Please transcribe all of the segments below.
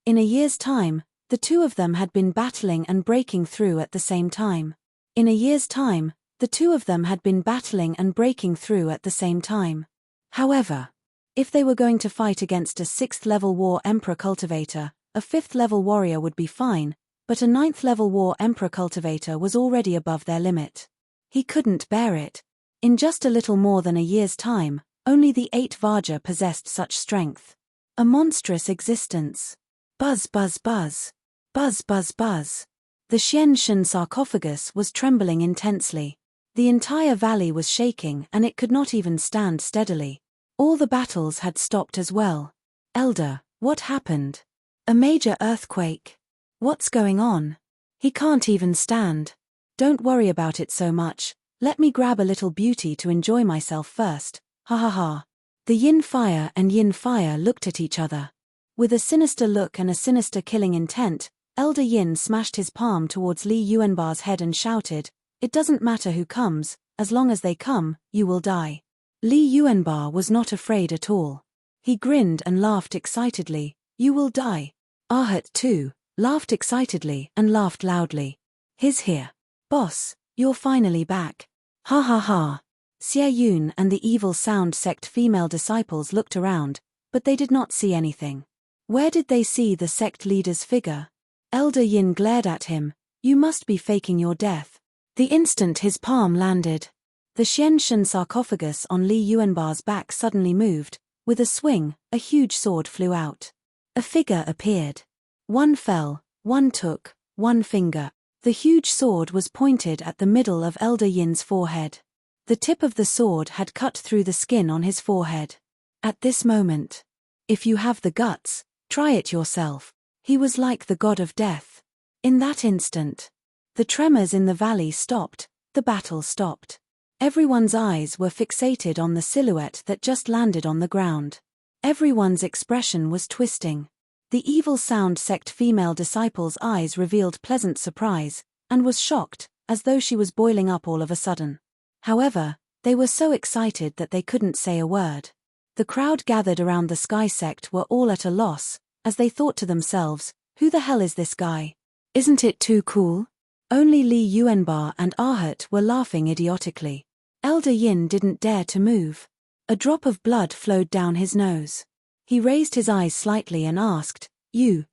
In a year's time, the two of them had been battling and breaking through at the same time. In a year's time, the two of them had been battling and breaking through at the same time. However, if they were going to fight against a 6th-level War Emperor cultivator, a 5th-level warrior would be fine, but a 9th-level War Emperor cultivator was already above their limit. He couldn't bear it. In just a little more than a year's time, only the 8 Vajra possessed such strength. A monstrous existence. Buzz buzz buzz. Buzz buzz buzz. The Xian sarcophagus was trembling intensely. The entire valley was shaking and it could not even stand steadily. All the battles had stopped as well. Elder, what happened? A major earthquake. What's going on? He can't even stand. Don't worry about it so much, let me grab a little beauty to enjoy myself first, ha ha ha. The yin fire and yin fire looked at each other. With a sinister look and a sinister killing intent, Elder Yin smashed his palm towards Li Yuanbar's head and shouted, "It doesn't matter who comes, as long as they come, you will die." Li Yuanbar was not afraid at all. He grinned and laughed excitedly, "You will die." Arhat too laughed excitedly and laughed loudly. "He's here. Boss, you're finally back. Ha ha ha." Xie Yun and the evil sound sect female disciples looked around, but they did not see anything. Where did they see the sect leader's figure? Elder Yin glared at him, "You must be faking your death." The instant his palm landed, the Xian sarcophagus on Li Yuanbar's back suddenly moved. With a swing, a huge sword flew out. A figure appeared. One fell, one took, one finger. The huge sword was pointed at the middle of Elder Yin's forehead. The tip of the sword had cut through the skin on his forehead. At this moment, if you have the guts, try it yourself. He was like the god of death. In that instant, the tremors in the valley stopped, the battle stopped. Everyone's eyes were fixated on the silhouette that just landed on the ground. Everyone's expression was twisting. The evil sound sect female disciple's eyes revealed pleasant surprise, and was shocked, as though she was boiling up all of a sudden. However, they were so excited that they couldn't say a word. The crowd gathered around the Sky sect were all at a loss, as they thought to themselves, "Who the hell is this guy? Isn't it too cool?" Only Li Yuanbar and Arhat were laughing idiotically. Elder Yin didn't dare to move. A drop of blood flowed down his nose. He raised his eyes slightly and asked, You,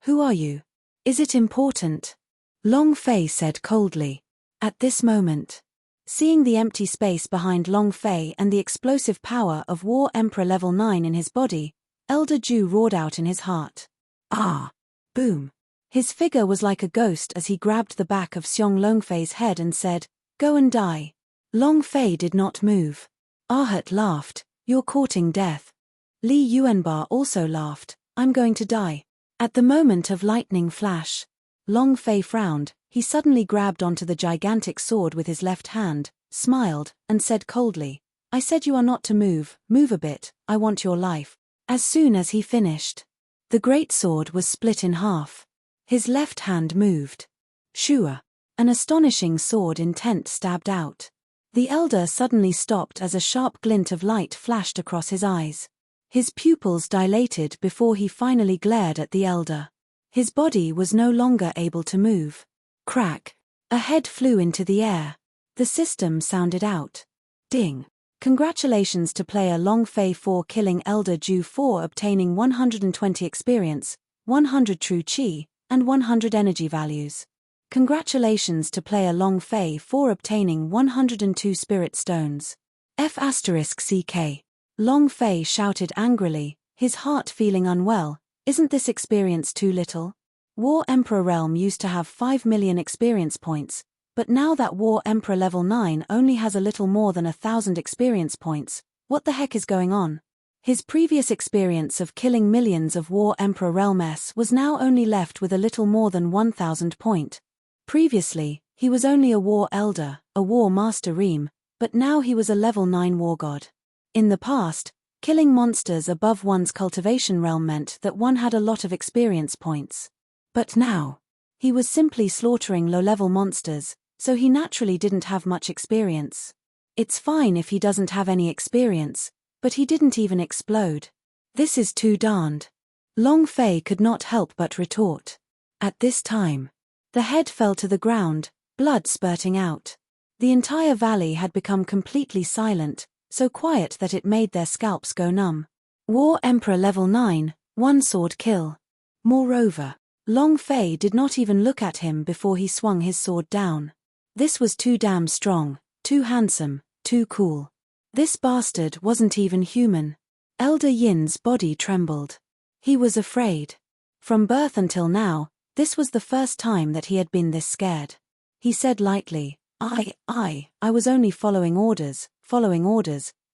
who are you? Is it important?" Long Fei said coldly. At this moment, seeing the empty space behind Long Fei and the explosive power of War Emperor Level 9 in his body, Elder Ju roared out in his heart. "Ah!" Boom. His figure was like a ghost as he grabbed the back of Xiong Longfei's head and said, "Go and die." Long Fei did not move. Arhat laughed, "You're courting death." Li Yuanbar also laughed, "I'm going to die." At the moment of lightning flash, Long Fei frowned. He suddenly grabbed onto the gigantic sword with his left hand, smiled, and said coldly, "I said you are not to move, move a bit, I want your life." As soon as he finished, the great sword was split in half. His left hand moved. Shua. An astonishing sword intent stabbed out. The elder suddenly stopped as a sharp glint of light flashed across his eyes. His pupils dilated before he finally glared at the elder. His body was no longer able to move. Crack. A head flew into the air. The system sounded out. Ding. Congratulations to player Long Fei for killing Elder Ju for obtaining 120 experience, 100 true chi, and 100 energy values. Congratulations to player Long Fei for obtaining 102 spirit stones. F***CK. Long Fei shouted angrily, his heart feeling unwell, "Isn't this experience too little? War Emperor Realm used to have 5 million experience points, but now that War Emperor Level 9 only has a little more than 1,000 experience points, what the heck is going on?" His previous experience of killing millions of War Emperor Realm S was now only left with a little more than 1,000 point. Previously, he was only a War Elder, a War Master Reem, but now he was a Level 9 War God. In the past, killing monsters above one's cultivation realm meant that one had a lot of experience points. But now, he was simply slaughtering low-level monsters, so he naturally didn't have much experience. It's fine if he doesn't have any experience, but he didn't even explode. This is too darned. Long Fei could not help but retort. At this time, the head fell to the ground, blood spurting out. The entire valley had become completely silent, so quiet that it made their scalps go numb. War Emperor level 9, one sword kill. Moreover, Long Fei did not even look at him before he swung his sword down. This was too damn strong, too handsome, too cool. This bastard wasn't even human. Elder Yin's body trembled. He was afraid. From birth until now, this was the first time that he had been this scared. He said lightly, I was only following orders,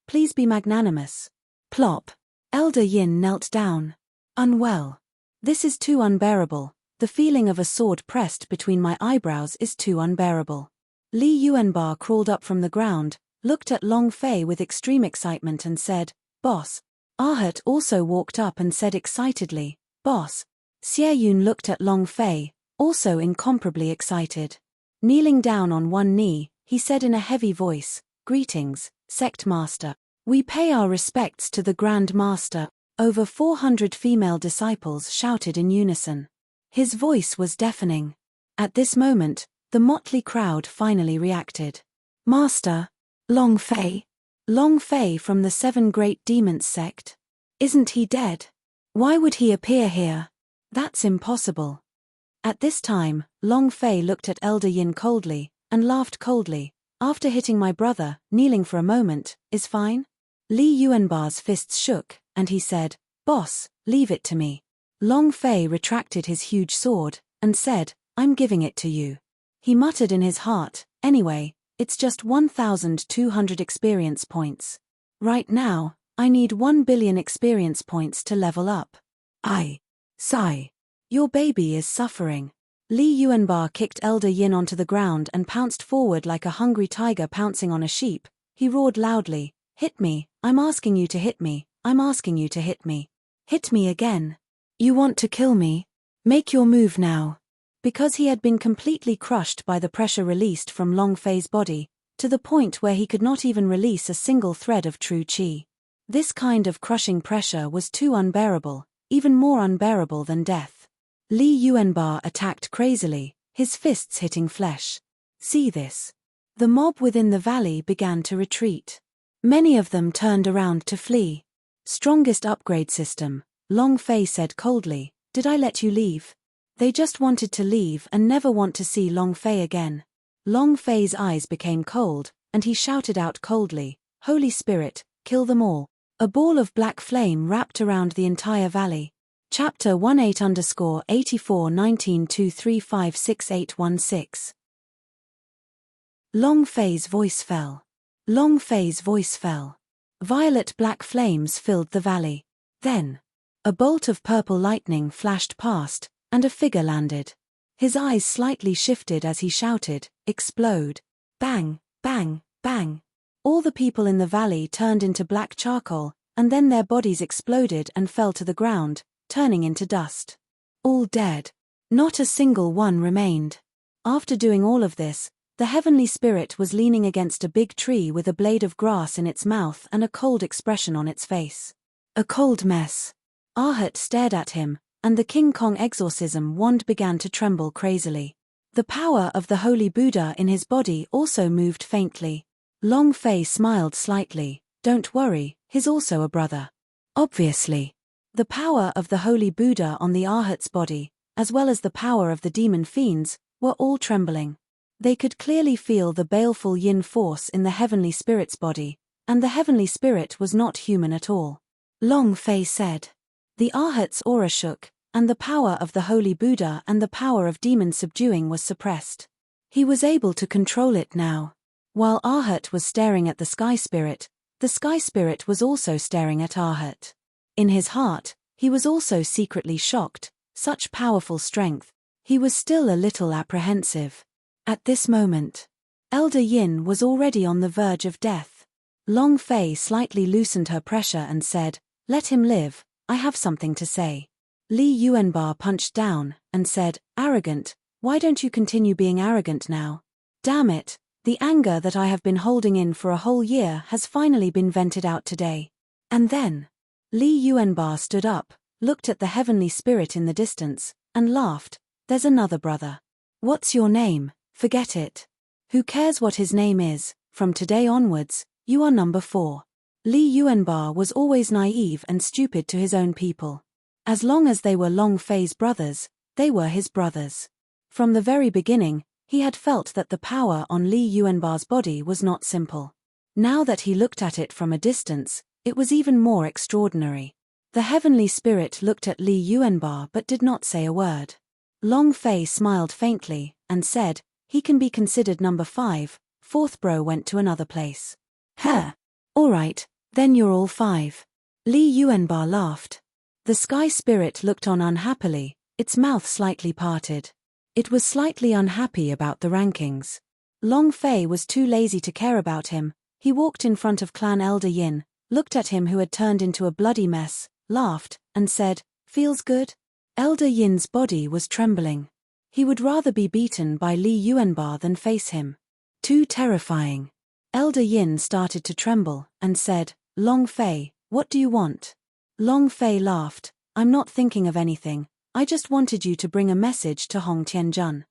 please be magnanimous. Plop. Elder Yin knelt down. Unwell. This is too unbearable. The feeling of a sword pressed between my eyebrows is too unbearable. Li Yuanba crawled up from the ground, looked at Long Fei with extreme excitement and said, Boss. Ahut also walked up and said excitedly, Boss. Xie Yun looked at Long Fei, also incomparably excited. Kneeling down on one knee, he said in a heavy voice, Greetings, Sect Master. We pay our respects to the Grand Master. Over 400 female disciples shouted in unison. His voice was deafening. At this moment, the motley crowd finally reacted. Master. Long Fei. Long Fei from the 7 Great Demons sect. Isn't he dead? Why would he appear here? That's impossible. At this time, Long Fei looked at Elder Yin coldly, and laughed coldly. After hitting my brother, kneeling for a moment, is fine? Li Yuanba's fists shook, and he said, Boss, leave it to me. Long Fei retracted his huge sword, and said, I'm giving it to you. He muttered in his heart, anyway, it's just 1,200 experience points. Right now, I need 1 billion experience points to level up. Sigh. Your baby is suffering. Li Yuanba kicked Elder Yin onto the ground and pounced forward like a hungry tiger pouncing on a sheep. He roared loudly, Hit me, I'm asking you to hit me, I'm asking you to hit me. Hit me again. You want to kill me? Make your move now. Because he had been completely crushed by the pressure released from Long Fei's body, to the point where he could not even release a single thread of true qi. This kind of crushing pressure was too unbearable, even more unbearable than death. Li Yuanba attacked crazily, his fists hitting flesh. See this. The mob within the valley began to retreat. Many of them turned around to flee. Strongest upgrade system, Long Fei said coldly, Did I let you leave? They just wanted to leave and never want to see Long Fei again. Long Fei's eyes became cold, and he shouted out coldly, Holy Spirit, kill them all. A ball of black flame wrapped around the entire valley. Chapter 18_841923568816. Long Fei's voice fell. Long Fei's voice fell. Violet black flames filled the valley. Then, a bolt of purple lightning flashed past, and a figure landed. His eyes slightly shifted as he shouted, Explode. Bang, bang, bang. All the people in the valley turned into black charcoal, and then their bodies exploded and fell to the ground, turning into dust. All dead. Not a single one remained. After doing all of this, the heavenly spirit was leaning against a big tree with a blade of grass in its mouth and a cold expression on its face. A cold mess. Ahut stared at him, and the King Kong exorcism wand began to tremble crazily. The power of the holy Buddha in his body also moved faintly. Long Fei smiled slightly. Don't worry, he's also a brother. Obviously. The power of the holy Buddha on the Ahut's body, as well as the power of the demon fiends, were all trembling. They could clearly feel the baleful yin force in the heavenly spirit's body, and the heavenly spirit was not human at all. Long Fei said. The Ahut's aura shook, and the power of the holy Buddha and the power of demon subduing was suppressed. He was able to control it now. While Ahut was staring at the sky spirit was also staring at Ahut. In his heart, he was also secretly shocked. Such powerful strength. He was still a little apprehensive. At this moment, Elder Yin was already on the verge of death. Long Fei slightly loosened her pressure and said, Let him live, I have something to say. Li Yuanba punched down, and said, Arrogant, why don't you continue being arrogant now? Damn it, the anger that I have been holding in for a whole year has finally been vented out today. And then, Li Yuanba stood up, looked at the heavenly spirit in the distance, and laughed. There's another brother. What's your name? Forget it. Who cares what his name is? From today onwards, you are number 4. Li Yuanbar was always naive and stupid to his own people. As long as they were Long Fei's brothers, they were his brothers. From the very beginning, he had felt that the power on Li Yuanbar's body was not simple. Now that he looked at it from a distance, it was even more extraordinary. The heavenly spirit looked at Li Yuanbar but did not say a word. Long Fei smiled faintly, and said, he can be considered number 5, 4th bro went to another place. Huh. Alright, then you're all 5. Li Yuanbar laughed. The sky spirit looked on unhappily, its mouth slightly parted. It was slightly unhappy about the rankings. Long Fei was too lazy to care about him. He walked in front of Clan Elder Yin, looked at him who had turned into a bloody mess, laughed, and said, feels good? Elder Yin's body was trembling. He would rather be beaten by Li Yuanbar than face him. Too terrifying. Elder Yin started to tremble, and said, Long Fei, what do you want? Long Fei laughed, I'm not thinking of anything, I just wanted you to bring a message to Hong Tianjun.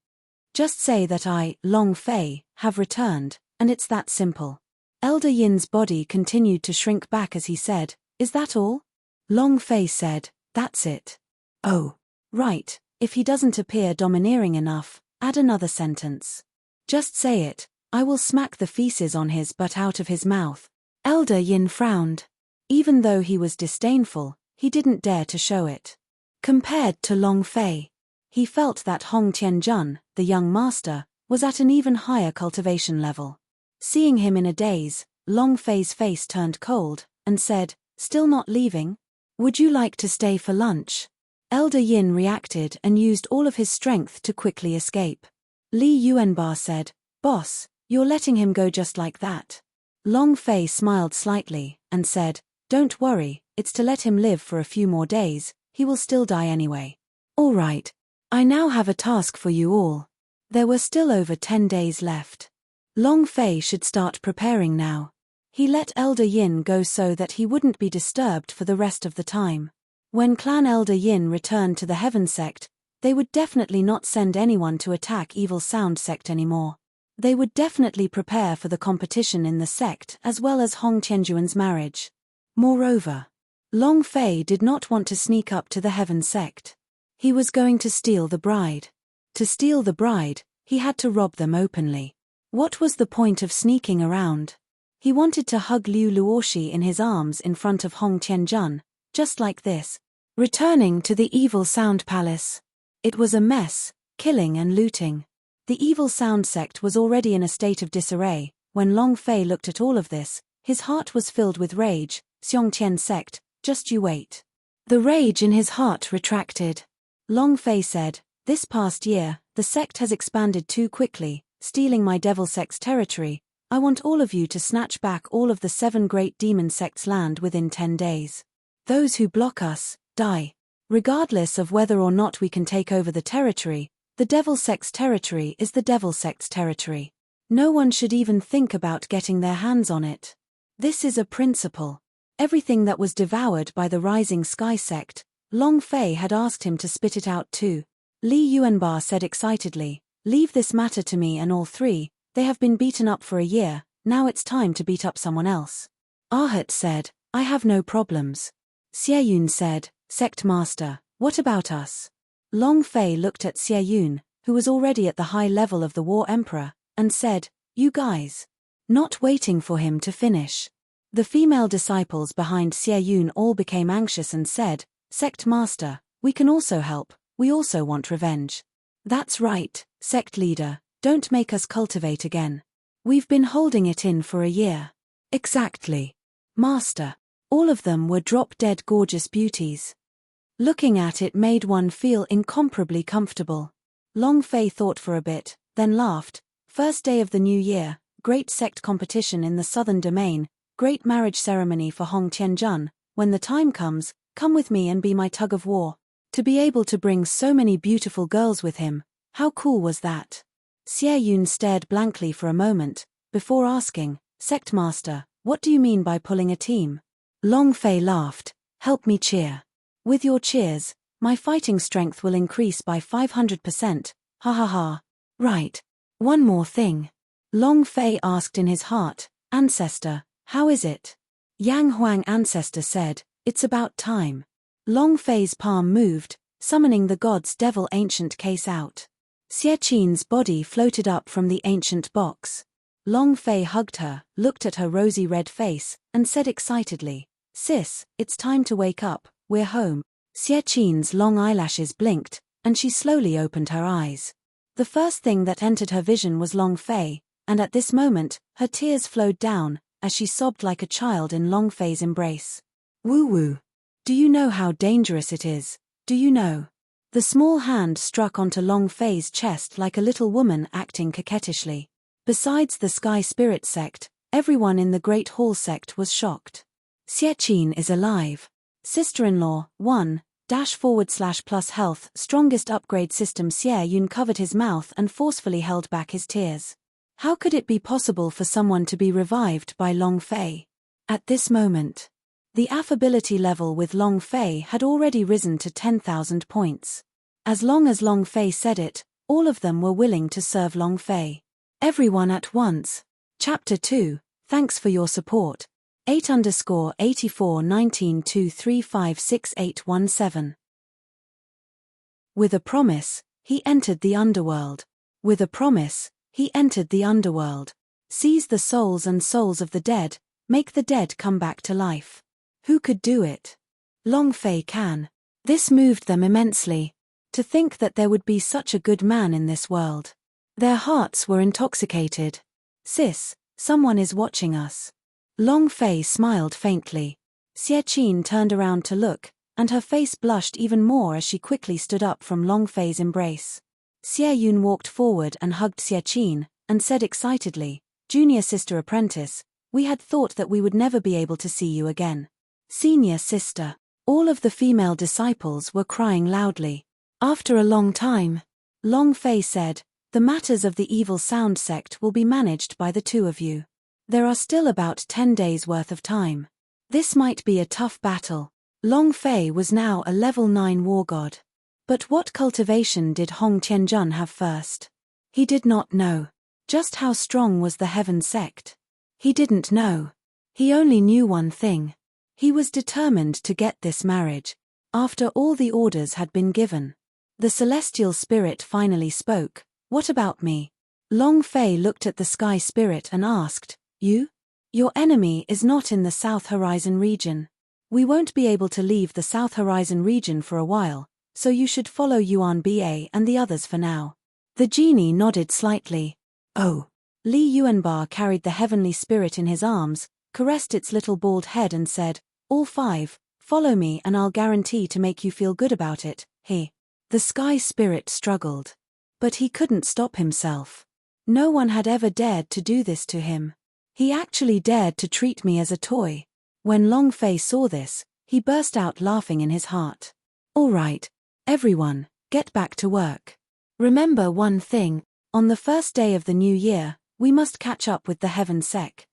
Just say that I, Long Fei, have returned, and it's that simple. Elder Yin's body continued to shrink back as he said, is that all? Long Fei said, that's it. Oh. Right, if he doesn't appear domineering enough, add another sentence. Just say it, I will smack the feces on his butt out of his mouth. Elder Yin frowned. Even though he was disdainful, he didn't dare to show it. Compared to Long Fei, he felt that Hong Tianjun, the young master, was at an even higher cultivation level. Seeing him in a daze, Long Fei's face turned cold, and said, still not leaving? Would you like to stay for lunch? Elder Yin reacted and used all of his strength to quickly escape. Li Yuanbar said, boss, you're letting him go just like that. Long Fei smiled slightly, and said, don't worry, it's to let him live for a few more days, he will still die anyway. All right. I now have a task for you all. There were still over 10 days left. Long Fei should start preparing now. He let Elder Yin go so that he wouldn't be disturbed for the rest of the time. When Clan Elder Yin returned to the Heaven Sect, they would definitely not send anyone to attack Evil Sound Sect anymore. They would definitely prepare for the competition in the sect as well as Hong Tianjuan's marriage. Moreover, Long Fei did not want to sneak up to the Heaven Sect. He was going to steal the bride. To steal the bride, he had to rob them openly. What was the point of sneaking around? He wanted to hug Liu Luoshi in his arms in front of Hong Tianjun, just like this. Returning to the Evil Sound Palace. It was a mess, killing and looting. The Evil Sound Sect was already in a state of disarray. When Long Fei looked at all of this, his heart was filled with rage. Xiongtian Sect, just you wait. The rage in his heart retracted. Long Fei said, this past year, the sect has expanded too quickly, stealing my Devil Sect's territory. I want all of you to snatch back all of the 7 great demon sects' land within 10 days. Those who block us, die. Regardless of whether or not we can take over the territory, the Devil Sect's territory is the Devil Sect's territory. No one should even think about getting their hands on it. This is a principle. Everything that was devoured by the Rising Sky Sect, Long Fei had asked him to spit it out too. Li Yuanbar said excitedly, leave this matter to me and all 3, they have been beaten up for a year, now it's time to beat up someone else. Arhat said, I have no problems. Xieyun said, Sect Master, what about us? Long Fei looked at Xieyun, who was already at the high level of the War Emperor, and said, you guys. Not waiting for him to finish. The female disciples behind Xieyun all became anxious and said, Sect Master, we can also help, we also want revenge. That's right, Sect Leader, don't make us cultivate again. We've been holding it in for a year. Exactly. Master. All of them were drop-dead gorgeous beauties. Looking at it made one feel incomparably comfortable. Long Fei thought for a bit, then laughed. First day of the new year, great sect competition in the southern domain, great marriage ceremony for Hong Tianjun. When the time comes, come with me and be my tug of war. To be able to bring so many beautiful girls with him, how cool was that? Xieyun stared blankly for a moment, before asking, Sect Master, what do you mean by pulling a team? Long Fei laughed, help me cheer. With your cheers, my fighting strength will increase by 500%, ha ha ha. Right. One more thing. Long Fei asked in his heart, Ancestor, how is it? Yang Huang Ancestor said, it's about time. Long Fei's palm moved, summoning the god's devil ancient case out. Xie Qin's body floated up from the ancient box. Long Fei hugged her, looked at her rosy red face, and said excitedly, Sis, it's time to wake up, we're home. Xie Qin's long eyelashes blinked, and she slowly opened her eyes. The first thing that entered her vision was Long Fei, and at this moment, her tears flowed down, as she sobbed like a child in Long Fei's embrace. Woo-woo. Do you know how dangerous it is? Do you know? The small hand struck onto Long Fei's chest like a little woman acting coquettishly. Besides the Sky Spirit sect, everyone in the Great Hall sect was shocked. Xie Qin is alive. Sister-in-law, 1-/+ health strongest upgrade system. Xie Yun covered his mouth and forcefully held back his tears. How could it be possible for someone to be revived by Long Fei? At this moment, the affability level with Long Fei had already risen to 10,000 points. As long as Long Fei said it, all of them were willing to serve Long Fei. Everyone at once. Chapter 2, Thanks for your support. 8_841923568817. With a promise, he entered the underworld. With a promise, he entered the underworld. Seize the souls and souls of the dead, make the dead come back to life. Who could do it? Long Fei can. This moved them immensely. To think that there would be such a good man in this world. Their hearts were intoxicated. Sis, someone is watching us. Long Fei smiled faintly. Xie Qin turned around to look, and her face blushed even more as she quickly stood up from Long Fei's embrace. Xie Yun walked forward and hugged Xie Qin, and said excitedly, Junior sister apprentice, we had thought that we would never be able to see you again. Senior sister. All of the female disciples were crying loudly. After a long time, Long Fei said, the matters of the evil sound sect will be managed by the two of you. There are still about 10 days worth of time. This might be a tough battle. Long Fei was now a level 9 war god. But what cultivation did Hong Tianjun have first? He did not know. Just how strong was the Heaven sect? He didn't know. He only knew one thing. He was determined to get this marriage. After all the orders had been given. The celestial spirit finally spoke. What about me? Long Fei looked at the sky spirit and asked, You? Your enemy is not in the South Horizon region. We won't be able to leave the South Horizon region for a while, so you should follow Yuan Ba and the others for now. The genie nodded slightly. Oh. Li Yuanba carried the heavenly spirit in his arms, caressed its little bald head and said, All 5, follow me and I'll guarantee to make you feel good about it. The sky spirit struggled. But he couldn't stop himself. No one had ever dared to do this to him. He actually dared to treat me as a toy. When Long Fei saw this, he burst out laughing in his heart. All right, everyone, get back to work. Remember one thing, on the first day of the new year, we must catch up with the Heaven sect.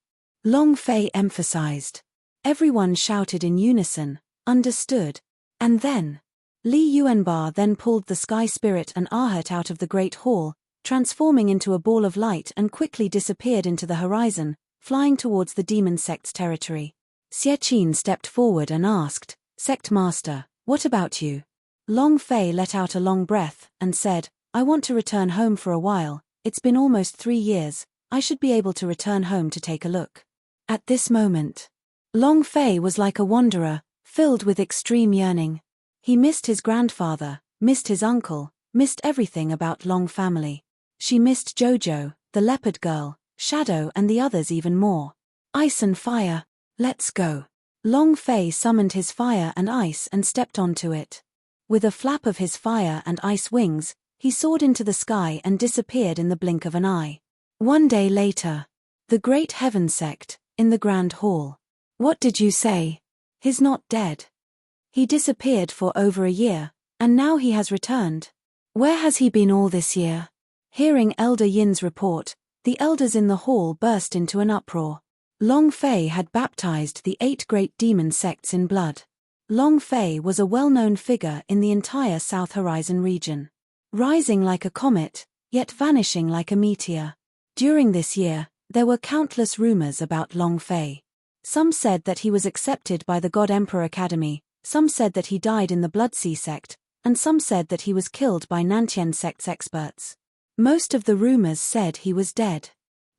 Long Fei emphasized. Everyone shouted in unison, understood. And then, Li Yuanba then pulled the sky spirit and Ahat out of the great hall, transforming into a ball of light and quickly disappeared into the horizon, flying towards the demon sect's territory. Xie Qin stepped forward and asked, Sect Master, what about you? Long Fei let out a long breath and said, I want to return home for a while, it's been almost 3 years, I should be able to return home to take a look. At this moment, Long Fei was like a wanderer, filled with extreme yearning. He missed his grandfather, missed his uncle, missed everything about Long family. She missed Jojo, the leopard girl, Shadow and the others even more. Ice and fire, let's go. Long Fei summoned his fire and ice and stepped onto it. With a flap of his fire and ice wings, he soared into the sky and disappeared in the blink of an eye. One day later, the Great Heaven sect, in the Grand Hall. What did you say? He's not dead. He disappeared for over a year, and now he has returned. Where has he been all this year? Hearing Elder Yin's report, the elders in the hall burst into an uproar. Long Fei had baptized the 8 great demon sects in blood. Long Fei was a well-known figure in the entire South Horizon region. Rising like a comet, yet vanishing like a meteor. During this year, there were countless rumors about Long Fei. Some said that he was accepted by the God Emperor Academy, some said that he died in the Bloodsea sect, and some said that he was killed by Nantian sect's experts. Most of the rumors said he was dead.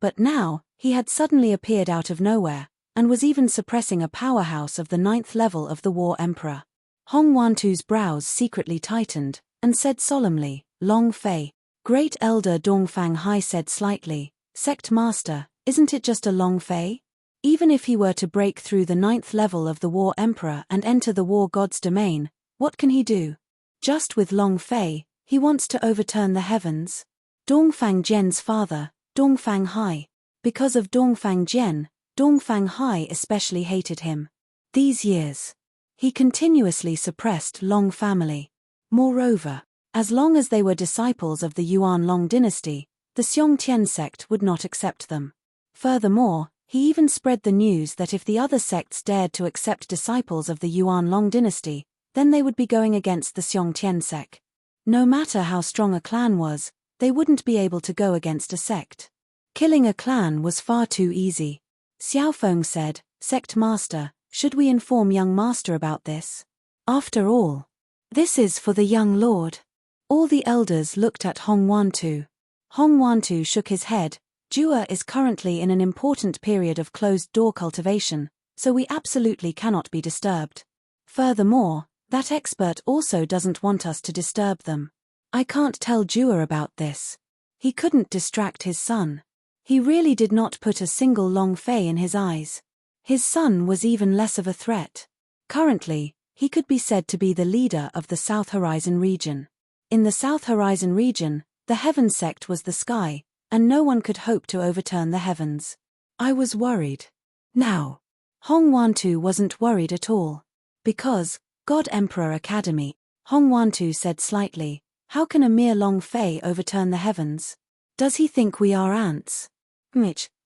But now, he had suddenly appeared out of nowhere, and was even suppressing a powerhouse of the 9th level of the War Emperor. Hong Wantu's brows secretly tightened, and said solemnly, Long Fei. Great Elder Dongfang Hai said slightly, Sect Master, isn't it just a Long Fei? Even if he were to break through the 9th level of the War Emperor and enter the War God's domain, what can he do? Just with Long Fei, he wants to overturn the heavens. Dongfang Jian's father, Dongfang Hai. Because of Dongfang Jian, Dongfang Hai especially hated him. These years, he continuously suppressed Long family. Moreover, as long as they were disciples of the Yuan Long dynasty, the Xiongtian sect would not accept them. Furthermore, he even spread the news that if the other sects dared to accept disciples of the Yuan Long dynasty, then they would be going against the Xiongtian sect. No matter how strong a clan was, they wouldn't be able to go against a sect. Killing a clan was far too easy. Xiaofeng said, Sect Master, should we inform young master about this? After all, this is for the young lord. All the elders looked at Hong Wantu. Hong Wantu shook his head. Jua is currently in an important period of closed-door cultivation, so we absolutely cannot be disturbed. Furthermore, that expert also doesn't want us to disturb them. I can't tell Jua about this. He couldn't distract his son. He really did not put a single Long Fei in his eyes. His son was even less of a threat. Currently, he could be said to be the leader of the South Horizon region. In the South Horizon region, the Heaven sect was the sky, and no one could hope to overturn the heavens. I was worried. Now, Hong Wantu wasn't worried at all. Because, God Emperor Academy, Hong Wantu said slightly, how can a mere Long Fei overturn the heavens? Does he think we are ants?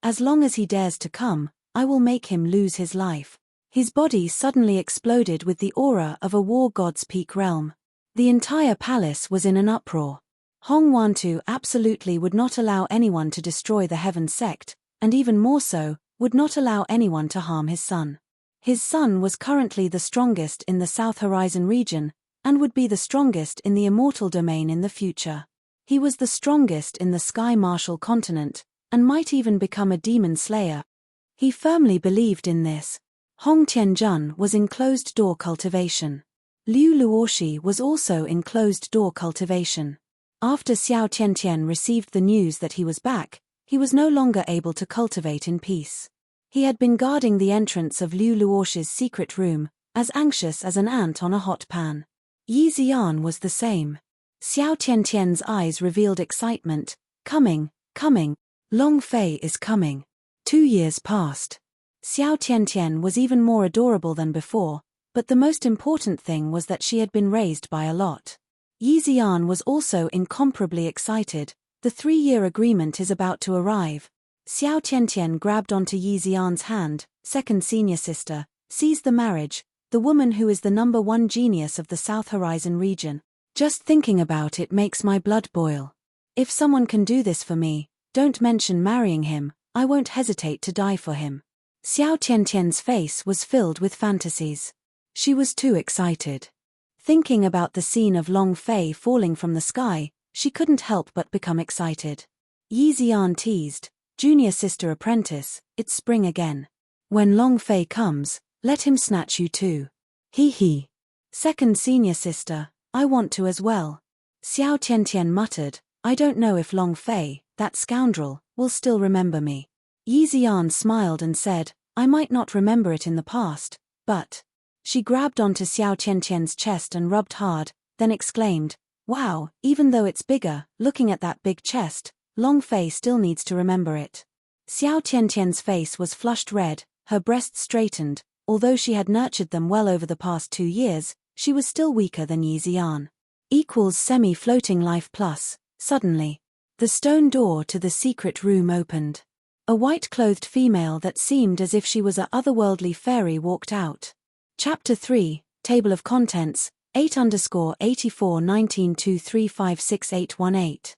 As long as he dares to come, I will make him lose his life. His body suddenly exploded with the aura of a war god's peak realm. The entire palace was in an uproar. Hong Wantu absolutely would not allow anyone to destroy the Heaven sect, and even more so, would not allow anyone to harm his son. His son was currently the strongest in the South Horizon region, and would be the strongest in the Immortal domain in the future. He was the strongest in the Sky Martial continent, and might even become a demon slayer. He firmly believed in this. Hong Tianjun was in closed-door cultivation. Liu Luoshi was also in closed-door cultivation. After Xiao Tiantian received the news that he was back, he was no longer able to cultivate in peace. He had been guarding the entrance of Liu Luoshi's secret room, as anxious as an ant on a hot pan. Yi Xian was the same. Xiao Tiantian's eyes revealed excitement. Coming, coming. Long Fei is coming. 2 years passed. Xiao Tiantian was even more adorable than before, but the most important thing was that she had been raised by a lot. Yi Xian was also incomparably excited. The 3-year agreement is about to arrive. Xiao Tiantian grabbed onto Yi Xian's hand, second senior sister, seized the marriage, the woman who is the #1 genius of the South Horizon region. Just thinking about it makes my blood boil. If someone can do this for me, don't mention marrying him, I won't hesitate to die for him. Xiao Tiantian's face was filled with fantasies. She was too excited. Thinking about the scene of Long Fei falling from the sky, she couldn't help but become excited. Yi Xian teased, Junior sister apprentice, it's spring again. When Long Fei comes, let him snatch you too. He he. Second senior sister, I want to as well. Xiao Tiantian muttered, I don't know if Long Fei, that scoundrel, will still remember me. Yi Xian smiled and said, I might not remember it in the past, but... She grabbed onto Xiao Tiantian's chest and rubbed hard, then exclaimed, wow, even though it's bigger, looking at that big chest, Long Fei still needs to remember it. Xiao Tiantian's face was flushed red, her breasts straightened, although she had nurtured them well over the past 2 years, she was still weaker than Yi Xian. Equals semi-floating life plus, suddenly. The stone door to the secret room opened. A white-clothed female that seemed as if she was a otherworldly fairy walked out. Chapter 3, Table of Contents, 8_841923561818.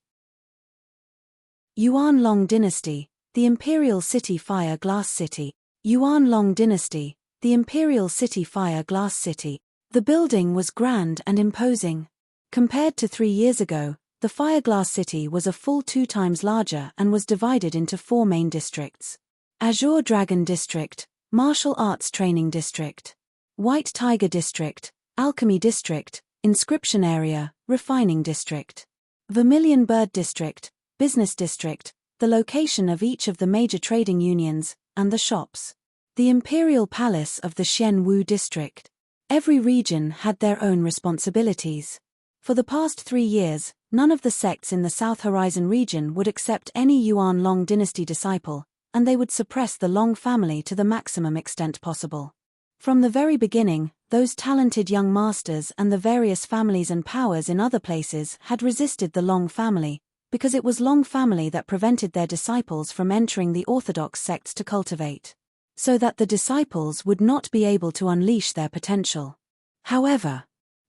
Yuan Long Dynasty, the Imperial City Fire Glass City. Yuan Long Dynasty, the Imperial City Fire Glass City. The building was grand and imposing. Compared to 3 years ago, the Fire Glass City was a full 2 times larger and was divided into 4 main districts. Azure Dragon District, Martial Arts Training District, White Tiger District, Alchemy District, Inscription Area, Refining District, Vermilion Bird District, Business District, the location of each of the major trading unions, and the shops. The Imperial Palace of the Xian Wu District. Every region had their own responsibilities. For the past 3 years, none of the sects in the South Horizon region would accept any Yuan Long Dynasty disciple, and they would suppress the Long family to the maximum extent possible. From the very beginning, those talented young masters and the various families and powers in other places had resisted the Long family, because it was Long family that prevented their disciples from entering the orthodox sects to cultivate, so that the disciples would not be able to unleash their potential.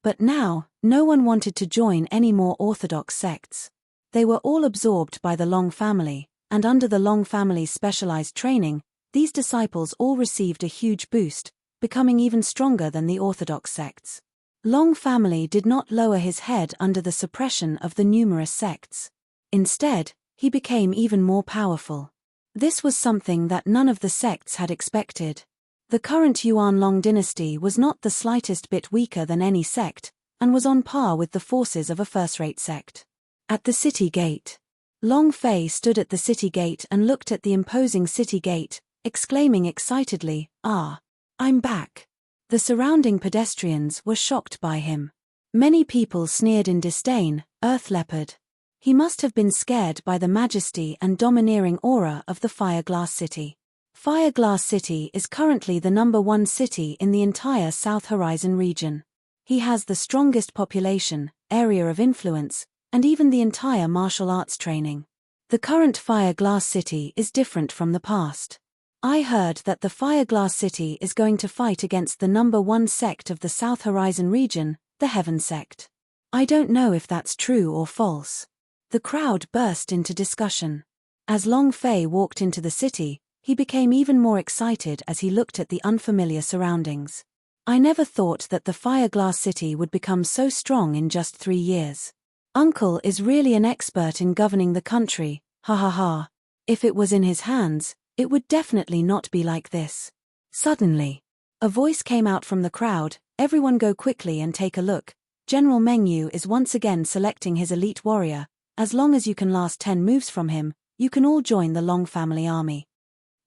But now, no one wanted to join any more orthodox sects. They were all absorbed by the Long family, and under the Long family's specialized training, these disciples all received a huge boost, becoming even stronger than the orthodox sects. Long family did not lower his head under the suppression of the numerous sects. Instead, he became even more powerful. This was something that none of the sects had expected. The current Yuan Long dynasty was not the slightest bit weaker than any sect, and was on par with the forces of a first-rate sect. At the city gate. Long Fei stood at the city gate and looked at the imposing city gate, exclaiming excitedly, "Ah! I'm back." The surrounding pedestrians were shocked by him. Many people sneered in disdain, "Earth Leopard." He must have been scared by the majesty and domineering aura of the Fire Glass City. Fire Glass City is currently the #1 city in the entire South Horizon region. He has the strongest population, area of influence, and even the entire martial arts training. The current Fire Glass City is different from the past. I heard that the Fire Glass City is going to fight against the #1 sect of the South Horizon region, the Heaven Sect. I don't know if that's true or false. The crowd burst into discussion. As Long Fei walked into the city, he became even more excited as he looked at the unfamiliar surroundings. I never thought that the Fire Glass City would become so strong in just 3 years. Uncle is really an expert in governing the country, ha ha ha. If it was in his hands, it would definitely not be like this. Suddenly, a voice came out from the crowd, "Everyone go quickly and take a look. General Meng Yu is once again selecting his elite warrior. As long as you can last 10 moves from him, you can all join the Long family army."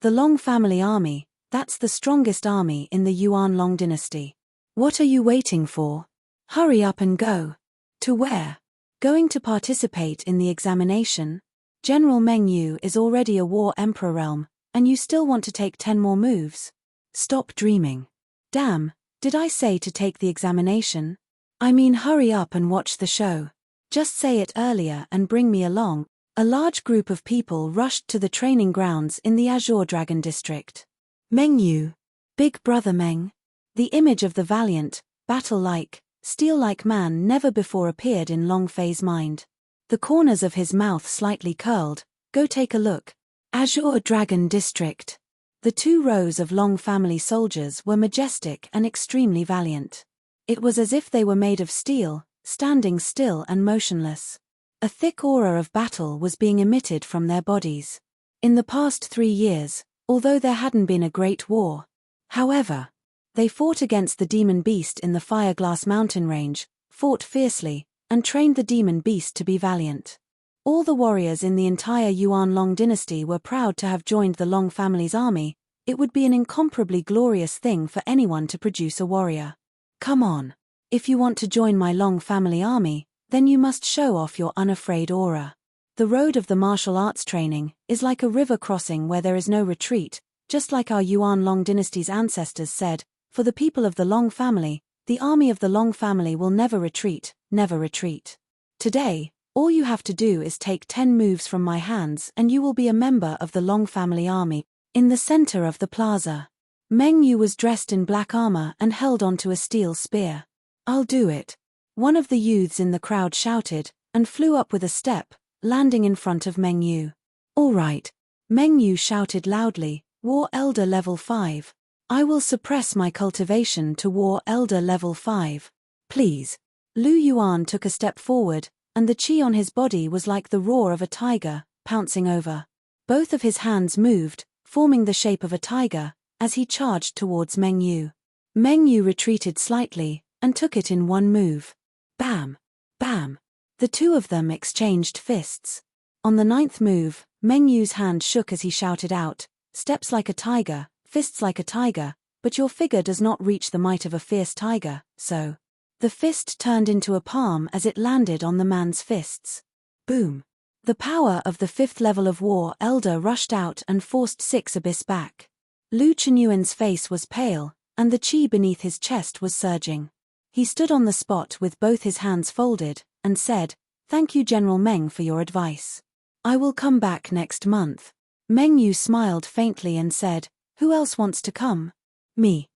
The Long family army, that's the strongest army in the Yuan Long dynasty. What are you waiting for? Hurry up and go. To where? Going to participate in the examination? General Meng Yu is already a war emperor realm, and you still want to take 10 more moves? Stop dreaming. Damn, did I say to take the examination? I mean hurry up and watch the show. Just say it earlier and bring me along. A large group of people rushed to the training grounds in the Azure Dragon District. Meng Yu. Big Brother Meng. The image of the valiant, battle-like, steel-like man never before appeared in Long Fei's mind. The corners of his mouth slightly curled. Go take a look. Azure Dragon District. The 2 rows of Long family soldiers were majestic and extremely valiant. It was as if they were made of steel, standing still and motionless. A thick aura of battle was being emitted from their bodies. In the past 3 years, although there hadn't been a great war, however, they fought against the demon beast in the Fireglass mountain range, fought fiercely, and trained the demon beast to be valiant. All the warriors in the entire Yuan Long dynasty were proud to have joined the Long family's army. It would be an incomparably glorious thing for anyone to produce a warrior. Come on. If you want to join my Long family army, then you must show off your unafraid aura. The road of the martial arts training is like a river crossing where there is no retreat, just like our Yuan Long dynasty's ancestors said, for the people of the Long family, the army of the Long family will never retreat, never retreat. Today, all you have to do is take 10 moves from my hands and you will be a member of the Long family army. In the center of the plaza, Meng Yu was dressed in black armor and held onto a steel spear. "I'll do it," one of the youths in the crowd shouted, and flew up with a step, landing in front of Meng Yu. "All right," Meng Yu shouted loudly, "War Elder level 5. I will suppress my cultivation to War Elder level 5. Please." Lu Yuan took a step forward, and the chi on his body was like the roar of a tiger, pouncing over. Both of his hands moved, forming the shape of a tiger, as he charged towards Meng Yu. Meng Yu retreated slightly, and took it in one move. Bam! Bam! The two of them exchanged fists. On the 9th move, Meng Yu's hand shook as he shouted out, "Steps like a tiger, fists like a tiger, but your figure does not reach the might of a fierce tiger, so..." The fist turned into a palm as it landed on the man's fists. Boom! The power of the 5th level of War Elder rushed out and forced 6 Abyss back. Lu Chenyuan's face was pale, and the chi beneath his chest was surging. He stood on the spot with both his hands folded, and said, "Thank you General Meng for your advice. I will come back next month." Meng Yu smiled faintly and said, "Who else wants to come?" Me.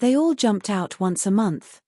They all jumped out once a month.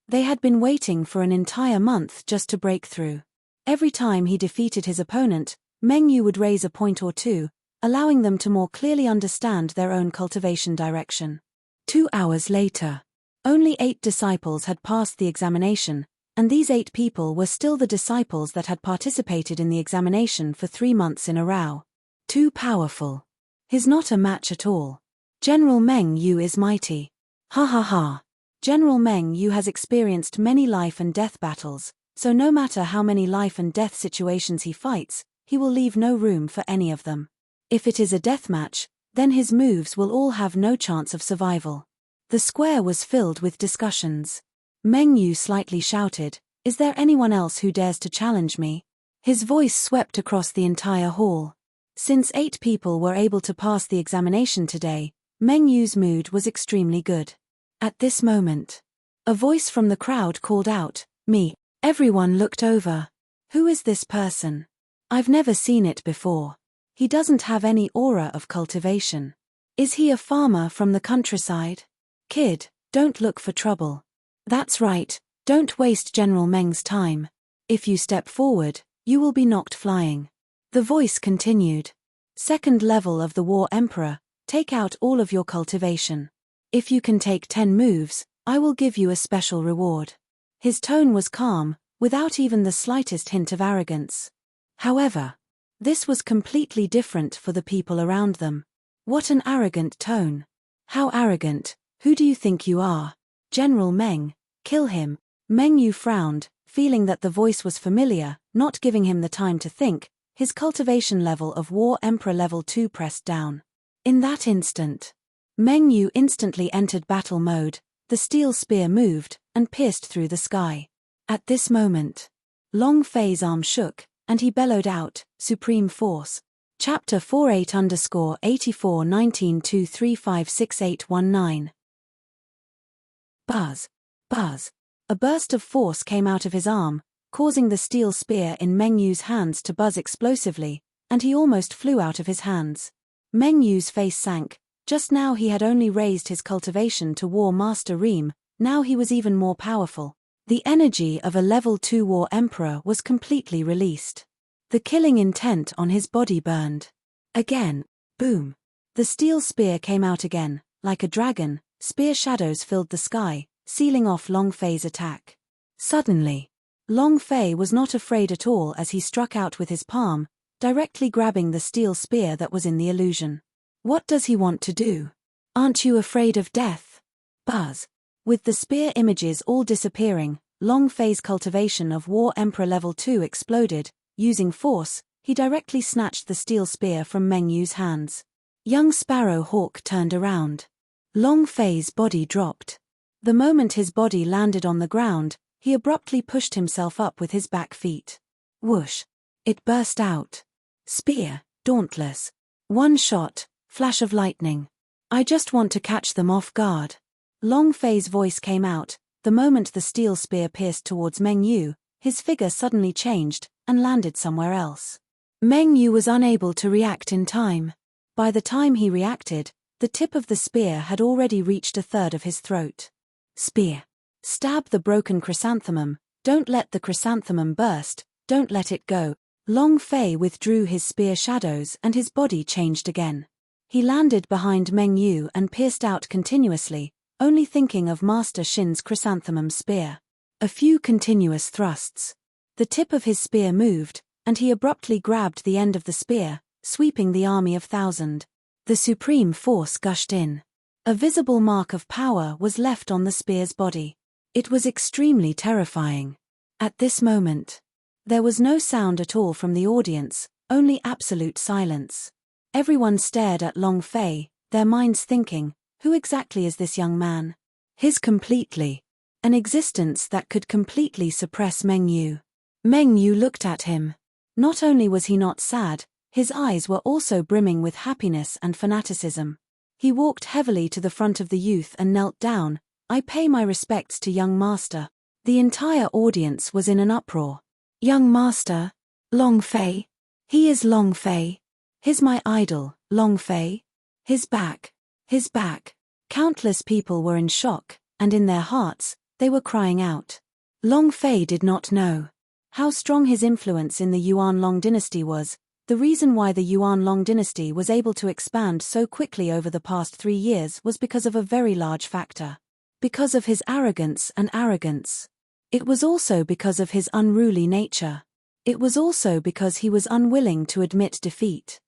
They had been waiting for an entire month just to break through. Every time he defeated his opponent, Meng Yu would raise a point or two, allowing them to more clearly understand their own cultivation direction. 2 hours later. Only 8 disciples had passed the examination, and these 8 people were still the disciples that had participated in the examination for 3 months in a row. Too powerful. He's not a match at all. General Meng Yu is mighty. Ha ha ha. General Meng Yu has experienced many life and death battles, so no matter how many life and death situations he fights, he will leave no room for any of them. If it is a deathmatch, then his moves will all have no chance of survival. The square was filled with discussions. Meng Yu slightly shouted, "Is there anyone else who dares to challenge me?" His voice swept across the entire hall. Since 8 people were able to pass the examination today, Meng Yu's mood was extremely good. At this moment, a voice from the crowd called out, "Me." Everyone looked over. Who is this person? I've never seen it before. He doesn't have any aura of cultivation. Is he a farmer from the countryside? Kid, don't look for trouble. That's right, don't waste General Meng's time. If you step forward, you will be knocked flying. The voice continued. 2nd level of the War Emperor, take out all of your cultivation. If you can take 10 moves, I will give you a special reward. His tone was calm, without even the slightest hint of arrogance. However, this was completely different for the people around them. What an arrogant tone. How arrogant, who do you think you are? General Meng, kill him. Meng Yu frowned, feeling that the voice was familiar, not giving him the time to think. His cultivation level of War Emperor level 2 pressed down. In that instant, Meng Yu instantly entered battle mode, the steel spear moved, and pierced through the sky. At this moment, Long Fei's arm shook, and he bellowed out, "Supreme Force." Chapter 48_841923568819. Buzz. Buzz. A burst of force came out of his arm, causing the steel spear in Meng Yu's hands to buzz explosively, and he almost flew out of his hands. Meng Yu's face sank. Just now he had only raised his cultivation to War Master Reem, now he was even more powerful. The energy of a level 2 War Emperor was completely released. The killing intent on his body burned. Again, boom. The steel spear came out again, like a dragon, spear shadows filled the sky, sealing off Long Fei's attack. Suddenly, Long Fei was not afraid at all as he struck out with his palm, directly grabbing the steel spear that was in the illusion. What does he want to do? Aren't you afraid of death? Buzz. With the spear images all disappearing, Long Fei's cultivation of War Emperor level 2 exploded. Using force, he directly snatched the steel spear from Meng Yu's hands. Young Sparrow Hawk turned around. Long Fei's body dropped. The moment his body landed on the ground, he abruptly pushed himself up with his back feet. Whoosh! It burst out. Spear, dauntless. One shot, flash of lightning. I just want to catch them off guard. Long Fei's voice came out. The moment the steel spear pierced towards Meng Yu, his figure suddenly changed and landed somewhere else. Meng Yu was unable to react in time. By the time he reacted, The tip of the spear had already reached a third of his throat. Spear. Stab the broken chrysanthemum, don't let the chrysanthemum burst, don't let it go. Long Fei withdrew his spear shadows and his body changed again. He landed behind Meng Yu and pierced out continuously, only thinking of Master Shin's chrysanthemum spear. A few continuous thrusts. The tip of his spear moved, and he abruptly grabbed the end of the spear, sweeping the army of 1,000. The supreme force gushed in. A visible mark of power was left on the spear's body. It was extremely terrifying. At this moment, there was no sound at all from the audience, only absolute silence. Everyone stared at Long Fei, their minds thinking, who exactly is this young man? His completely. An existence that could completely suppress Meng Yu. Meng Yu looked at him. Not only was he not sad, his eyes were also brimming with happiness and fanaticism. He walked heavily to the front of the youth and knelt down. I pay my respects to young master. The entire audience was in an uproar. Young master? Long Fei? He is Long Fei. He's my idol, Long Fei. His back. His back. Countless people were in shock, and in their hearts, they were crying out. Long Fei did not know how strong his influence in the Yuan Long dynasty was. The reason why the Yuan Long dynasty was able to expand so quickly over the past 3 years was because of a very large factor. Because of his arrogance and arrogance. It was also because of his unruly nature. It was also because he was unwilling to admit defeat.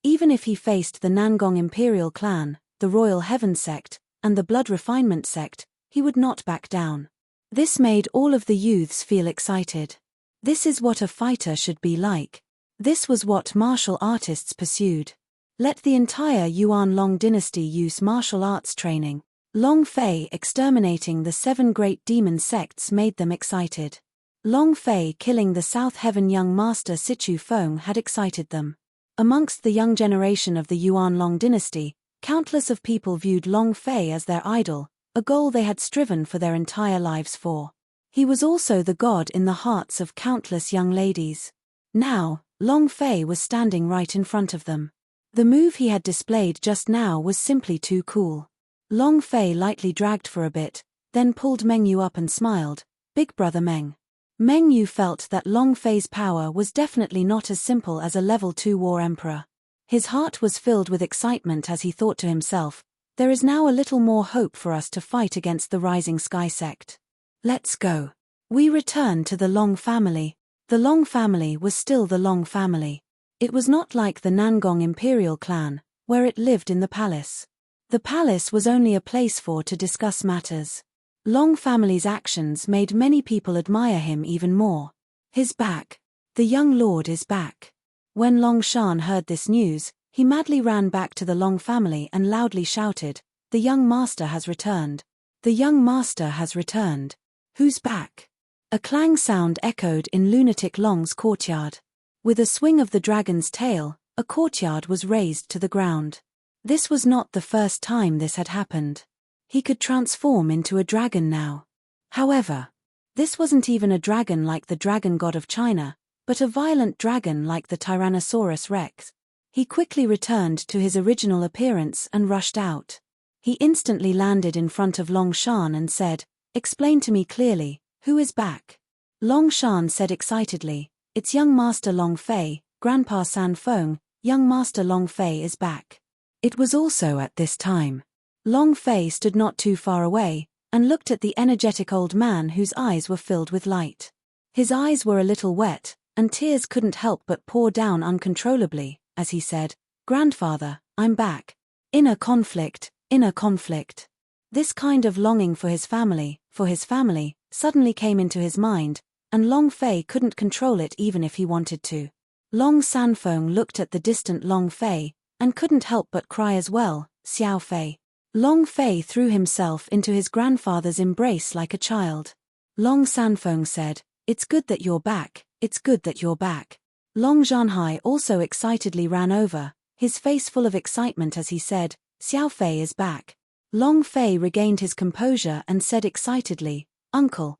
Even if he faced the Nangong Imperial clan, the Royal Heaven sect, and the Blood Refinement sect, he would not back down. This made all of the youths feel excited. This is what a fighter should be like. This was what martial artists pursued. Let the entire Yuan Long dynasty use martial arts training. Long Fei exterminating the 7 great demon sects made them excited. Long Fei killing the South Heaven young master Sichu Feng had excited them. Amongst the young generation of the Yuan Long dynasty, countless of people viewed Long Fei as their idol, a goal they had striven for their entire lives for. He was also the god in the hearts of countless young ladies. Now, Long Fei was standing right in front of them. The move he had displayed just now was simply too cool. Long Fei lightly dragged for a bit, then pulled Meng Yu up and smiled. Big brother Meng. Meng Yu felt that Long Fei's power was definitely not as simple as a level 2 war emperor. His heart was filled with excitement as he thought to himself, there is now a little more hope for us to fight against the Rising Sky sect. Let's go. We return to the Long family. The Long family was still the Long family. It was not like the Nangong Imperial clan, where it lived in the palace. The palace was only a place to discuss matters. Long family's actions made many people admire him even more. His back. The young lord is back. When Long Shan heard this news, he madly ran back to the Long family and loudly shouted, "The young master has returned. The young master has returned. Who's back?" A clang sound echoed in Lunatic Long's courtyard. With a swing of the dragon's tail, a courtyard was razed to the ground. This was not the first time this had happened. He could transform into a dragon now. However, this wasn't even a dragon like the dragon god of China, but a violent dragon like the Tyrannosaurus Rex. He quickly returned to his original appearance and rushed out. He instantly landed in front of Long Shan and said, "Explain to me clearly, who is back?" Long Shan said excitedly, "It's young master Long Fei, Grandpa San Feng, young master Long Fei is back." It was also at this time. Long Fei stood not too far away, and looked at the energetic old man whose eyes were filled with light. His eyes were a little wet, and tears couldn't help but pour down uncontrollably, as he said, "Grandfather, I'm back." Inner conflict, inner conflict. This kind of longing for his family, suddenly came into his mind, and Long Fei couldn't control it even if he wanted to. Long Sanfeng looked at the distant Long Fei, and couldn't help but cry as well, "Xiao Fei." Long Fei threw himself into his grandfather's embrace like a child. Long Sanfeng said, "It's good that you're back, it's good that you're back." Long Zhanhai also excitedly ran over, his face full of excitement as he said, "Xiao Fei is back." Long Fei regained his composure and said excitedly, "Uncle.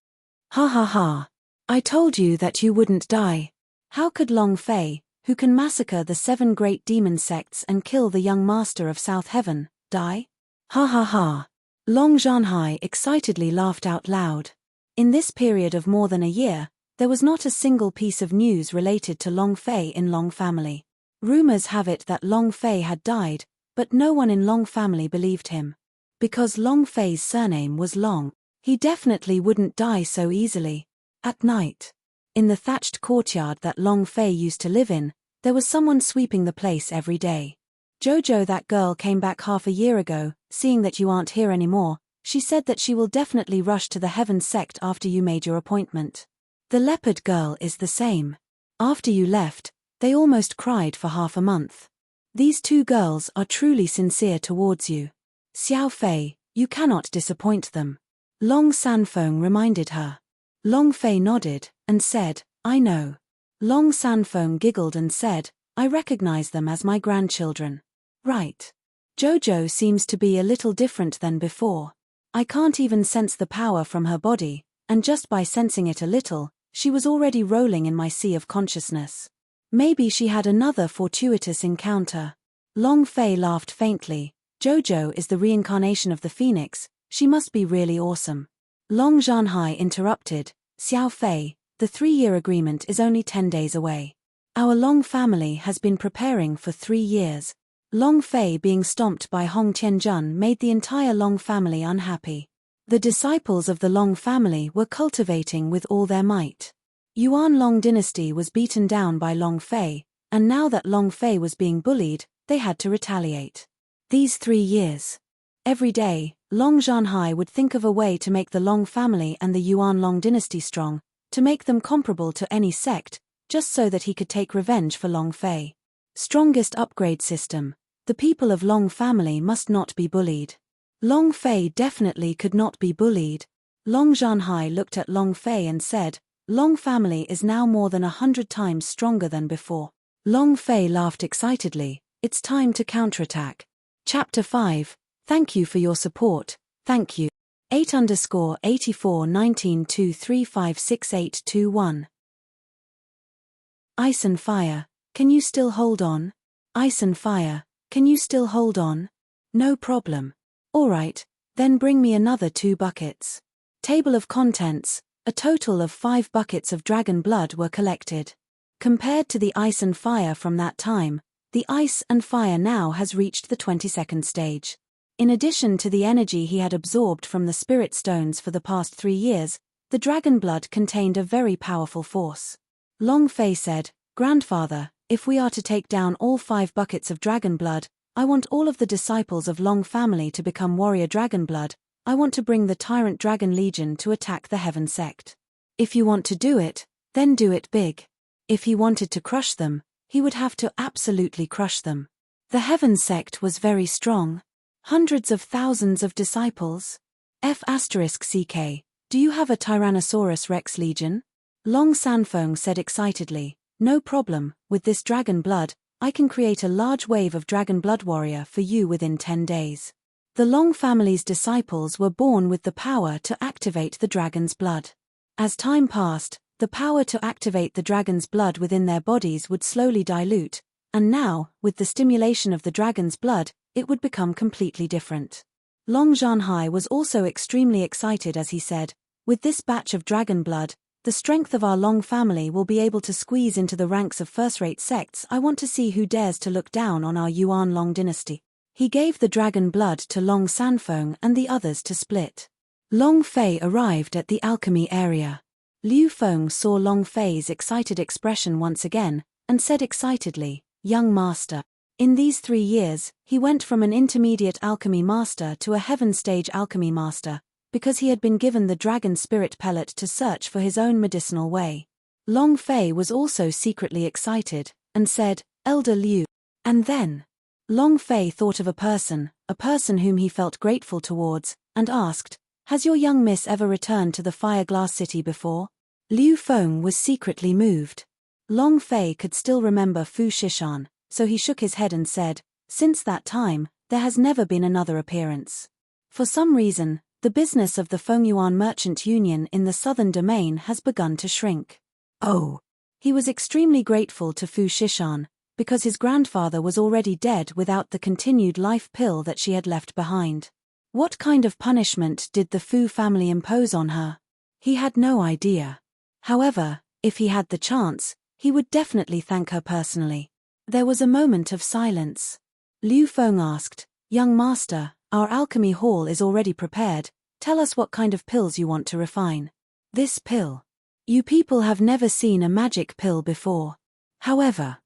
Ha ha ha. I told you that you wouldn't die." How could Long Fei, who can massacre the 7 great demon sects and kill the young master of South Heaven, die? Ha ha ha. Long Zhanhai excitedly laughed out loud. In this period of more than a year, there was not a single piece of news related to Long Fei in Long family. Rumors have it that Long Fei had died, but no one in Long family believed him. Because Long Fei's surname was Long, he definitely wouldn't die so easily. At night, in the thatched courtyard that Long Fei used to live in, there was someone sweeping the place every day. Jojo, that girl came back half a year ago. Seeing that you aren't here anymore, she said that she will definitely rush to the Heaven sect after you made your appointment. The leopard girl is the same. After you left, they almost cried for half a month. These two girls are truly sincere towards you. Xiao Fei, you cannot disappoint them. Long Sanfeng reminded her. Long Fei nodded, and said, I know. Long Sanfeng giggled and said, I recognize them as my grandchildren. Right. Jojo seems to be a little different than before. I can't even sense the power from her body, and just by sensing it a little, she was already rolling in my sea of consciousness. Maybe she had another fortuitous encounter. Long Fei laughed faintly. Jojo is the reincarnation of the phoenix, she must be really awesome. Long Zhanhai interrupted, Xiao Fei, the 3-year agreement is only 10 days away. Our Long family has been preparing for 3 years. Long Fei being stomped by Hong Tianjun made the entire Long family unhappy. The disciples of the Long family were cultivating with all their might. Yuan Long dynasty was beaten down by Long Fei, and now that Long Fei was being bullied, they had to retaliate. These 3 years. Every day, Long Zhanhai would think of a way to make the Long family and the Yuan Long dynasty strong, to make them comparable to any sect, just so that he could take revenge for Long Fei. Strongest upgrade system. The people of Long family must not be bullied. Long Fei definitely could not be bullied. Long Zhanhai looked at Long Fei and said, Long family is now more than 100 times stronger than before. Long Fei laughed excitedly, it's time to counterattack. Chapter 5, Thank you for your support, thank you. 8_841923568821. Ice and Fire, can you still hold on? Ice and Fire, can you still hold on? No problem. Alright, then bring me another 2 buckets. Table of contents, a total of 5 buckets of dragon blood were collected. Compared to the Ice and Fire from that time, the Ice and Fire now has reached the 22nd stage. In addition to the energy he had absorbed from the spirit stones for the past 3 years, the dragon blood contained a very powerful force. Long Fei said, Grandfather, if we are to take down all 5 buckets of dragon blood, I want all of the disciples of Long family to become warrior dragon blood. I want to bring the Tyrant Dragon Legion to attack the Heaven sect. If you want to do it, then do it big. If he wanted to crush them, he would have to absolutely crush them. The Heaven sect was very strong. Hundreds of thousands of disciples. F***CK, do you have a Tyrannosaurus Rex Legion? Long Sanfeng said excitedly, no problem, with this dragon blood, I can create a large wave of dragon blood warrior for you within 10 days. The Long family's disciples were born with the power to activate the dragon's blood. As time passed, the power to activate the dragon's blood within their bodies would slowly dilute, and now, with the stimulation of the dragon's blood, it would become completely different. Long Zhanhai was also extremely excited as he said, with this batch of dragon blood, the strength of our Long family will be able to squeeze into the ranks of first-rate sects. I want to see who dares to look down on our Yuan Long dynasty. He gave the dragon blood to Long Sanfeng and the others to split. Long Fei arrived at the alchemy area. Liu Feng saw Long Fei's excited expression once again, and said excitedly, Young master. In these 3 years, he went from an intermediate alchemy master to a heaven stage alchemy master, because he had been given the dragon spirit pellet to search for his own medicinal way. Long Fei was also secretly excited, and said, Elder Liu. And then, Long Fei thought of a person whom he felt grateful towards, and asked, Has your young miss ever returned to the Fire Glass City before? Liu Feng was secretly moved. Long Fei could still remember Fu Shishan, so he shook his head and said, Since that time, there has never been another appearance. For some reason, the business of the Fengyuan Merchant Union in the southern domain has begun to shrink. Oh! He was extremely grateful to Fu Shishan, because his grandfather was already dead without the continued life pill that she had left behind. What kind of punishment did the Fu family impose on her? He had no idea. However, if he had the chance, he would definitely thank her personally. There was a moment of silence. Liu Feng asked, "Young master, our alchemy hall is already prepared. Tell us what kind of pills you want to refine." "This pill. You people have never seen a magic pill before. However,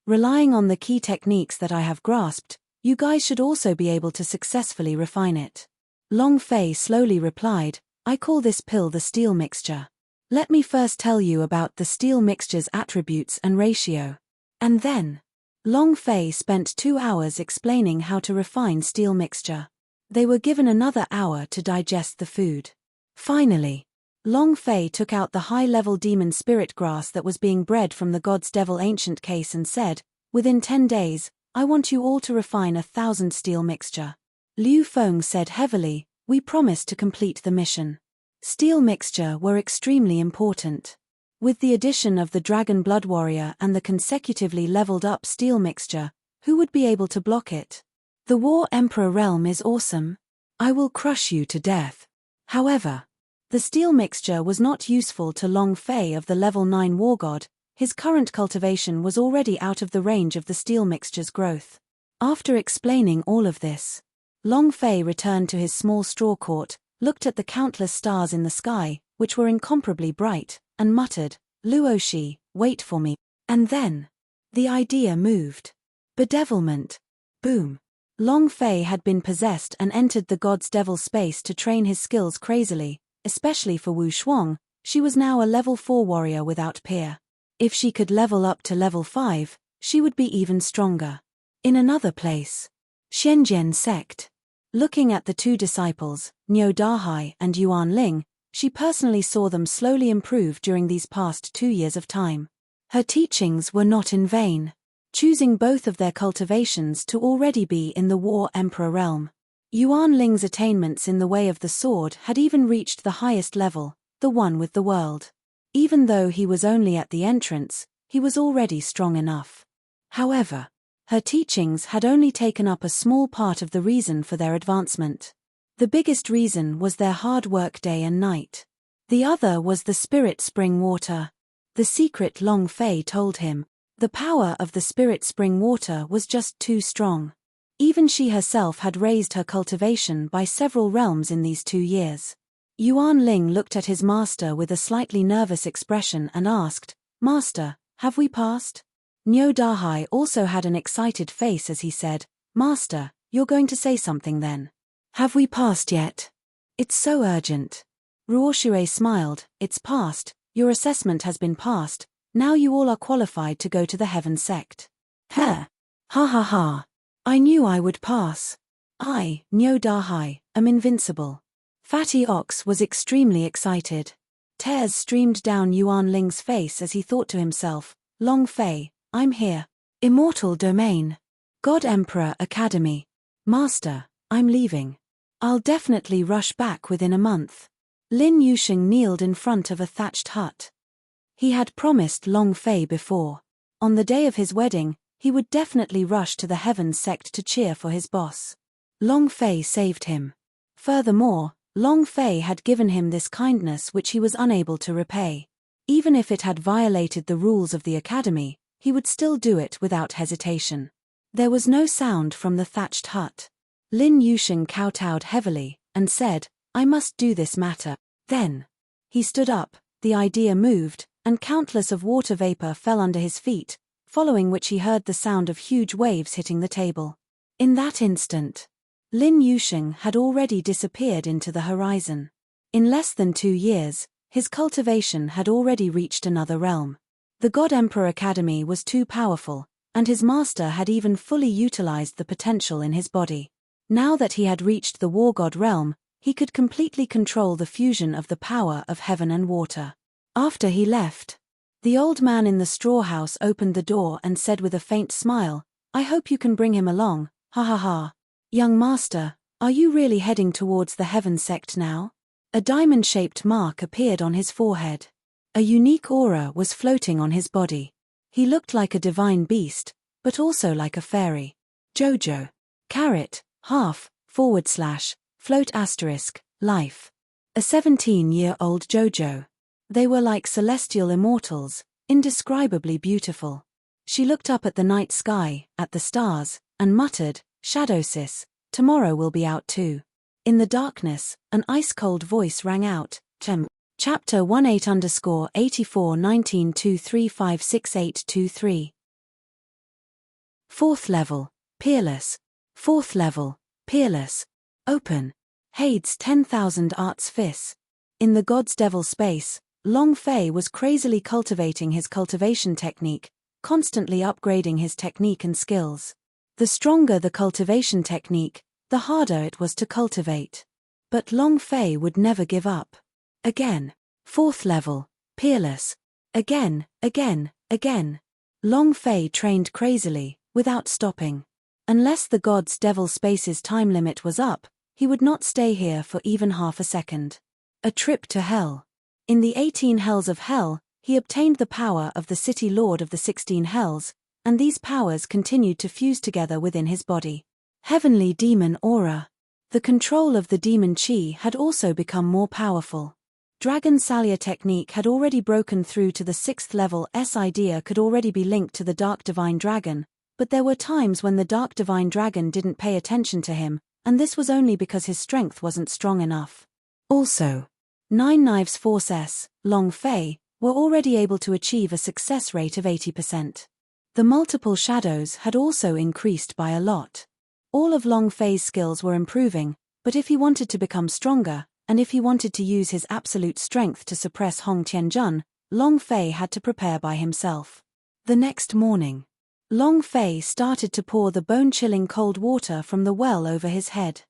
relying on the key techniques that I have grasped, you guys should also be able to successfully refine it." Long Fei slowly replied, "I call this pill the steel mixture. Let me first tell you about the steel mixture's attributes and ratio." And then, Long Fei spent 2 hours explaining how to refine steel mixture. They were given another hour to digest the food. Finally, Long Fei took out the high-level demon spirit grass that was being bred from the god's devil ancient case and said, "Within 10 days, I want you all to refine 1,000 steel mixture." Liu Feng said heavily, "We promise to complete the mission." Steel mixture were extremely important. With the addition of the Dragon Blood Warrior and the consecutively leveled up steel mixture, who would be able to block it? The War Emperor realm is awesome. I will crush you to death. However, the steel mixture was not useful to Long Fei of the level 9 War God. His current cultivation was already out of the range of the steel mixture's growth. After explaining all of this, Long Fei returned to his small straw court, looked at the countless stars in the sky, which were incomparably bright, and muttered, "Luoshi, wait for me." And then, the idea moved. Bedevilment. Boom. Long Fei had been possessed and entered the god's devil space to train his skills crazily, especially for Wu Shuang. She was now a level 4 warrior without peer. If she could level up to level 5, she would be even stronger. In another place, Shenzhen sect. Looking at the 2 disciples, Niu Dahai and Yuan Ling, she personally saw them slowly improve during these past 2 years of time. Her teachings were not in vain, choosing both of their cultivations to already be in the War Emperor realm. Yuan Ling's attainments in the way of the sword had even reached the highest level, the one with the world. Even though he was only at the entrance, he was already strong enough. However, her teachings had only taken up a small part of the reason for their advancement. The biggest reason was their hard work day and night. The other was the spirit spring water. The secret Long Fei told him. The power of the spirit spring water was just too strong. Even she herself had raised her cultivation by several realms in these 2 years. Yuan Ling looked at his master with a slightly nervous expression and asked, "Master, have we passed?" Niu Dahai also had an excited face as he said, "Master, you're going to say something then. Have we passed yet? It's so urgent." Ruoxue smiled, "It's passed, your assessment has been passed, now you all are qualified to go to the Heaven sect." "Heh! Ha ha ha! I knew I would pass. I, Niu Dahai, am invincible." Fatty Ox was extremely excited. Tears streamed down Yuan Ling's face as he thought to himself, "Long Fei, I'm here. Immortal Domain. God Emperor Academy. Master, I'm leaving. I'll definitely rush back within a month." Lin Yusheng kneeled in front of a thatched hut. He had promised Long Fei before. On the day of his wedding, he would definitely rush to the Heaven sect to cheer for his boss. Long Fei saved him. Furthermore, Long Fei had given him this kindness which he was unable to repay. Even if it had violated the rules of the academy, he would still do it without hesitation. There was no sound from the thatched hut. Lin Yusheng kowtowed heavily, and said, "I must do this matter." Then, he stood up, the idea moved, and countless of water vapor fell under his feet, following which he heard the sound of huge waves hitting the table. In that instant, Lin Yusheng had already disappeared into the horizon. In less than 2 years, his cultivation had already reached another realm. The God Emperor Academy was too powerful, and his master had even fully utilized the potential in his body. Now that he had reached the War God realm, he could completely control the fusion of the power of heaven and water. After he left, the old man in the straw house opened the door and said with a faint smile, "I hope you can bring him along, ha ha ha. Young master, are you really heading towards the Heaven sect now?" A diamond-shaped mark appeared on his forehead. A unique aura was floating on his body. He looked like a divine beast, but also like a fairy. Jojo. Caret, half, / float *, life. A 17-year-old Jojo. They were like celestial immortals, indescribably beautiful. She looked up at the night sky, at the stars, and muttered, "Shadowsis, tomorrow will be out too." In the darkness, an ice-cold voice rang out, Chapter 18_841923568823. 4th level, Peerless. 4th level, Peerless. Open. Hades 10,000 Arts Fis. In the God's Devil space, Long Fei was crazily cultivating his cultivation technique, constantly upgrading his technique and skills. The stronger the cultivation technique, the harder it was to cultivate. But Long Fei would never give up. Again. 4th level, Peerless. Again. Long Fei trained crazily, without stopping. Unless the God's Devil space's time limit was up, he would not stay here for even half a second. A trip to hell. In the 18 hells of hell, he obtained the power of the city lord of the 16 hells, and these powers continued to fuse together within his body. Heavenly demon aura. The control of the demon chi had also become more powerful. Dragon Salya technique had already broken through to the 6th level. Idea could already be linked to the Dark Divine Dragon, but there were times when the Dark Divine Dragon didn't pay attention to him, and this was only because his strength wasn't strong enough. Also, 9 Knives Force S, Long Fei, were already able to achieve a success rate of 80%. The multiple shadows had also increased by a lot. All of Long Fei's skills were improving, but if he wanted to become stronger, and if he wanted to use his absolute strength to suppress Hong Tianjun, Long Fei had to prepare by himself. The next morning, Long Fei started to pour the bone-chilling cold water from the well over his head.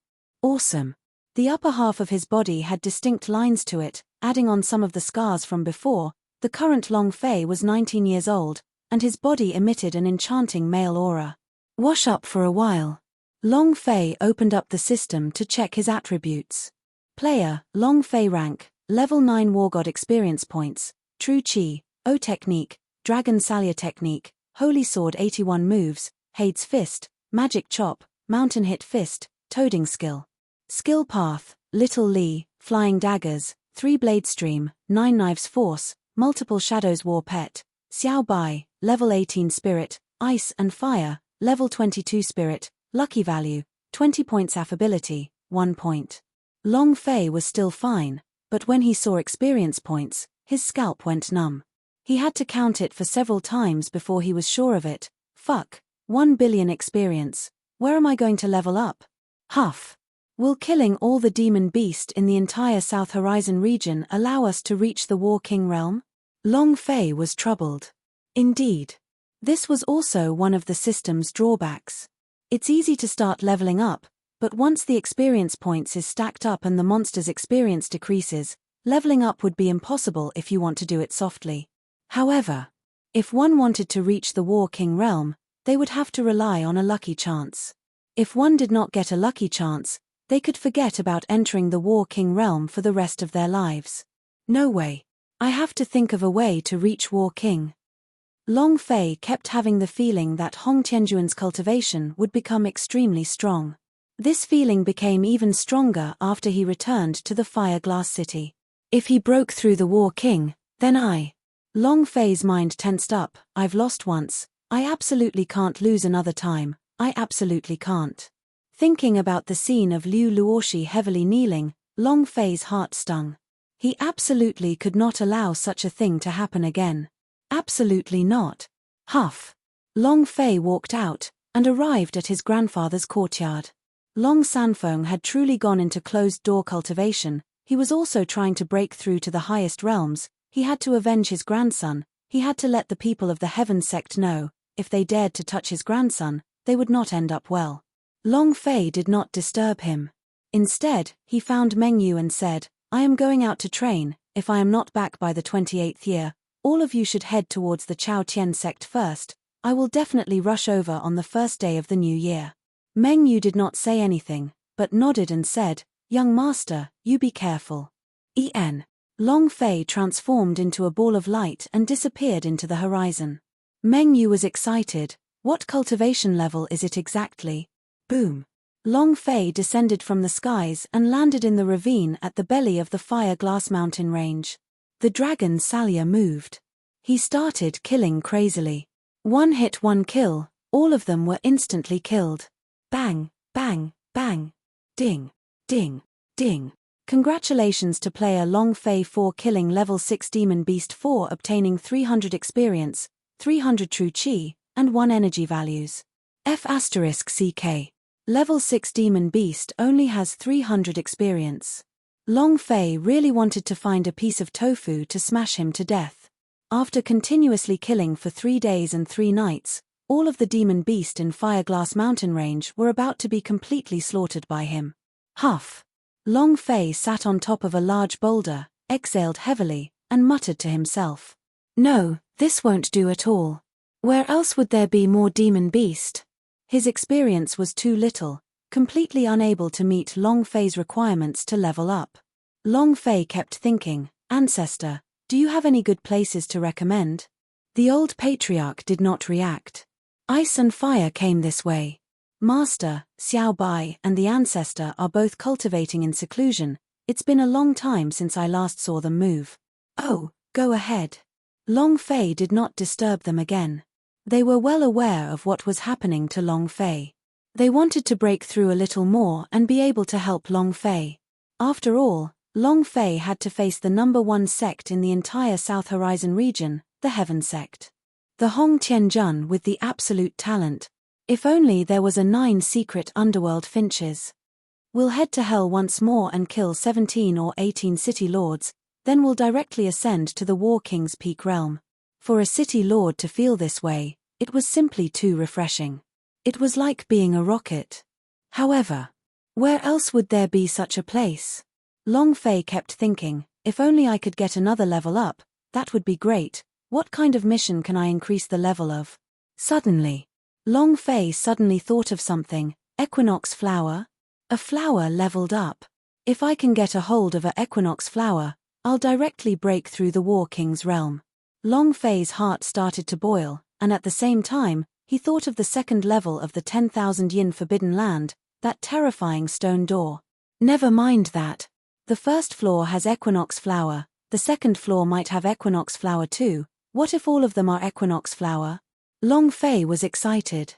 Awesome. The upper half of his body had distinct lines to it, adding on some of the scars from before. The current Long Fei was 19 years old, and his body emitted an enchanting male aura. Wash up for a while. Long Fei opened up the system to check his attributes. Player, Long Fei rank, level 9 War God experience points, True Chi, O Technique, Dragon Salya Technique, Holy Sword 81 moves, Hades Fist, Magic Chop, Mountain Hit Fist, Toading Skill. Skill Path, Little Li, Flying Daggers, 3 Blade Stream, 9 Knives Force, Multiple Shadows War Pet, Xiao Bai, level 18 Spirit, Ice and Fire, level 22 Spirit, Lucky Value, 20 points Affability, 1 point. Long Fei was still fine, but when he saw experience points, his scalp went numb. He had to count it for several times before he was sure of it. Fuck, 1 billion experience, where am I going to level up? Huff. Will killing all the demon beast in the entire South Horizon region allow us to reach the War King realm? Long Fei was troubled. Indeed. This was also one of the system's drawbacks. It's easy to start leveling up, but once the experience points is stacked up and the monster's experience decreases, leveling up would be impossible if you want to do it softly. However, if one wanted to reach the War King realm, they would have to rely on a lucky chance. If one did not get a lucky chance, they could forget about entering the War King realm for the rest of their lives. No way. I have to think of a way to reach War King. Long Fei kept having the feeling that Hong Tianjuan's cultivation would become extremely strong. This feeling became even stronger after he returned to the Fire Glass City. If he broke through the War King, then Long Fei's mind tensed up. I've lost once, I absolutely can't lose another time, I absolutely can't. Thinking about the scene of Liu Luoshi heavily kneeling, Long Fei's heart stung. He absolutely could not allow such a thing to happen again. Absolutely not. Huff. Long Fei walked out, and arrived at his grandfather's courtyard. Long Sanfeng had truly gone into closed-door cultivation. He was also trying to break through to the highest realms. He had to avenge his grandson. He had to let the people of the Heaven sect know, if they dared to touch his grandson, they would not end up well. Long Fei did not disturb him. Instead, he found Meng Yu and said, I am going out to train. If I am not back by the 28th year, all of you should head towards the Chao Tian sect first. I will definitely rush over on the first day of the new year. Meng Yu did not say anything, but nodded and said, Young master, you be careful. En. Long Fei transformed into a ball of light and disappeared into the horizon. Meng Yu was excited. What cultivation level is it exactly? Boom. Long Fei descended from the skies and landed in the ravine at the belly of the Fire Glass Mountain range. The dragon Salia moved. He started killing crazily. One hit, one kill, all of them were instantly killed. Bang, bang, bang. Ding, ding, ding. Congratulations to player Long Fei for killing level 6 Demon Beast 4, obtaining 300 experience, 300 true chi, and 1 energy values. F***CK. Level 6 Demon Beast only has 300 experience. Long Fei really wanted to find a piece of tofu to smash him to death. After continuously killing for 3 days and 3 nights, all of the Demon Beast in Fireglass Mountain range were about to be completely slaughtered by him. Huff. Long Fei sat on top of a large boulder, exhaled heavily, and muttered to himself. No, this won't do at all. Where else would there be more Demon Beast? His experience was too little, completely unable to meet Long Fei's requirements to level up. Long Fei kept thinking, Ancestor, do you have any good places to recommend? The old patriarch did not react. Ice and Fire came this way. Master, Xiao Bai, and the Ancestor are both cultivating in seclusion. It's been a long time since I last saw them move. Oh, go ahead. Long Fei did not disturb them again. They were well aware of what was happening to Long Fei. They wanted to break through a little more and be able to help Long Fei. After all, Long Fei had to face the #1 sect in the entire South Horizon region, the Heaven Sect. The Hong Tianjun with the absolute talent. If only there was a 9 secret underworld finches. We'll head to hell once more and kill 17 or 18 city lords, then we'll directly ascend to the War King's peak realm. For a city lord to feel this way, it was simply too refreshing. It was like being a rocket. However, where else would there be such a place? Long Fei kept thinking, if only I could get another level up, that would be great. What kind of mission can I increase the level of? Suddenly, Long Fei suddenly thought of something. Equinox flower? A flower leveled up. If I can get a hold of a equinox flower, I'll directly break through the War King's realm. Long Fei's heart started to boil, and at the same time, he thought of the second level of the 10,000 yin Forbidden Land, that terrifying stone door. Never mind that. The first floor has equinox flower, the second floor might have equinox flower too. What if all of them are equinox flower? Long Fei was excited.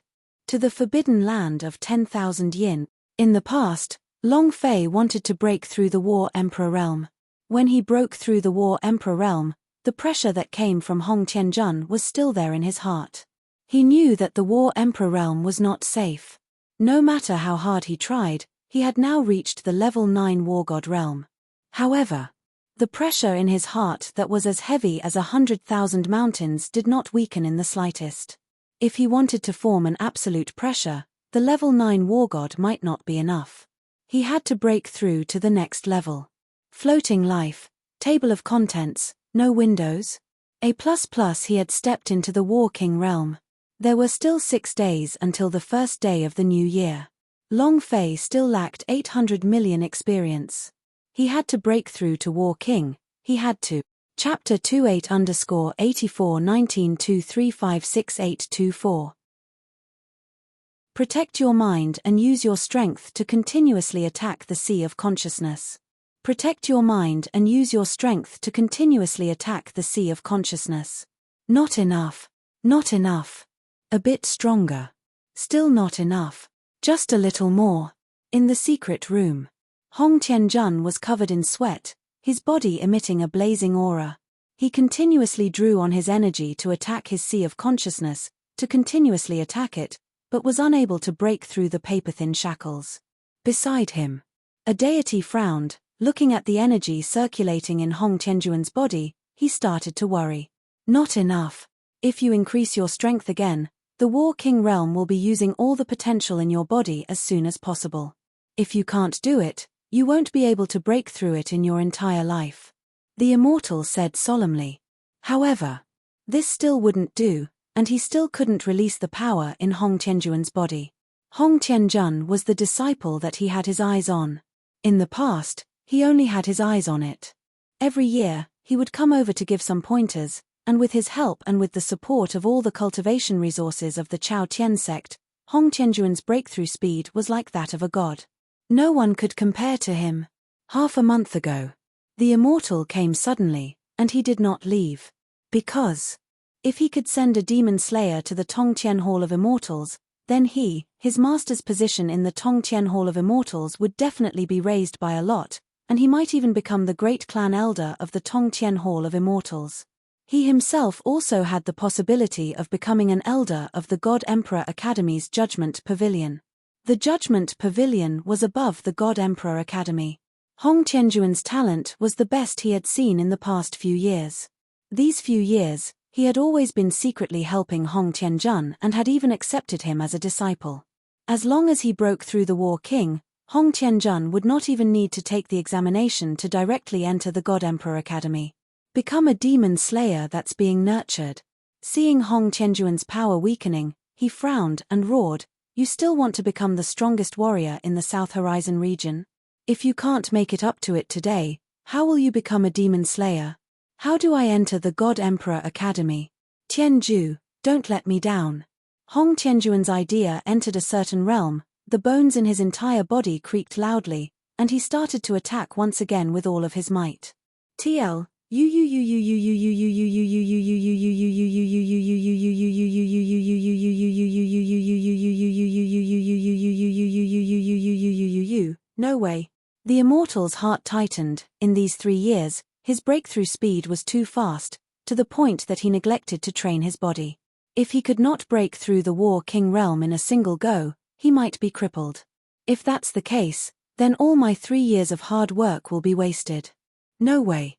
To the Forbidden Land of 10,000 yin. In the past, Long Fei wanted to break through the War Emperor realm. When he broke through the War Emperor realm, the pressure that came from Hong Tianjun was still there in his heart. He knew that the War Emperor realm was not safe. No matter how hard he tried, he had now reached the level 9 War God realm. However, the pressure in his heart that was as heavy as 100,000 mountains did not weaken in the slightest. If he wanted to form an absolute pressure, the level 9 War God might not be enough. He had to break through to the next level. Floating life, table of contents, no windows. He had stepped into the War King realm. There were still 6 days until the first day of the new year. Long Fei still lacked 800 million experience. He had to break through to War King. He had to. Chapter 28_841923568824. Protect your mind and use your strength to continuously attack the sea of consciousness. Protect your mind and use your strength to continuously attack the sea of consciousness. Not enough. Not enough. A bit stronger. Still not enough. Just a little more. In the secret room, Hong Tianjun was covered in sweat, his body emitting a blazing aura. He continuously drew on his energy to attack his sea of consciousness, to continuously attack it, but was unable to break through the paper-thin shackles. Beside him, a deity frowned, looking at the energy circulating in Hong Tianjun's body. He started to worry. Not enough. If you increase your strength again, the War King realm will be using all the potential in your body as soon as possible. If you can't do it, you won't be able to break through it in your entire life. The immortal said solemnly. However, this still wouldn't do, and he still couldn't release the power in Hong Tianjun's body. Hong Tianjun was the disciple that he had his eyes on. In the past, he only had his eyes on it. Every year, he would come over to give some pointers, and with his help and with the support of all the cultivation resources of the Chao Tian sect, Hong Tianjuan's breakthrough speed was like that of a god. No one could compare to him. Half a month ago, the immortal came suddenly, and he did not leave. Because if he could send a demon slayer to the Tongtian Hall of Immortals, then his master's position in the Tongtian Hall of Immortals would definitely be raised by a lot, and he might even become the great clan elder of the Tongtian Hall of Immortals. He himself also had the possibility of becoming an elder of the God Emperor Academy's Judgment Pavilion. The Judgment Pavilion was above the God Emperor Academy. Hong Tianjuan's talent was the best he had seen in the past few years. These few years, he had always been secretly helping Hong Tianjun and had even accepted him as a disciple. As long as he broke through the War King, Hong Tianjun would not even need to take the examination to directly enter the God Emperor Academy. Become a demon slayer that's being nurtured. Seeing Hong Tianjuan's power weakening, he frowned and roared, "You still want to become the strongest warrior in the South Horizon region? If you can't make it up to it today, how will you become a demon slayer? How do I enter the God Emperor Academy? Tianju, don't let me down." Hong Tianjuan's idea entered a certain realm, the bones in his entire body creaked loudly, and he started to attack once again with all of his might. TL No way. The immortal's heart tightened. In these 3 years, his breakthrough speed was too fast, to the point that he neglected to train his body. If he could not break through the War King realm in a single go, he might be crippled. If that's the case, then all my 3 years of hard work will be wasted. No way.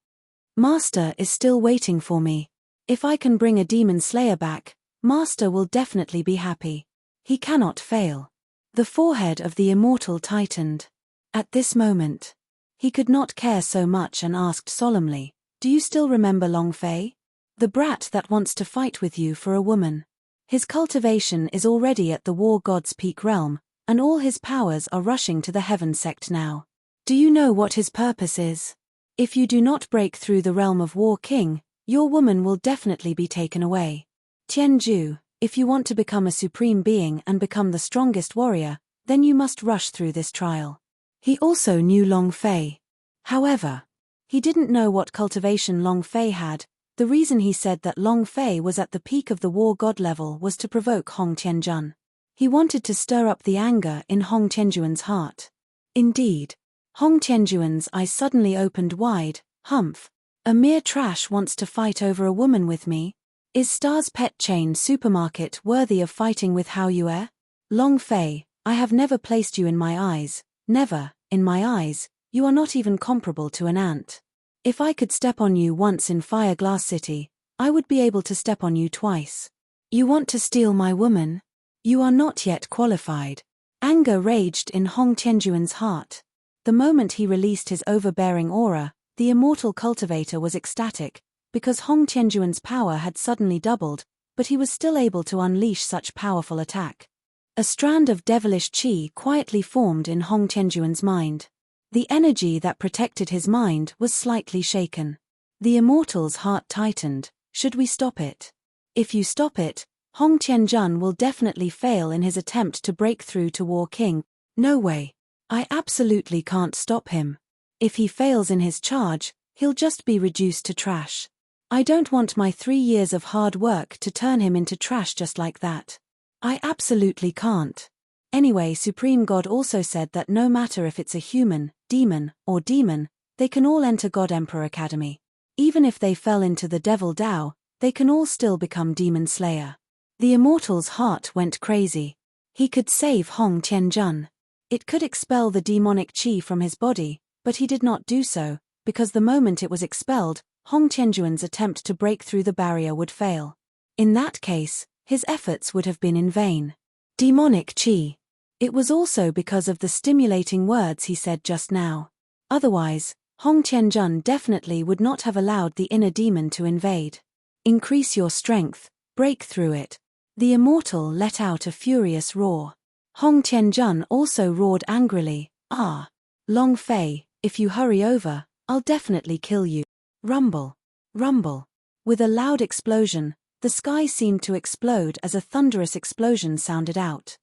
Master is still waiting for me. If I can bring a demon slayer back, Master will definitely be happy. He cannot fail. The forehead of the immortal tightened. At this moment, he could not care so much and asked solemnly, "Do you still remember Long Fei? The brat that wants to fight with you for a woman. His cultivation is already at the War God's peak realm, and all his powers are rushing to the Heaven sect now. Do you know what his purpose is? If you do not break through the realm of War King, your woman will definitely be taken away. Tianju, if you want to become a supreme being and become the strongest warrior, then you must rush through this trial." He also knew Long Fei. However, he didn't know what cultivation Long Fei had. The reason he said that Long Fei was at the peak of the War God level was to provoke Hong Tianjun. He wanted to stir up the anger in Hong Tianjuan's heart. Indeed, Hong Tianjuan's eyes suddenly opened wide. "Humph. A mere trash wants to fight over a woman with me? Is Star's pet chain supermarket worthy of fighting with Hao Yue? Long Fei, I have never placed you in my eyes. Never, in my eyes, you are not even comparable to an ant. If I could step on you once in Fire Glass City, I would be able to step on you twice. You want to steal my woman? You are not yet qualified." Anger raged in Hong Tianjuan's heart. The moment he released his overbearing aura, the immortal cultivator was ecstatic, because Hong Tianjuan's power had suddenly doubled, but he was still able to unleash such powerful attack. A strand of devilish qi quietly formed in Hong Tianjuan's mind. The energy that protected his mind was slightly shaken. The immortal's heart tightened. Should we stop it? If you stop it, Hong Tianjun will definitely fail in his attempt to break through to War King. No way. I absolutely can't stop him. If he fails in his charge, he'll just be reduced to trash. I don't want my 3 years of hard work to turn him into trash just like that. I absolutely can't. Anyway, Supreme God also said that no matter if it's a human, demon, or demon, they can all enter God Emperor Academy. Even if they fell into the Devil Dao, they can all still become Demon Slayer. The immortal's heart went crazy. He could save Hong Tianjun. It could expel the demonic qi from his body, but he did not do so, because the moment it was expelled, Hong Tianjuan's attempt to break through the barrier would fail. In that case, his efforts would have been in vain. Demonic qi. It was also because of the stimulating words he said just now. Otherwise, Hong Tianjun definitely would not have allowed the inner demon to invade. Increase your strength, break through it. The immortal let out a furious roar. Hong Tianjun also roared angrily, "Ah! Long Fei, if you hurry over, I'll definitely kill you." Rumble. Rumble. With a loud explosion, the sky seemed to explode as a thunderous explosion sounded out.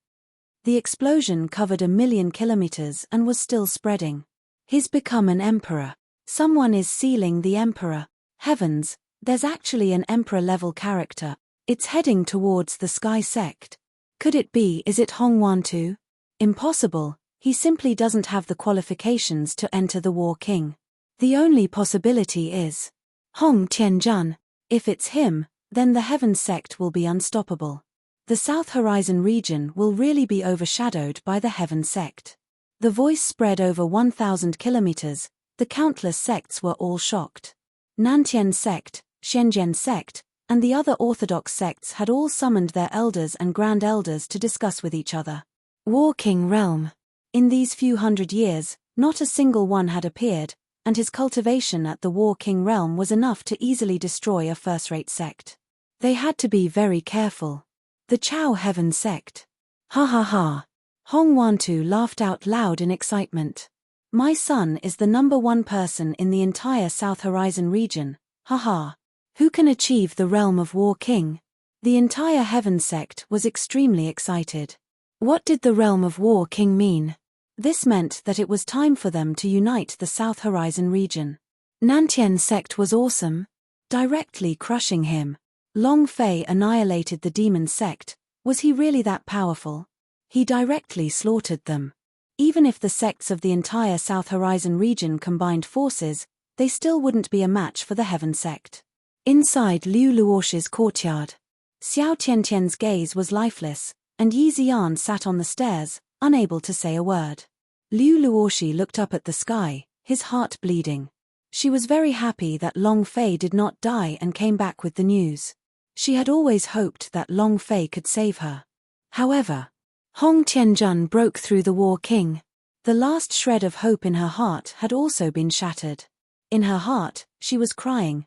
The explosion covered 1,000,000 kilometers and was still spreading. He's become an emperor. Someone is sealing the emperor. Heavens, there's actually an emperor-level character. It's heading towards the Sky Sect. Could it be? Is it Hong Wantu? Impossible, he simply doesn't have the qualifications to enter the War King. The only possibility is Hong Tianjun. If it's him, then the Heaven Sect will be unstoppable. The South Horizon region will really be overshadowed by the Heaven Sect. The voice spread over 1,000 kilometers, the countless sects were all shocked. Nantian Sect, Shenzhen Sect, and the other orthodox sects had all summoned their elders and grand elders to discuss with each other. War King realm. In these few hundred years, not a single one had appeared, and his cultivation at the War King realm was enough to easily destroy a first-rate sect. They had to be very careful. The Chao Heaven Sect. Ha ha ha. Hong Wantu laughed out loud in excitement. My son is the #1 person in the entire South Horizon region, haha. Who can achieve the realm of War King? The entire Heaven Sect was extremely excited. What did the realm of War King mean? This meant that it was time for them to unite the South Horizon region. Nantian Sect was awesome. Directly crushing him. Long Fei annihilated the Demon Sect. Was he really that powerful? He directly slaughtered them. Even if the sects of the entire South Horizon region combined forces, they still wouldn't be a match for the Heaven Sect. Inside Liu Luosh's courtyard, Xiao Tiantian's gaze was lifeless, and Yi Xian sat on the stairs, unable to say a word. Liu Luoshi looked up at the sky, his heart bleeding. She was very happy that Long Fei did not die and came back with the news. She had always hoped that Long Fei could save her. However, Hong Tianjun broke through the War King. The last shred of hope in her heart had also been shattered. In her heart, she was crying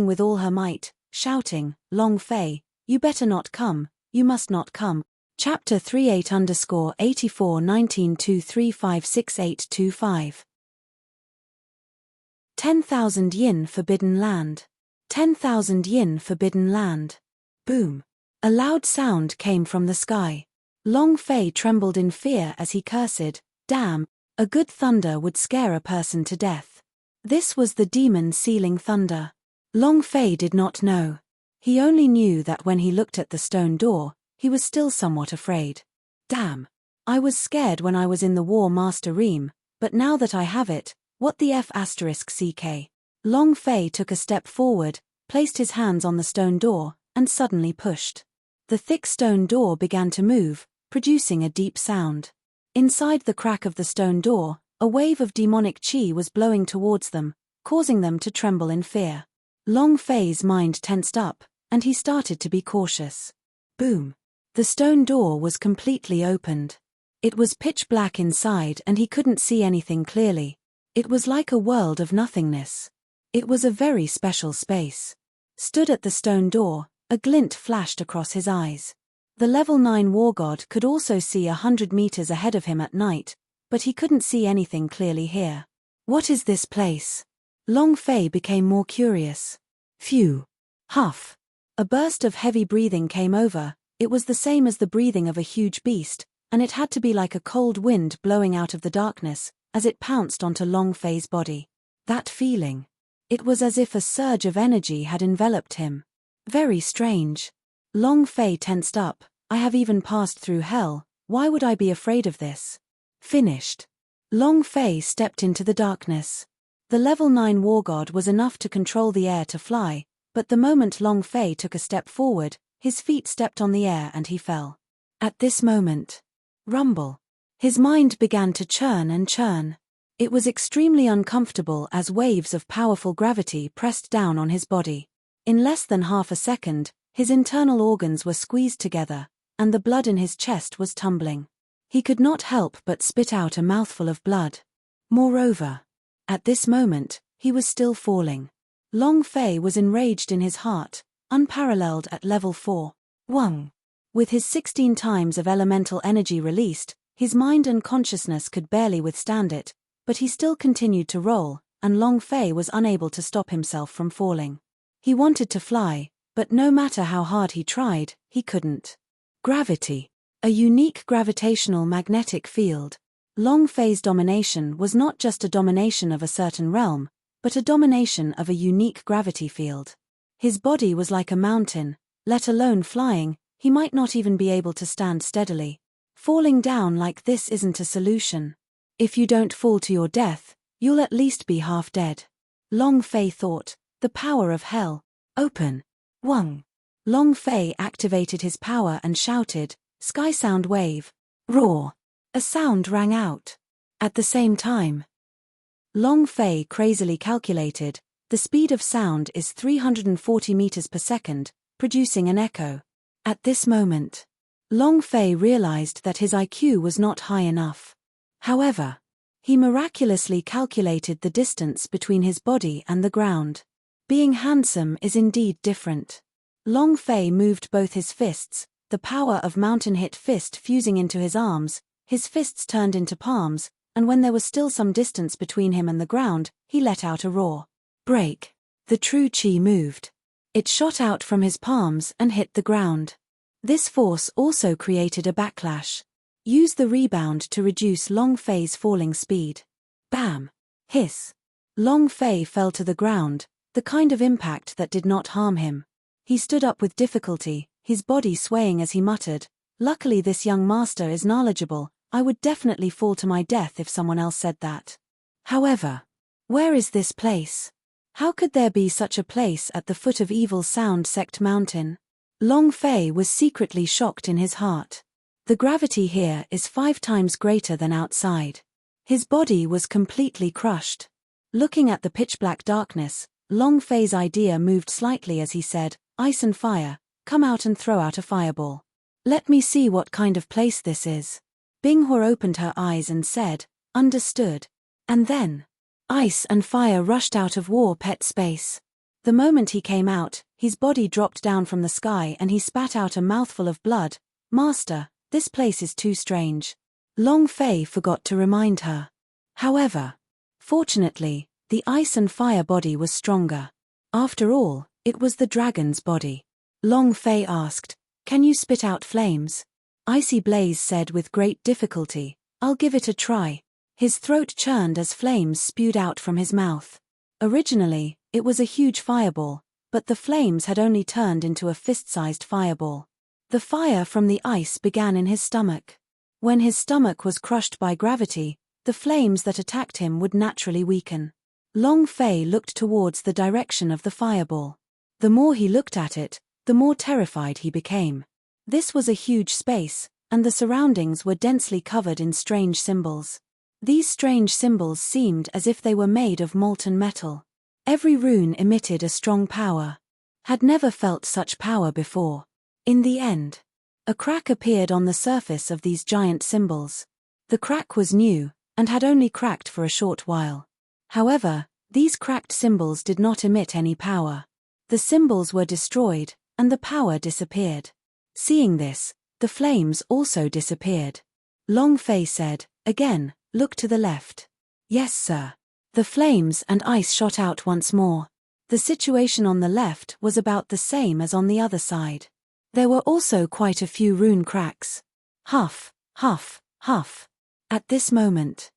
with all her might, shouting, Long Fei, you better not come, you must not come. Chapter 38_84 1923568525. 10,000 yin Forbidden Land. 10,000 yin Forbidden Land. Boom. A loud sound came from the sky. Long Fei trembled in fear as he cursed, damn, a good thunder would scare a person to death. This was the demon sealing thunder. Long Fei did not know. He only knew that when he looked at the stone door, he was still somewhat afraid. Damn. I was scared when I was in the War Master Ream, but now that I have it, what the F***ck. Long Fei took a step forward, placed his hands on the stone door, and suddenly pushed. The thick stone door began to move, producing a deep sound. Inside the crack of the stone door, a wave of demonic qi was blowing towards them, causing them to tremble in fear. Long Fei's mind tensed up, and he started to be cautious. Boom. The stone door was completely opened. It was pitch black inside and he couldn't see anything clearly. It was like a world of nothingness. It was a very special space. Stood at the stone door, a glint flashed across his eyes. The level 9 war god could also see 100 meters ahead of him at night, but he couldn't see anything clearly here. What is this place? Long Fei became more curious. Phew. Huff. A burst of heavy breathing came over. It was the same as the breathing of a huge beast, and it had to be like a cold wind blowing out of the darkness, as it pounced onto Long Fei's body. That feeling. It was as if a surge of energy had enveloped him. Very strange. Long Fei tensed up. I have even passed through hell, why would I be afraid of this? Finished. Long Fei stepped into the darkness. The level 9 war god was enough to control the air to fly, but the moment Long Fei took a step forward, his feet stepped on the air and he fell. At this moment, rumble. His mind began to churn and churn. It was extremely uncomfortable as waves of powerful gravity pressed down on his body. In less than half a second, his internal organs were squeezed together, and the blood in his chest was tumbling. He could not help but spit out a mouthful of blood. Moreover, at this moment, he was still falling. Long Fei was enraged in his heart, unparalleled at level 4. Wang. With his 16 times of elemental energy released, his mind and consciousness could barely withstand it, but he still continued to roll, and Long Fei was unable to stop himself from falling. He wanted to fly, but no matter how hard he tried, he couldn't. Gravity. A unique gravitational magnetic field. Long phase domination was not just a domination of a certain realm, but a domination of a unique gravity field. His body was like a mountain, let alone flying, he might not even be able to stand steadily. Falling down like this isn't a solution. If you don't fall to your death, you'll at least be half dead. Long Fei thought, the power of hell. Open. Wang. Long Fei activated his power and shouted, Sky Sound Wave. Roar. A sound rang out. At the same time, Long Fei crazily calculated, the speed of sound is 340 meters per second, producing an echo. At this moment, Long Fei realized that his IQ was not high enough. However, he miraculously calculated the distance between his body and the ground. Being handsome is indeed different. Long Fei moved both his fists, the power of Mountain Hit Fist fusing into his arms, his fists turned into palms, and when there was still some distance between him and the ground, he let out a roar. Break. The true chi moved. It shot out from his palms and hit the ground. This force also created a backlash. Use the rebound to reduce Long Fei's falling speed. Bam! Hiss! Long Fei fell to the ground, the kind of impact that did not harm him. He stood up with difficulty, his body swaying as he muttered, Luckily this young master is knowledgeable, I would definitely fall to my death if someone else said that. However, where is this place? How could there be such a place at the foot of Evil Sound Sect Mountain? Long Fei was secretly shocked in his heart. The gravity here is 5 times greater than outside. His body was completely crushed. Looking at the pitch-black darkness, Long Fei's idea moved slightly as he said, Ice and fire, come out and throw out a fireball. Let me see what kind of place this is. Binghua opened her eyes and said, Understood. And then, ice and fire rushed out of War Pet space. The moment he came out, his body dropped down from the sky and he spat out a mouthful of blood. Master, this place is too strange. Long Fei forgot to remind her. However, fortunately, the ice and fire body was stronger. After all, it was the dragon's body. Long Fei asked, Can you spit out flames? Icy Blaze said with great difficulty, I'll give it a try. His throat churned as flames spewed out from his mouth. Originally, it was a huge fireball, but the flames had only turned into a fist-sized fireball. The fire from the ice began in his stomach. When his stomach was crushed by gravity, the flames that attacked him would naturally weaken. Long Fei looked towards the direction of the fireball. The more he looked at it, the more terrified he became. This was a huge space, and the surroundings were densely covered in strange symbols. These strange symbols seemed as if they were made of molten metal. Every rune emitted a strong power. Had never felt such power before. In the end, a crack appeared on the surface of these giant symbols. The crack was new, and had only cracked for a short while. However, these cracked symbols did not emit any power. The symbols were destroyed, and the power disappeared. Seeing this, the flames also disappeared. Long Fei said, Again, look to the left. Yes, sir. The flames and ice shot out once more. The situation on the left was about the same as on the other side. There were also quite a few rune cracks. Huff, huff, huff. At this moment,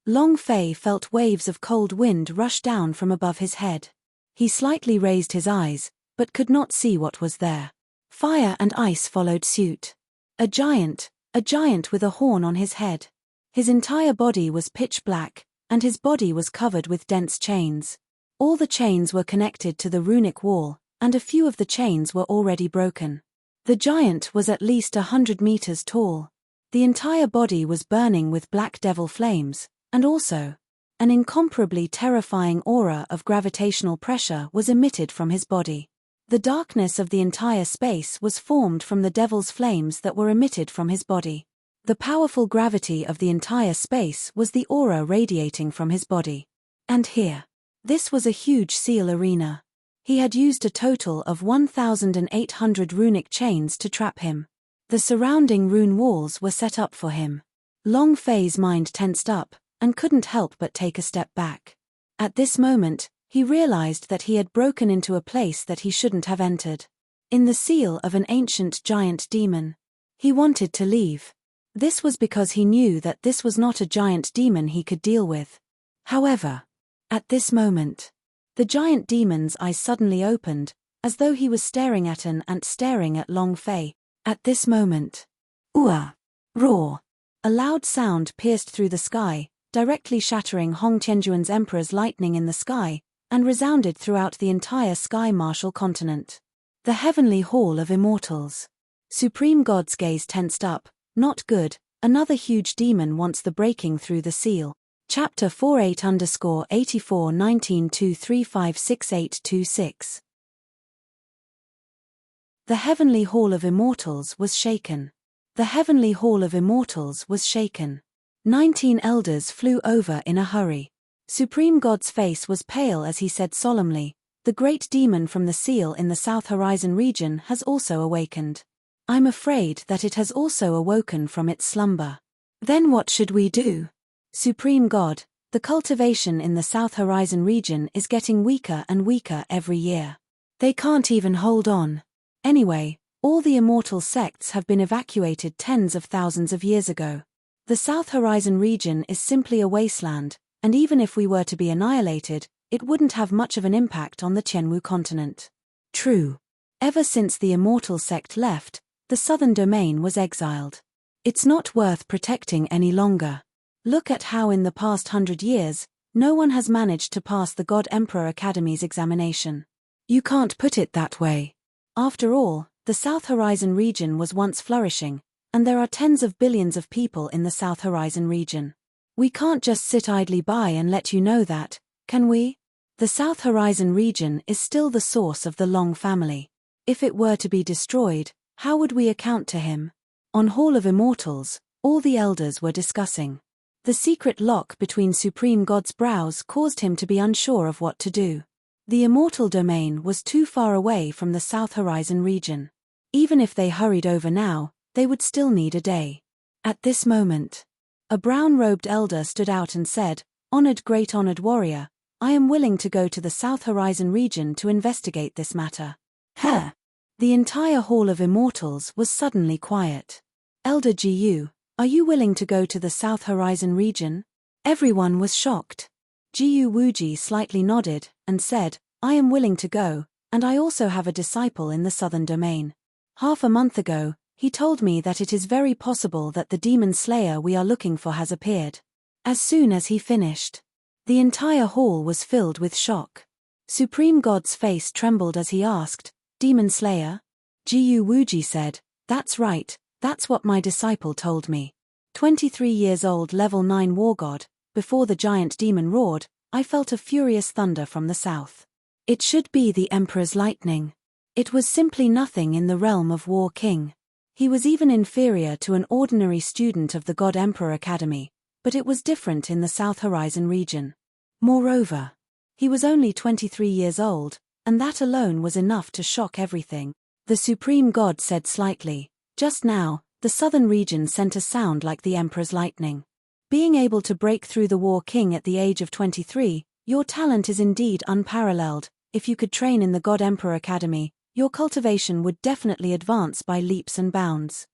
Long Fei felt waves of cold wind rush down from above his head. He slightly raised his eyes, but could not see what was there. Fire and ice followed suit. A giant with a horn on his head. His entire body was pitch black, and his body was covered with dense chains. All the chains were connected to the runic wall, and a few of the chains were already broken. The giant was at least 100 meters tall. The entire body was burning with black devil flames, and also, an incomparably terrifying aura of gravitational pressure was emitted from his body. The darkness of the entire space was formed from the devil's flames that were emitted from his body. The powerful gravity of the entire space was the aura radiating from his body. And here, this was a huge seal arena. He had used a total of 1,800 runic chains to trap him. The surrounding rune walls were set up for him. Long Fei's mind tensed up, and couldn't help but take a step back. At this moment, He realized that he had broken into a place that he shouldn't have entered. In the seal of an ancient giant demon. He wanted to leave. This was because he knew that this was not a giant demon he could deal with. However, at this moment, the giant demon's eyes suddenly opened, as though he was staring at an ant staring at Long Fei. At this moment, Ua! Roar! A loud sound pierced through the sky, directly shattering Hong Tianjuan's emperor's lightning in the sky, and resounded throughout the entire Sky Martial continent. The Heavenly Hall of Immortals. Supreme God's gaze tensed up. Not good, another huge demon wants the breaking through the seal. Chapter 48_841923568626. The Heavenly Hall of Immortals was shaken. The Heavenly Hall of Immortals was shaken. 19 elders flew over in a hurry. Supreme God's face was pale as he said solemnly, "The great demon from the seal in the South Horizon region has also awakened. I'm afraid that it has also awoken from its slumber. Then what should we do? Supreme God, the cultivation in the South Horizon region is getting weaker and weaker every year. They can't even hold on. Anyway, all the immortal sects have been evacuated tens of thousands of years ago. The South Horizon region is simply a wasteland, and even if we were to be annihilated, it wouldn't have much of an impact on the Tianwu continent." True. Ever since the immortal sect left, the southern domain was exiled. It's not worth protecting any longer. Look at how in the past 100 years, no one has managed to pass the God Emperor Academy's examination. You can't put it that way. After all, the South Horizon region was once flourishing, and there are tens of billions of people in the South Horizon region. We can't just sit idly by and let you know that, can we? The South Horizon region is still the source of the Long family. If it were to be destroyed, how would we account to him? On Hall of Immortals, all the elders were discussing. The secret lock between Supreme God's brows caused him to be unsure of what to do. The immortal domain was too far away from the South Horizon region. Even if they hurried over now, they would still need a day. At this moment, a brown-robed elder stood out and said, "Honored great honored warrior, I am willing to go to the South Horizon region to investigate this matter." Huh! The entire Hall of Immortals was suddenly quiet. "Elder Jiyu, are you willing to go to the South Horizon region?" Everyone was shocked. Jiyu Wuji slightly nodded, and said, "I am willing to go, and I also have a disciple in the southern domain. Half a month ago, he told me that it is very possible that the demon slayer we are looking for has appeared." As soon as he finished, the entire hall was filled with shock. Supreme God's face trembled as he asked, "Demon slayer?" Jiyu Wuji said, "That's right. That's what my disciple told me. 23 years old level 9 war god, before the giant demon roared, I felt a furious thunder from the south. It should be the Emperor's lightning. It was simply nothing in the realm of War King. He was even inferior to an ordinary student of the God Emperor Academy, but it was different in the South Horizon region. Moreover, he was only 23 years old, and that alone was enough to shock everything." The Supreme God said slightly, "Just now, the southern region sent a sound like the Emperor's lightning. Being able to break through the War King at the age of 23, your talent is indeed unparalleled. If you could train in the God Emperor Academy, your cultivation would definitely advance by leaps and bounds."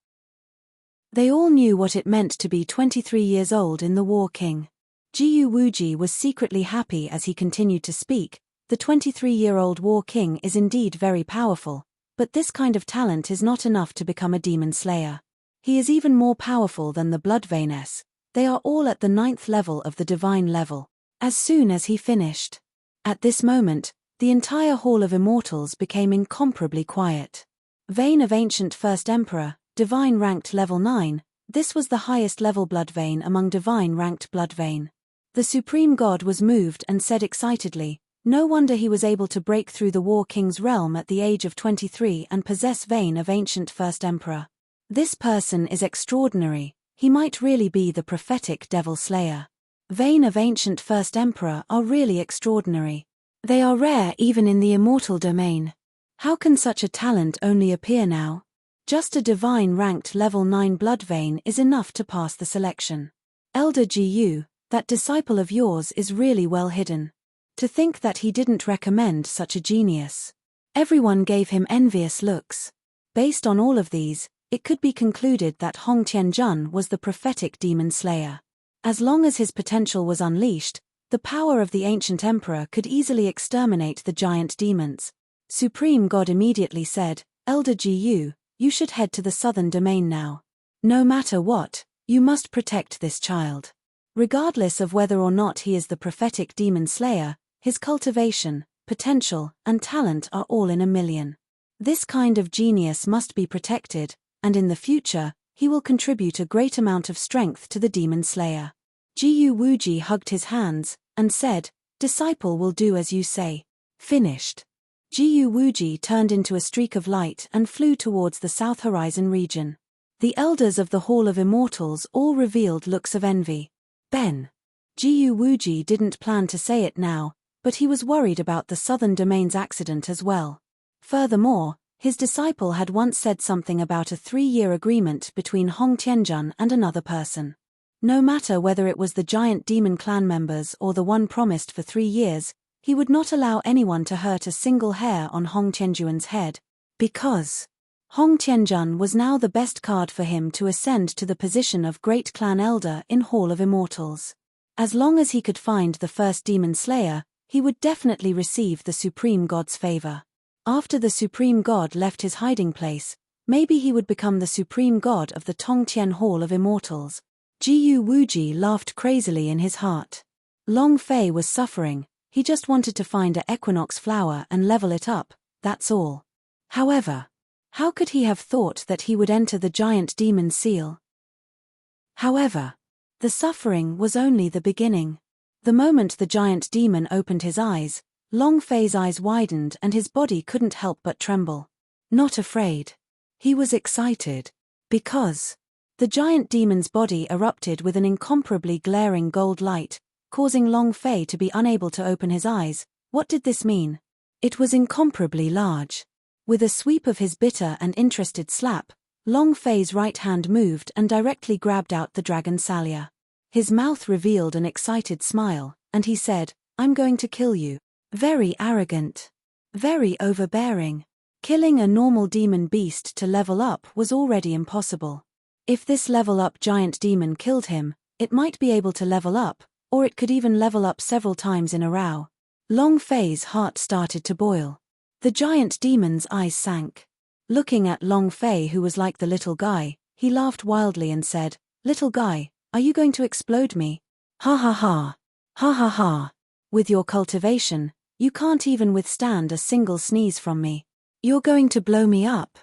They all knew what it meant to be 23 years old in the War King. Jiyu Wuji was secretly happy as he continued to speak. The 23-year-old War King is indeed very powerful, but this kind of talent is not enough to become a demon slayer. He is even more powerful than the Bloodveiness. They are all at the 9th level of the divine level. As soon as he finished. At this moment, the entire Hall of Immortals became incomparably quiet. Vein of Ancient First Emperor, Divine ranked level 9, this was the highest level Bloodvein among Divine ranked Bloodvein. The Supreme God was moved and said excitedly, "No wonder he was able to break through the War King's realm at the age of 23 and possess Vein of Ancient First Emperor. This person is extraordinary, he might really be the prophetic Devil Slayer. Vein of Ancient First Emperor are really extraordinary. They are rare even in the immortal domain. How can such a talent only appear now? Just a divine ranked level 9 blood vein is enough to pass the selection. Elder Jiyu, that disciple of yours is really well hidden. To think that he didn't recommend such a genius. Everyone gave him envious looks. Based on all of these, it could be concluded that Hong Tianjun was the prophetic demon slayer. As long as his potential was unleashed, the power of the ancient emperor could easily exterminate the giant demons. Supreme God immediately said, "Elder Gu, you should head to the southern domain now. No matter what, you must protect this child. Regardless of whether or not he is the prophetic demon slayer, his cultivation, potential, and talent are all in a million. This kind of genius must be protected, and in the future, he will contribute a great amount of strength to the demon slayer." Jiu Wuji hugged his hands, and said, "Disciple will do as you say." Finished. Jiu Wuji turned into a streak of light and flew towards the south horizon region. The elders of the Hall of Immortals all revealed looks of envy. Ben. Jiu Wuji didn't plan to say it now, but he was worried about the southern domain's accident as well. Furthermore, his disciple had once said something about a 3-year agreement between Hong Tianjun and another person. No matter whether it was the giant demon clan members or the one promised for 3 years, he would not allow anyone to hurt a single hair on Hong Tianjun's head. Because Hong Tianjun was now the best card for him to ascend to the position of Great Clan Elder in Hall of Immortals. As long as he could find the first demon slayer, he would definitely receive the Supreme God's favor. After the Supreme God left his hiding place, maybe he would become the Supreme God of the Tongtian Hall of Immortals. Jiu Wuji laughed crazily in his heart. Long Fei was suffering, he just wanted to find a equinox flower and level it up, that's all. However, how could he have thought that he would enter the giant demon seal? However, the suffering was only the beginning. The moment the giant demon opened his eyes, Long Fei's eyes widened and his body couldn't help but tremble. Not afraid. He was excited. Because the giant demon's body erupted with an incomparably glaring gold light, causing Long Fei to be unable to open his eyes. What did this mean? It was incomparably large. With a sweep of his bitter and interested slap, Long Fei's right hand moved and directly grabbed out the dragon Salia. His mouth revealed an excited smile, and he said, "I'm going to kill you." Very arrogant. Very overbearing. Killing a normal demon beast to level up was already impossible. If this level-up giant demon killed him, it might be able to level up, or it could even level up several times in a row. Long Fei's heart started to boil. The giant demon's eyes sank. Looking at Long Fei, who was like the little guy, he laughed wildly and said, "Little guy, are you going to explode me? Ha ha ha. Ha ha ha. With your cultivation, you can't even withstand a single sneeze from me. You're going to blow me up?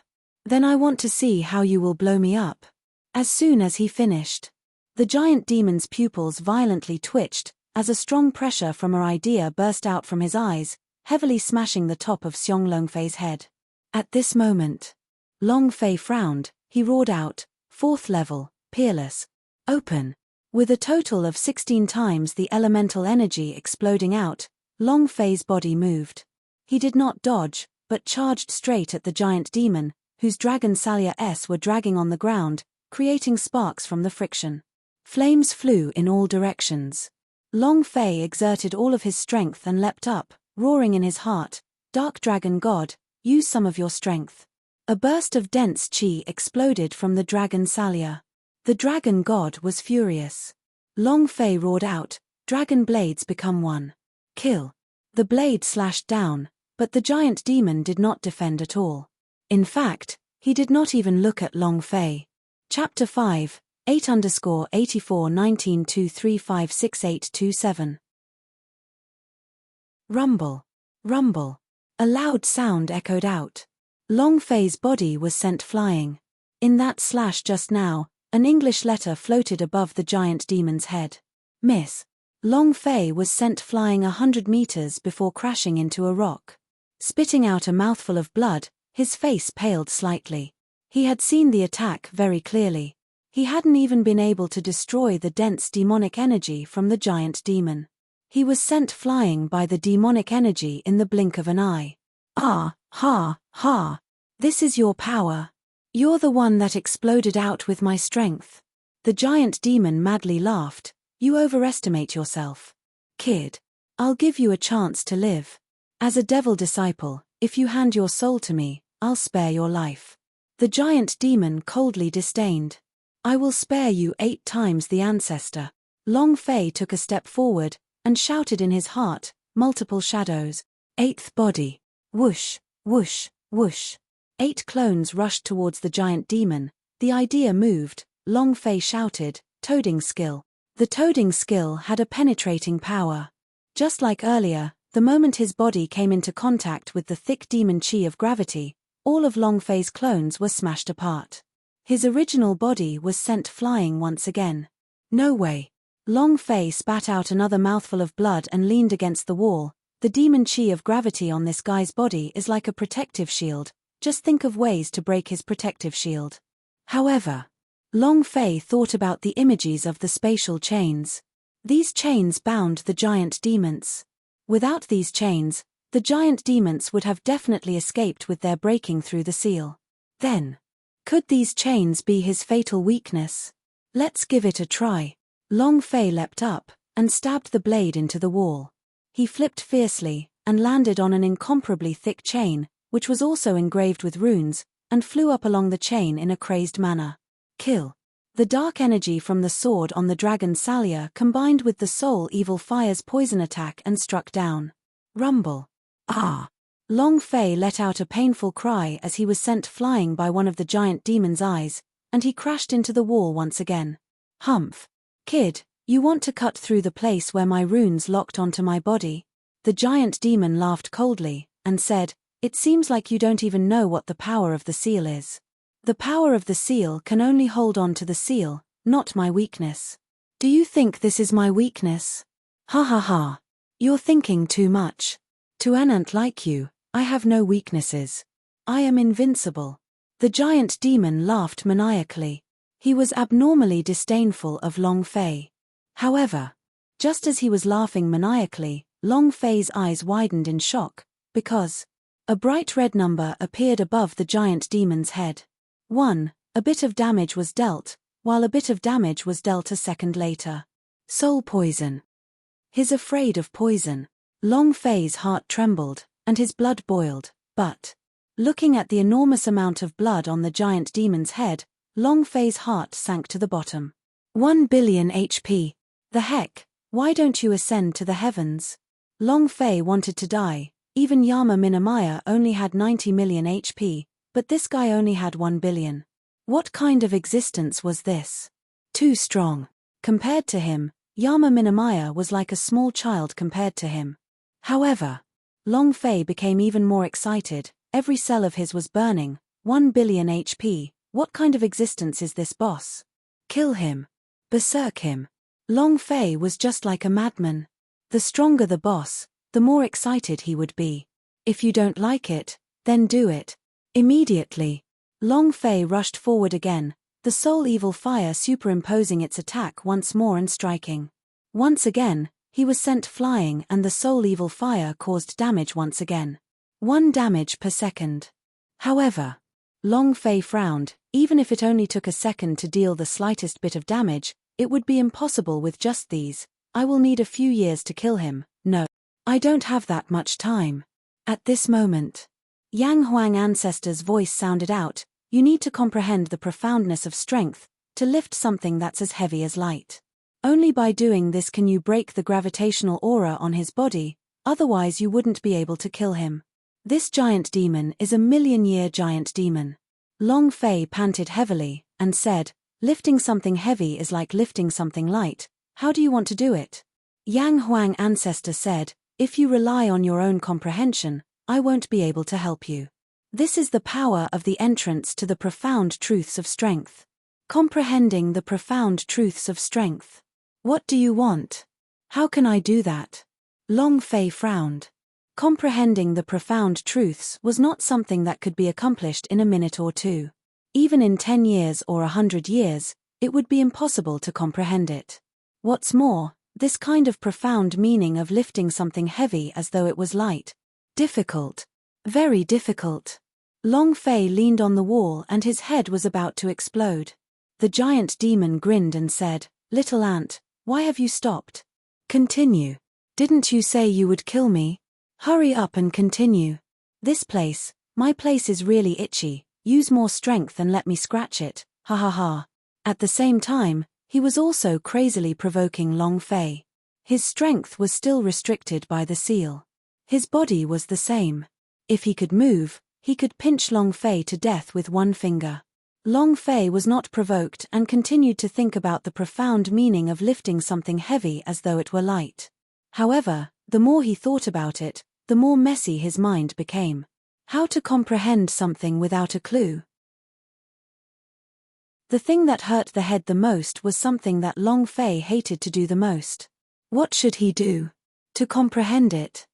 Then I want to see how you will blow me up." As soon as he finished, the giant demon's pupils violently twitched, as a strong pressure from an idea burst out from his eyes, heavily smashing the top of Xiong Longfei's head. At this moment, Long Fei frowned, he roared out, "4th level, peerless. Open." With a total of 16 times the elemental energy exploding out, Long Fei's body moved. He did not dodge, but charged straight at the giant demon, whose dragon Salia S were dragging on the ground, creating sparks from the friction. Flames flew in all directions. Long Fei exerted all of his strength and leapt up, roaring in his heart, "Dark Dragon God, use some of your strength." A burst of dense chi exploded from the dragon Salia. The dragon god was furious. Long Fei roared out, "Dragon blades become one. Kill." The blade slashed down, but the giant demon did not defend at all. In fact, he did not even look at Long Fei. Chapter 5, 8_84-19235687. Rumble. Rumble. A loud sound echoed out. Long Fei's body was sent flying. In that slash just now, an English letter floated above the giant demon's head. Miss. Long Fei was sent flying 100 meters before crashing into a rock. Spitting out a mouthful of blood, his face paled slightly. He had seen the attack very clearly. He hadn't even been able to destroy the dense demonic energy from the giant demon. He was sent flying by the demonic energy in the blink of an eye. "Ah, ha, ha. This is your power. You're the one that exploded out with my strength." The giant demon madly laughed. "You overestimate yourself. Kid. I'll give you a chance to live. As a devil disciple, if you hand your soul to me, I'll spare your life. The giant demon coldly disdained. I will spare you 8 times the ancestor. Long Fei took a step forward, and shouted in his heart, multiple shadows. 8th body. Whoosh, whoosh, whoosh. 8 clones rushed towards the giant demon. The idea moved. Long Fei shouted, toading skill. The toading skill had a penetrating power. Just like earlier, the moment his body came into contact with the thick demon chi of gravity, all of Long Fei's clones were smashed apart. His original body was sent flying once again. No way. Long Fei spat out another mouthful of blood and leaned against the wall. The demon chi of gravity on this guy's body is like a protective shield. Just think of ways to break his protective shield. However, Long Fei thought about the images of the spatial chains. These chains bound the giant demons. Without these chains, the giant demons would have definitely escaped with their breaking through the seal. Then, could these chains be his fatal weakness? Let's give it a try. Long Fei leapt up, and stabbed the blade into the wall. He flipped fiercely, and landed on an incomparably thick chain, which was also engraved with runes, and flew up along the chain in a crazed manner. Kill. The dark energy from the sword on the dragon's salyer combined with the soul evil fire's poison attack and struck down. Rumble. Ah! Long Fei let out a painful cry as he was sent flying by one of the giant demon's eyes, and he crashed into the wall once again. Humph. Kid, you want to cut through the place where my runes locked onto my body? The giant demon laughed coldly, and said, It seems like you don't even know what the power of the seal is. The power of the seal can only hold on to the seal, not my weakness. Do you think this is my weakness? Ha ha ha. You're thinking too much. To an ant like you, I have no weaknesses. I am invincible. The giant demon laughed maniacally. He was abnormally disdainful of Long Fei. However, just as he was laughing maniacally, Long Fei's eyes widened in shock, because a bright red number appeared above the giant demon's head. 1. A bit of damage was dealt, while a bit of damage was dealt a second later. Soul poison. He's afraid of poison. Long Fei's heart trembled, and his blood boiled, but, looking at the enormous amount of blood on the giant demon's head, Long Fei's heart sank to the bottom. 1 billion HP. The heck, why don't you ascend to the heavens? Long Fei wanted to die. Even Yama Minamaya only had 90 million HP, but this guy only had 1 billion. What kind of existence was this? Too strong. Compared to him, Yama Minamaya was like a small child compared to him. However, Long Fei became even more excited. Every cell of his was burning. 1 billion HP. What kind of existence is this boss? Kill him. Berserk him. Long Fei was just like a madman. The stronger the boss, the more excited he would be. If you don't like it, then do it. Immediately, Long Fei rushed forward again, the soul evil fire superimposing its attack once more and striking. Once again, he was sent flying and the soul evil fire caused damage once again. 1 damage per second. However, Long Fei frowned. Even if it only took a second to deal the slightest bit of damage, it would be impossible with just these. I will need a few years to kill him. No. I don't have that much time. At this moment, Yang Huang ancestor's voice sounded out, you need to comprehend the profoundness of strength, to lift something that's as heavy as light. Only by doing this can you break the gravitational aura on his body, otherwise you wouldn't be able to kill him. This giant demon is a million-year giant demon. Long Fei panted heavily, and said, lifting something heavy is like lifting something light, how do you want to do it? Yang Huang ancestor said, if you rely on your own comprehension, I won't be able to help you. This is the power of the entrance to the profound truths of strength. Comprehending the profound truths of strength. What do you want? How can I do that? Long Fei frowned. Comprehending the profound truths was not something that could be accomplished in a minute or two. Even in 10 years or 100 years, it would be impossible to comprehend it. What's more, this kind of profound meaning of lifting something heavy as though it was light. Difficult. Very difficult. Long Fei leaned on the wall and his head was about to explode. The giant demon grinned and said, Little ant, why have you stopped? Continue. Didn't you say you would kill me? Hurry up and continue. My place is really itchy. Use more strength and let me scratch it, ha ha ha. At the same time, he was also crazily provoking Long Fei. His strength was still restricted by the seal. His body was the same. If he could move, he could pinch Long Fei to death with one finger. Long Fei was not provoked and continued to think about the profound meaning of lifting something heavy as though it were light. However, the more he thought about it, the more messy his mind became. How to comprehend something without a clue? The thing that hurt the head the most was something that Long Fei hated to do the most. What should he do? To comprehend it.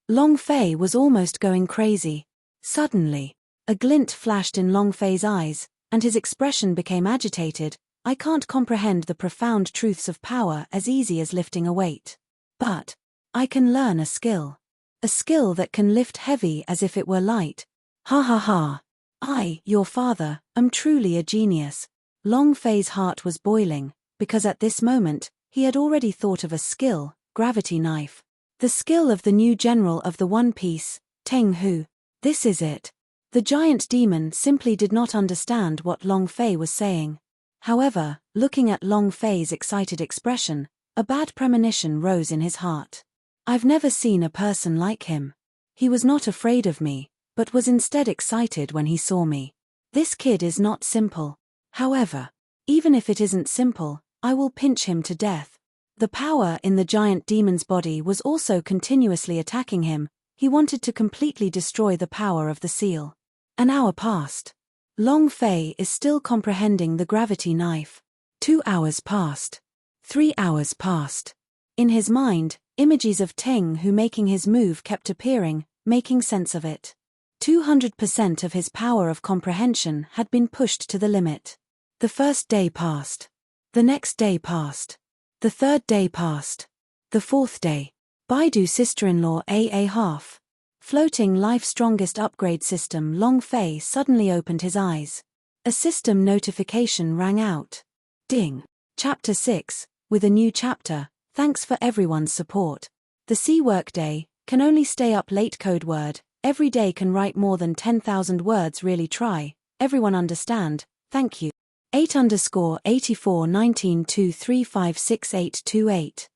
Long Fei was almost going crazy. Suddenly, a glint flashed in Long Fei's eyes, and his expression became agitated. I can't comprehend the profound truths of power as easy as lifting a weight. But I can learn a skill. A skill that can lift heavy as if it were light. Ha ha ha. I, your father, am truly a genius. Long Fei's heart was boiling, because at this moment, he had already thought of a skill, gravity knife. The skill of the new general of the One Piece, Teng Hu. This is it. The giant demon simply did not understand what Long Fei was saying. However, looking at Long Fei's excited expression, a bad premonition rose in his heart. I've never seen a person like him. He was not afraid of me, but was instead excited when he saw me. This kid is not simple. However, even if it isn't simple, I will pinch him to death. The power in the giant demon's body was also continuously attacking him. He wanted to completely destroy the power of the seal. An hour passed. Long Fei is still comprehending the gravity knife. 2 hours passed. 3 hours passed. In his mind, images of Teng Hu making his move kept appearing, making sense of it. 200% of his power of comprehension had been pushed to the limit. The first day passed. The next day passed. The third day passed. The fourth day. Baidu sister-in-law AA half. Floating life strongest upgrade system. Long Fei suddenly opened his eyes. A system notification rang out. Ding. Chapter 6, with a new chapter. Thanks for everyone's support. The C workday can only stay up late. Code word. Every day can write more than 10,000 words. Really try. Everyone understand. Thank you. 8_841923568828.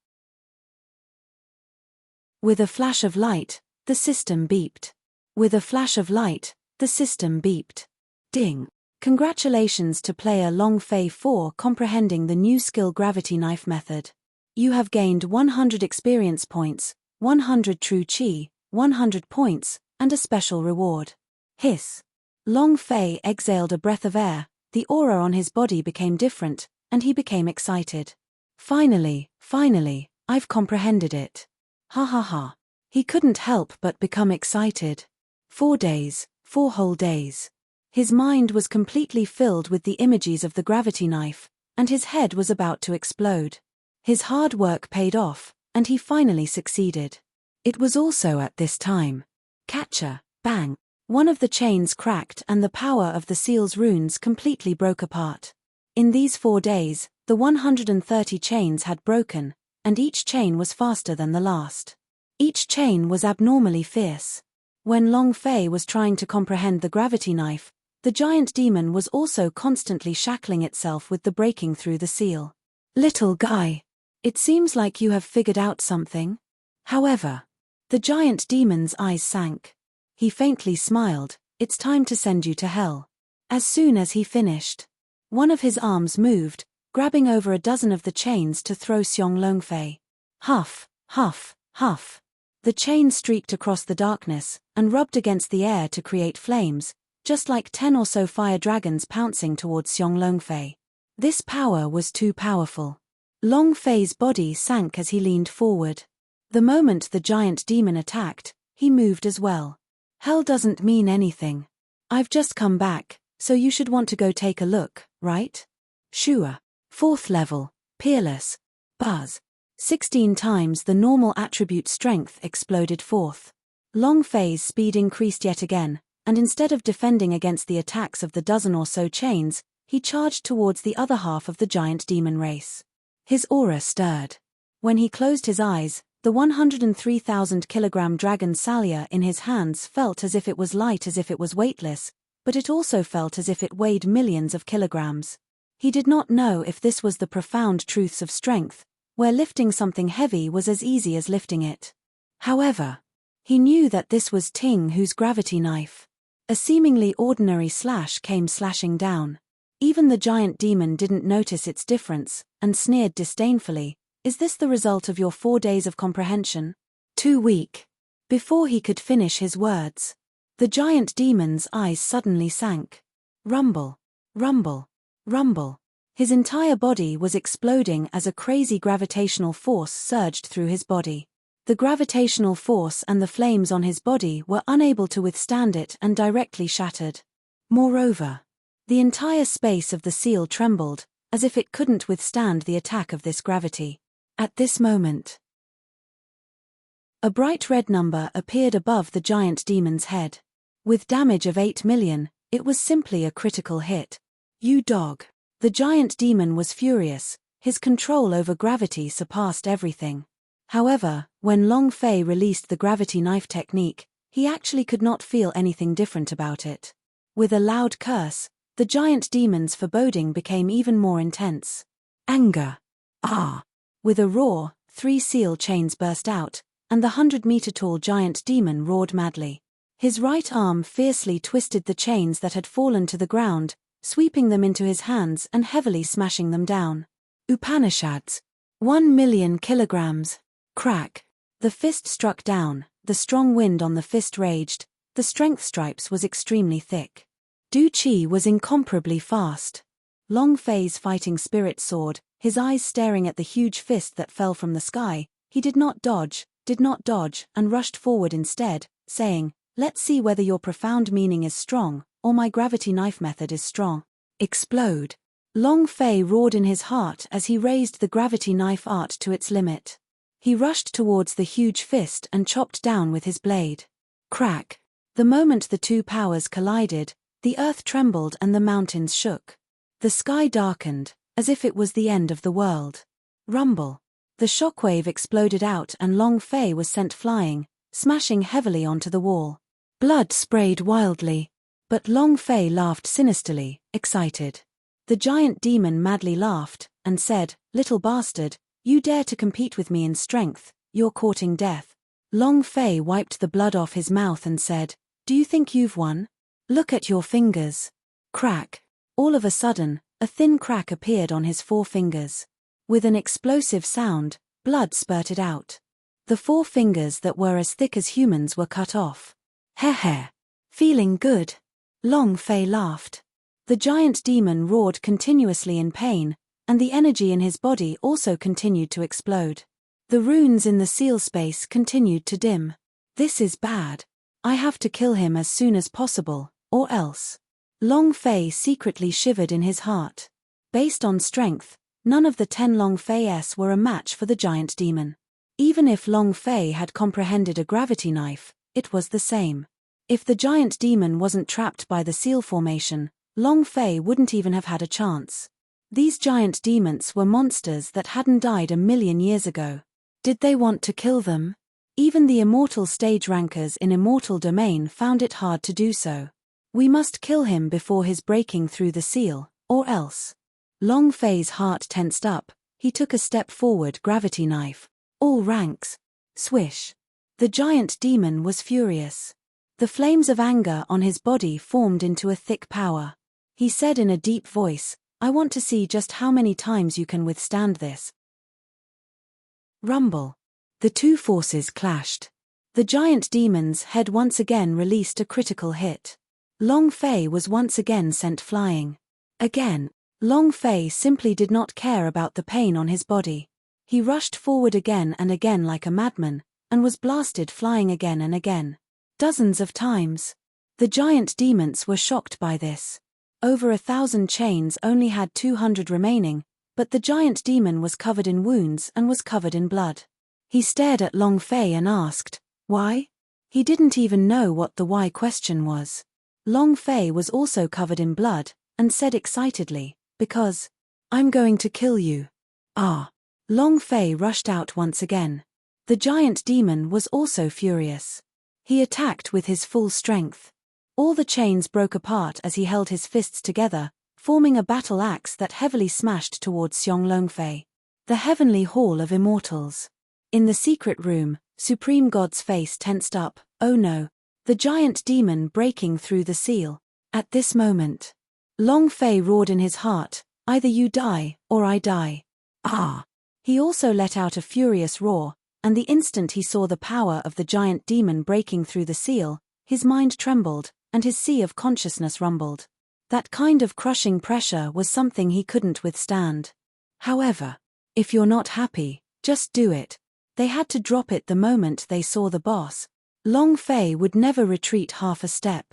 With a flash of light, the system beeped. With a flash of light, the system beeped. Ding. Congratulations to player Long Fei for comprehending the new skill gravity knife method. You have gained 100 experience points, 100 true chi, 100 points, and a special reward. Hiss. Long Fei exhaled a breath of air. The aura on his body became different, and he became excited. Finally, I've comprehended it. Ha ha ha. He couldn't help but become excited. 4 days, 4 whole days. His mind was completely filled with the images of the gravity knife, and his head was about to explode. His hard work paid off, and he finally succeeded. It was also at this time. Catcher, bang. One of the chains cracked and the power of the seal's runes completely broke apart. In these 4 days, the 130 chains had broken, and each chain was faster than the last. Each chain was abnormally fierce. When Long Fei was trying to comprehend the gravity knife, the giant demon was also constantly shackling itself with the breaking through the seal. Little guy. It seems like you have figured out something. However, the giant demon's eyes sank. He faintly smiled. It's time to send you to hell. As soon as he finished, one of his arms moved, grabbing over a dozen of the chains to throw Xiong Longfei. Huff, huff, huff. The chain streaked across the darkness and rubbed against the air to create flames, just like 10 or so fire dragons pouncing towards Xiong Longfei. This power was too powerful. Long Fei's body sank as he leaned forward. The moment the giant demon attacked, he moved as well. Hell doesn't mean anything. I've just come back, so you should want to go take a look, right? Sure. 4th level, peerless. Buzz. 16 times the normal attribute strength exploded forth. Long Fei's speed increased yet again, and instead of defending against the attacks of the dozen or so chains, he charged towards the other half of the giant demon race. His aura stirred. When he closed his eyes, the 103,000 kilogram dragon Salia in his hands felt as if it was light, as if it was weightless, but it also felt as if it weighed millions of kilograms. He did not know if this was the profound truths of strength, where lifting something heavy was as easy as lifting it. However, he knew that this was Ting Hu's gravity knife. A seemingly ordinary slash came slashing down. Even the giant demon didn't notice its difference, and sneered disdainfully, "Is this the result of your 4 days of comprehension? Too weak." Before he could finish his words, the giant demon's eyes suddenly sank. Rumble, rumble, rumble. His entire body was exploding as a crazy gravitational force surged through his body. The gravitational force and the flames on his body were unable to withstand it and directly shattered. Moreover, the entire space of the seal trembled, as if it couldn't withstand the attack of this gravity. At this moment, a bright red number appeared above the giant demon's head. With damage of 8 million, it was simply a critical hit. "You dog." The giant demon was furious, his control over gravity surpassed everything. However, when Long Fei released the gravity knife technique, he actually could not feel anything different about it. With a loud curse, the giant demon's foreboding became even more intense. Anger. Ah! With a roar, 3 seal chains burst out, and the 100-meter-tall giant demon roared madly. His right arm fiercely twisted the chains that had fallen to the ground, sweeping them into his hands and heavily smashing them down. Upanishads. 1 million kilograms. Crack. The fist struck down, the strong wind on the fist raged, the strength stripes was extremely thick. Du Qi was incomparably fast. Long Fei's fighting spirit soared, his eyes staring at the huge fist that fell from the sky. He did not dodge, and rushed forward instead, saying, "Let's see whether your profound meaning is strong, or my gravity knife method is strong." Explode. Long Fei roared in his heart as he raised the gravity knife art to its limit. He rushed towards the huge fist and chopped down with his blade. Crack. The moment the two powers collided, the earth trembled and the mountains shook. The sky darkened, as if it was the end of the world. Rumble. The shockwave exploded out and Long Fei was sent flying, smashing heavily onto the wall. Blood sprayed wildly. But Long Fei laughed sinisterly, excited. The giant demon madly laughed, and said, "Little bastard, you dare to compete with me in strength, you're courting death." Long Fei wiped the blood off his mouth and said, "Do you think you've won? Look at your fingers." Crack. All of a sudden, a thin crack appeared on his 4 fingers. With an explosive sound, blood spurted out. The 4 fingers that were as thick as humans were cut off. Heh. Feeling good? Long Fei laughed. The giant demon roared continuously in pain, and the energy in his body also continued to explode. The runes in the seal space continued to dim. "This is bad. I have to kill him as soon as possible, or else." Long Fei secretly shivered in his heart. Based on strength, none of the 10 Long Fei's were a match for the giant demon. Even if Long Fei had comprehended a gravity knife, it was the same. If the giant demon wasn't trapped by the seal formation, Long Fei wouldn't even have had a chance. These giant demons were monsters that hadn't died a million years ago. Did they want to kill them? Even the immortal stage rankers in Immortal Domain found it hard to do so. We must kill him before his breaking through the seal, or else. Long Fei's heart tensed up, he took a step forward, gravity knife. All ranks. Swish. The giant demon was furious. The flames of anger on his body formed into a thick power. He said in a deep voice, "I want to see just how many times you can withstand this." Rumble. The two forces clashed. The giant demon's head once again released a critical hit. Long Fei was once again sent flying. Again, Long Fei simply did not care about the pain on his body. He rushed forward again and again like a madman, and was blasted flying again and again. Dozens of times. The giant demons were shocked by this. Over 1,000 chains only had 200 remaining, but the giant demon was covered in wounds and was covered in blood. He stared at Long Fei and asked, "Why?" He didn't even know what the why question was. Long Fei was also covered in blood, and said excitedly, "Because I'm going to kill you." Ah. Long Fei rushed out once again. The giant demon was also furious. He attacked with his full strength. All the chains broke apart as he held his fists together, forming a battle axe that heavily smashed towards Xiong Longfei. The Heavenly Hall of Immortals. In the secret room, Supreme God's face tensed up. Oh no! The giant demon breaking through the seal. At this moment, Long Fei roared in his heart, either you die, or I die. Ah! He also let out a furious roar, and the instant he saw the power of the giant demon breaking through the seal, his mind trembled, and his sea of consciousness rumbled. That kind of crushing pressure was something he couldn't withstand. However, if you're not happy, just do it. They had to drop it the moment they saw the boss. Long Fei would never retreat half a step.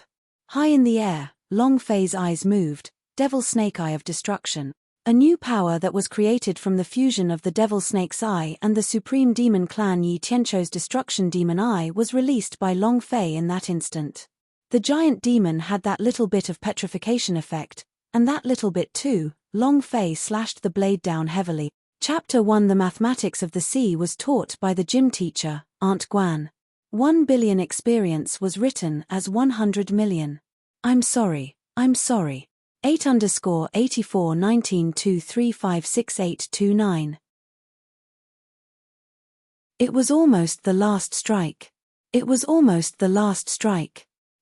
High in the air, Long Fei's eyes moved, Devil Snake Eye of Destruction. A new power that was created from the fusion of the Devil Snake's Eye and the Supreme Demon Clan Yi Tiancho's Destruction Demon Eye was released by Long Fei in that instant. The giant demon had that little bit of petrification effect, and that little bit too. Long Fei slashed the blade down heavily. Chapter 1 The Mathematics of the Sea was taught by the gym teacher, Aunt Guan. 1 billion experience was written as 100 million. I'm sorry. 8_841923568829. It was almost the last strike.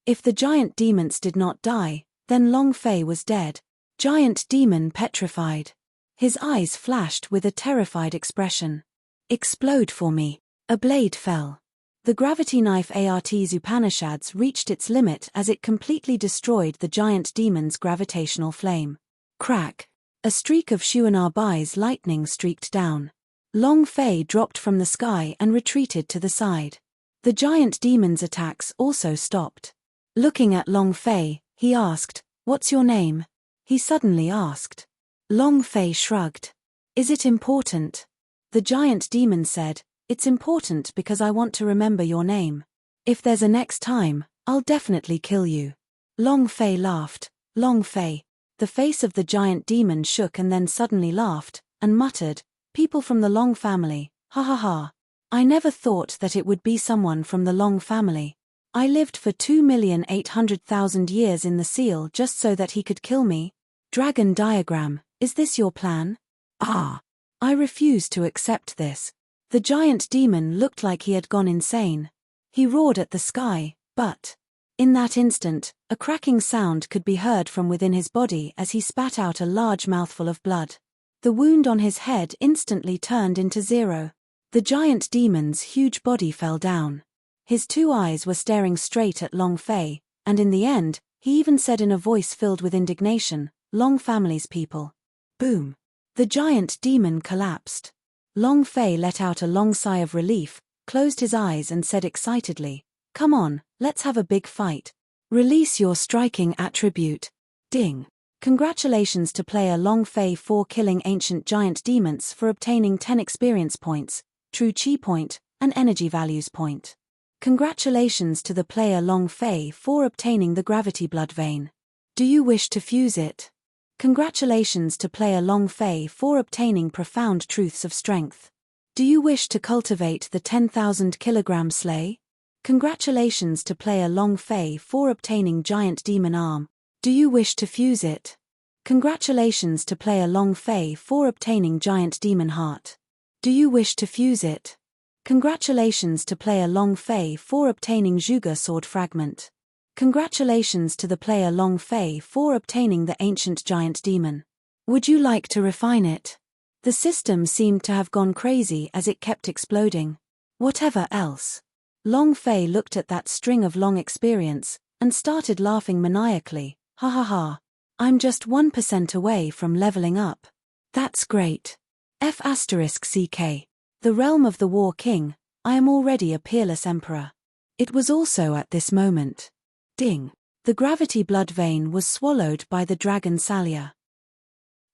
If the giant demons did not die, then Long Fei was dead. Giant demon petrified. His eyes flashed with a terrified expression. Explode for me. A blade fell. The gravity knife Art's Upanishads reached its limit as it completely destroyed the giant demon's gravitational flame. Crack! A streak of Xuanar Bai's lightning streaked down. Long Fei dropped from the sky and retreated to the side. The giant demon's attacks also stopped. Looking at Long Fei, he asked, "What's your name?" He suddenly asked. Long Fei shrugged. "Is it important?" The giant demon said, "It's important because I want to remember your name. If there's a next time, I'll definitely kill you." Long Fei laughed. Long Fei. The face of the giant demon shook and then suddenly laughed, and muttered, "People from the Long family, ha ha ha. I never thought that it would be someone from the Long family. I lived for 2,800,000 years in the seal just so that he could kill me. Dragon diagram, is this your plan? Ah! I refuse to accept this." The giant demon looked like he had gone insane. He roared at the sky, but in that instant, a cracking sound could be heard from within his body as he spat out a large mouthful of blood. The wound on his head instantly turned into zero. The giant demon's huge body fell down. His two eyes were staring straight at Long Fei, and in the end, he even said in a voice filled with indignation, "Long family's people." Boom! The giant demon collapsed. Long Fei let out a long sigh of relief, closed his eyes and said excitedly, "Come on, let's have a big fight. Release your striking attribute." Ding! Congratulations to player Long Fei for killing ancient giant demons for obtaining 10 experience points, true chi point, and energy values point. Congratulations to the player Long Fei for obtaining the gravity blood vein. Do you wish to fuse it? Congratulations to player Long Fei for obtaining profound truths of strength. Do you wish to cultivate the 10,000 kilogram slay? Congratulations to player Long Fei for obtaining giant demon arm. Do you wish to fuse it? Congratulations to player Long Fei for obtaining giant demon heart. Do you wish to fuse it? Congratulations to player Long Fei for obtaining Zhuge sword fragment. Congratulations to the player Long Fei for obtaining the ancient giant demon. Would you like to refine it? The system seemed to have gone crazy as it kept exploding. Whatever else. Long Fei looked at that string of long experience, and started laughing maniacally. Ha ha ha. I'm just 1% away from leveling up. That's great. F***CK. The realm of the War King, I am already a peerless emperor. It was also at this moment. Ding! The gravity blood vein was swallowed by the dragon Salia.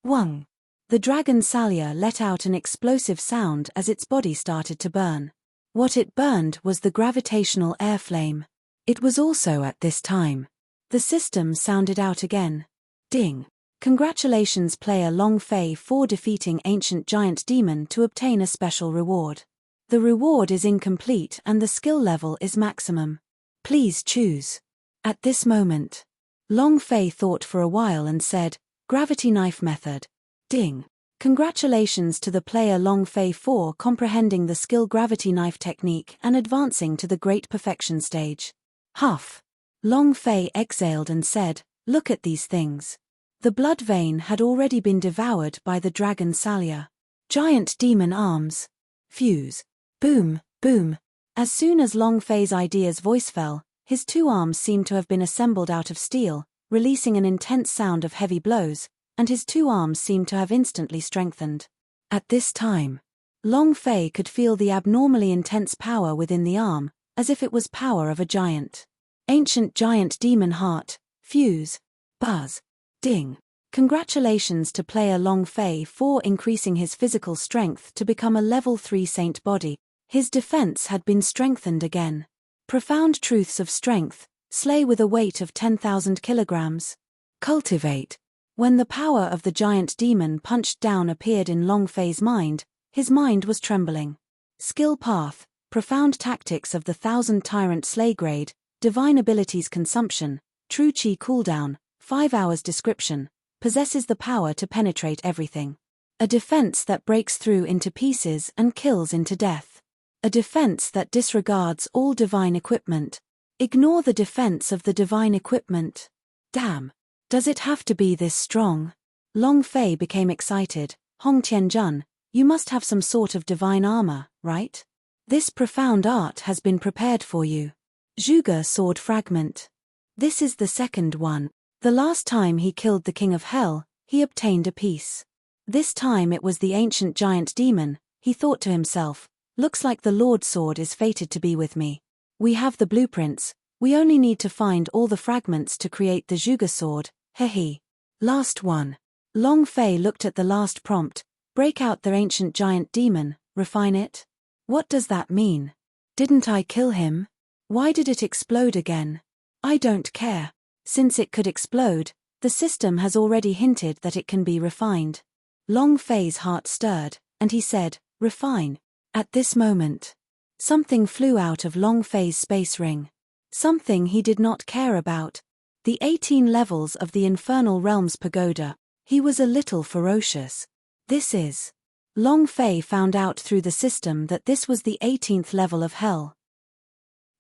Wung! The dragon Salia let out an explosive sound as its body started to burn. What it burned was the gravitational air flame. It was also at this time. The system sounded out again. Ding! Congratulations player Long Fei for defeating Ancient Giant Demon to obtain a special reward. The reward is incomplete and the skill level is maximum. Please choose. At this moment, Long Fei thought for a while and said, Gravity Knife Method. Ding. Congratulations to the player Long Fei for comprehending the skill Gravity Knife technique and advancing to the Great Perfection stage. Huff. Long Fei exhaled and said, Look at these things. The blood vein had already been devoured by the dragon Salia. Giant demon arms. Fuse. Boom, boom. As soon as Long Fei's idea's voice fell, his two arms seemed to have been assembled out of steel, releasing an intense sound of heavy blows, and his two arms seemed to have instantly strengthened. At this time, Long Fei could feel the abnormally intense power within the arm, as if it was power of a giant. Ancient Giant Demon Heart. Fuse. Buzz. Ding. Congratulations to player Long Fei for increasing his physical strength to become a level 3 saint body. His defense had been strengthened again. Profound truths of strength. Slay with a weight of 10,000 kilograms. Cultivate. When the power of the giant demon punched down appeared in Long Fei's mind, his mind was trembling. Skill path. Profound tactics of the 1000 tyrant slay grade. Divine abilities consumption. True chi cooldown. 5 hours description. Possesses the power to penetrate everything. A defense that breaks through into pieces and kills into death. A defense that disregards all divine equipment. Ignore the defense of the divine equipment. Damn. Does it have to be this strong? Long Fei became excited. Hong Tianjun, you must have some sort of divine armor, right? This profound art has been prepared for you. Zhuge Sword Fragment. This is the second one. The last time he killed the King of Hell, he obtained a piece. This time it was the ancient giant demon. He thought to himself, looks like the Lord Sword is fated to be with me. We have the blueprints, we only need to find all the fragments to create the Zhuge Sword, hehe. Last one. Long Fei looked at the last prompt, break out the ancient giant demon, refine it? What does that mean? Didn't I kill him? Why did it explode again? I don't care. Since it could explode, the system has already hinted that it can be refined. Long Fei's heart stirred, and he said, refine. At this moment, something flew out of Long Fei's space ring. Something he did not care about. The 18 levels of the Infernal Realms Pagoda. He was a little ferocious. This is. Long Fei found out through the system that this was the 18th level of Hell.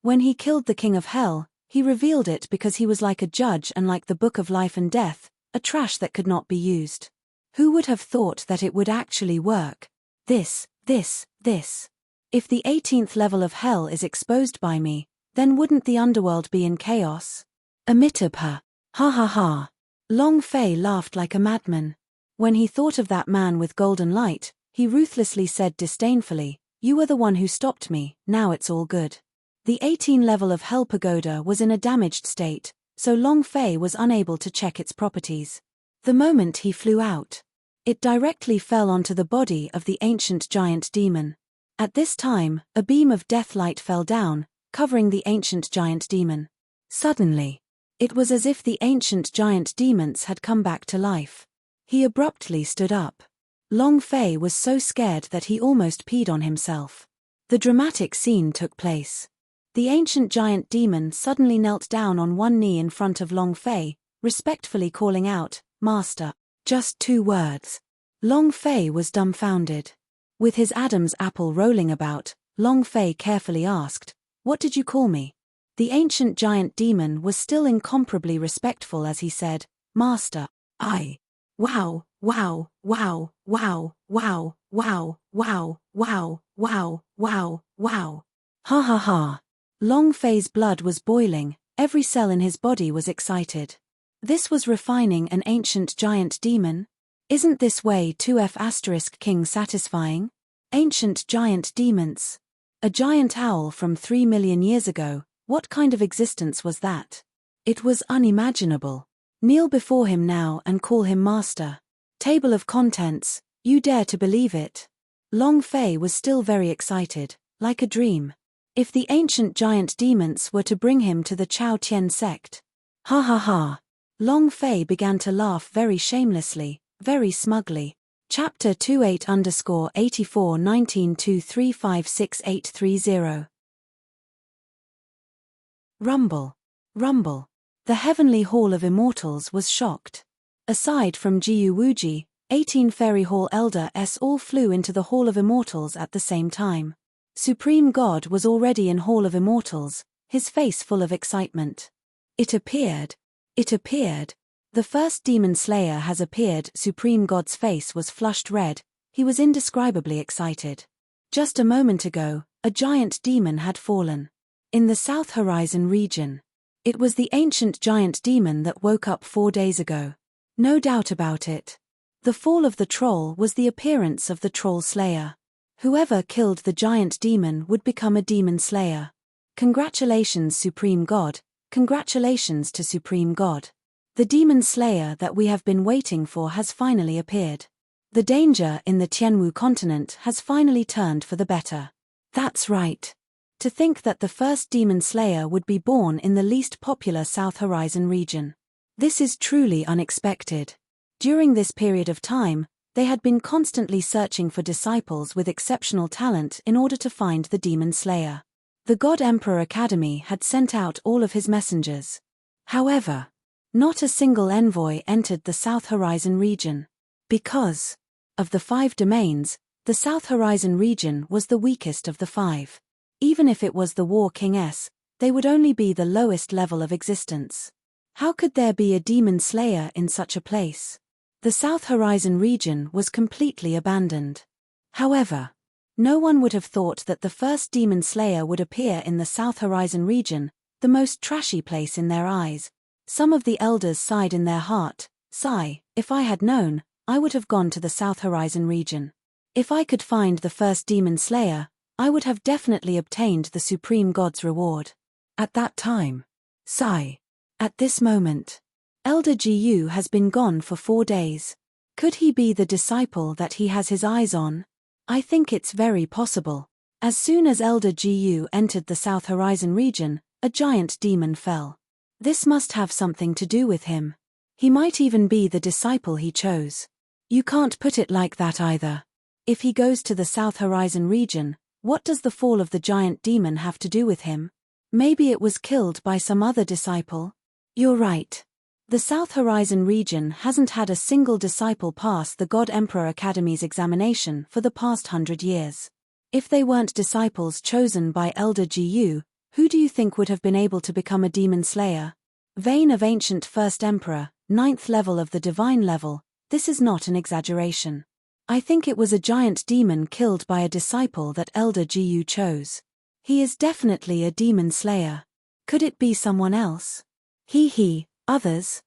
When he killed the King of Hell, he revealed it because he was like a judge and like the Book of Life and Death, a trash that could not be used. Who would have thought that it would actually work? This. If the 18th level of Hell is exposed by me, then wouldn't the underworld be in chaos? Amitabha. Ha ha ha. Long Fei laughed like a madman. When he thought of that man with golden light, he ruthlessly said disdainfully, you were the one who stopped me, now it's all good. The 18 level of Hell Pagoda was in a damaged state, so Long Fei was unable to check its properties. The moment he flew out, it directly fell onto the body of the ancient giant demon. At this time, a beam of deathlight fell down, covering the ancient giant demon. Suddenly, it was as if the ancient giant demons had come back to life. He abruptly stood up. Long Fei was so scared that he almost peed on himself. The dramatic scene took place. The ancient giant demon suddenly knelt down on one knee in front of Long Fei, respectfully calling out, Master. Just 2 words. Long Fei was dumbfounded. With his Adam's apple rolling about, Long Fei carefully asked, what did you call me? The ancient giant demon was still incomparably respectful as he said, Master, I. Wow, wow, wow, wow, wow, wow, wow, wow, wow, wow, wow. Ha ha ha. Long Fei's blood was boiling, every cell in his body was excited. This was refining an ancient giant demon? Isn't this way 2F** king satisfying? Ancient giant demons. A giant owl from 3 million years ago, what kind of existence was that? It was unimaginable. Kneel before him now and call him master. Table of contents, you dare to believe it? Long Fei was still very excited, like a dream. If the ancient giant demons were to bring him to the Chao Tien sect. Ha ha ha. Long Fei began to laugh very shamelessly, very smugly. Chapter 28_841923568830. Rumble. Rumble. The heavenly hall of immortals was shocked. Aside from Jiyu Wuji, 18 Fairy Hall Elders all flew into the Hall of Immortals at the same time. Supreme God was already in Hall of Immortals, his face full of excitement. It appeared. It appeared. The first demon slayer has appeared. Supreme God's face was flushed red, he was indescribably excited. Just a moment ago, a giant demon had fallen. In the South Horizon region. It was the ancient giant demon that woke up 4 days ago. No doubt about it. The fall of the troll was the appearance of the troll slayer. Whoever killed the giant demon would become a demon slayer. Congratulations, Supreme God, congratulations to Supreme God. The demon slayer that we have been waiting for has finally appeared. The danger in the Tianwu continent has finally turned for the better. That's right. To think that the first demon slayer would be born in the least popular South Horizon region. This is truly unexpected. During this period of time, they had been constantly searching for disciples with exceptional talent in order to find the demon slayer. The God Emperor Academy had sent out all of his messengers. However, not a single envoy entered the South Horizon region. Because of the 5 domains, the South Horizon region was the weakest of the 5. Even if it was the War King-S, they would only be the lowest level of existence. How could there be a demon slayer in such a place? The South Horizon region was completely abandoned. However, no one would have thought that the first demon slayer would appear in the South Horizon region, the most trashy place in their eyes. Some of the elders sighed in their heart. Sigh, if I had known, I would have gone to the South Horizon region. If I could find the first demon slayer, I would have definitely obtained the Supreme God's reward. At that time. Sigh. At this moment. Elder Jiyu has been gone for 4 days. Could he be the disciple that he has his eyes on? I think it's very possible. As soon as Elder Jiyu entered the South Horizon region, a giant demon fell. This must have something to do with him. He might even be the disciple he chose. You can't put it like that either. If he goes to the South Horizon region, what does the fall of the giant demon have to do with him? Maybe it was killed by some other disciple? You're right. The South Horizon region hasn't had a single disciple pass the God Emperor Academy's examination for the past 100 years. If they weren't disciples chosen by Elder Jiyu, who do you think would have been able to become a demon slayer? Vein of Ancient First Emperor, 9th level of the Divine level, this is not an exaggeration. I think it was a giant demon killed by a disciple that Elder Jiyu chose. He is definitely a demon slayer. Could it be someone else? Others?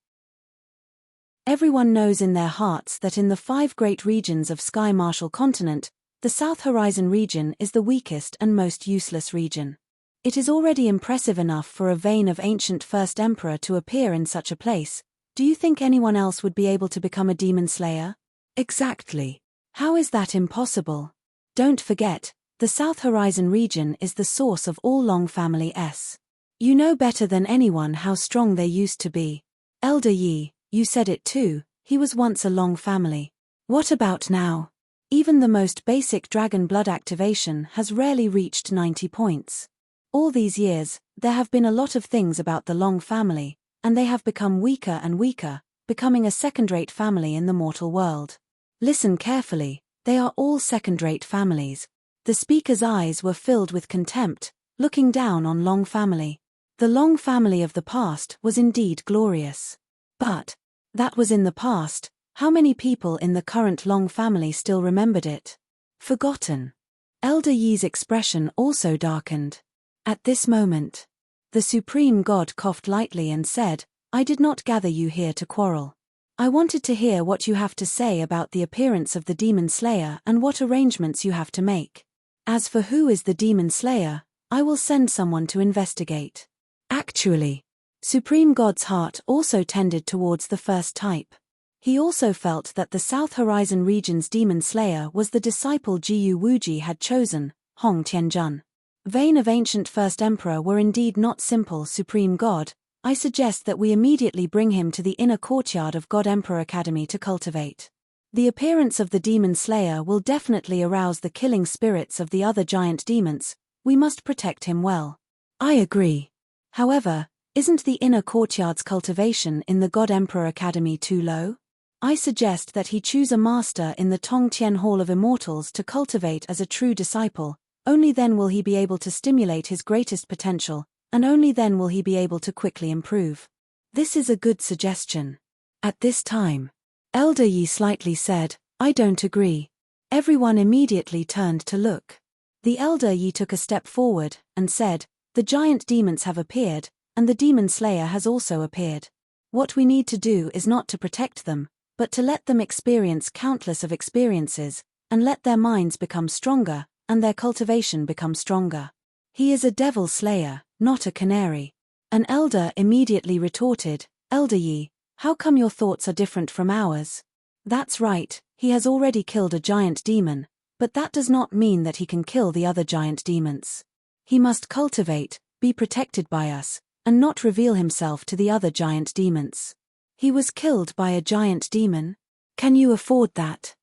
Everyone knows in their hearts that in the 5 great regions of Sky Marshal Continent, the South Horizon region is the weakest and most useless region. It is already impressive enough for a Vein of Ancient First Emperor to appear in such a place. Do you think anyone else would be able to become a demon slayer? Exactly. How is that impossible? Don't forget, the South Horizon region is the source of all Long Family-s. You know better than anyone how strong they used to be. Elder Yi, you said it too, he was once a Long family. What about now? Even the most basic dragon blood activation has rarely reached 90 points. All these years, there have been a lot of things about the Long family, and they have become weaker and weaker, becoming a second-rate family in the mortal world. Listen carefully, they are all second-rate families. The speaker's eyes were filled with contempt, looking down on Long family. The Long family of the past was indeed glorious. But that was in the past. How many people in the current Long family still remembered it? Forgotten. Elder Yi's expression also darkened. At this moment, the Supreme God coughed lightly and said, I did not gather you here to quarrel. I wanted to hear what you have to say about the appearance of the Demon Slayer and what arrangements you have to make. As for who is the Demon Slayer, I will send someone to investigate. Actually, Supreme God's heart also tended towards the first type. He also felt that the South Horizon region's Demon Slayer was the disciple Jiyu Wuji had chosen, Hong Tianjun. Vein of Ancient First Emperor were indeed not simple Supreme God, I suggest that we immediately bring him to the inner courtyard of God Emperor Academy to cultivate. The appearance of the demon slayer will definitely arouse the killing spirits of the other giant demons. We must protect him well. I agree. However, isn't the inner courtyard's cultivation in the God Emperor Academy too low? I suggest that he choose a master in the Tongtian Hall of Immortals to cultivate as a true disciple. Only then will he be able to stimulate his greatest potential, and only then will he be able to quickly improve. This is a good suggestion. At this time, Elder Yi slightly said, I don't agree. Everyone immediately turned to look. The Elder Yi took a step forward and said, the giant demons have appeared, and the demon slayer has also appeared. What we need to do is not to protect them, but to let them experience countless of experiences, and let their minds become stronger, and their cultivation become stronger. He is a devil slayer, not a canary. An elder immediately retorted, Elder Yi, how come your thoughts are different from ours? That's right, he has already killed a giant demon, but that does not mean that he can kill the other giant demons. He must cultivate, be protected by us, and not reveal himself to the other giant demons. He was killed by a giant demon? Can you afford that?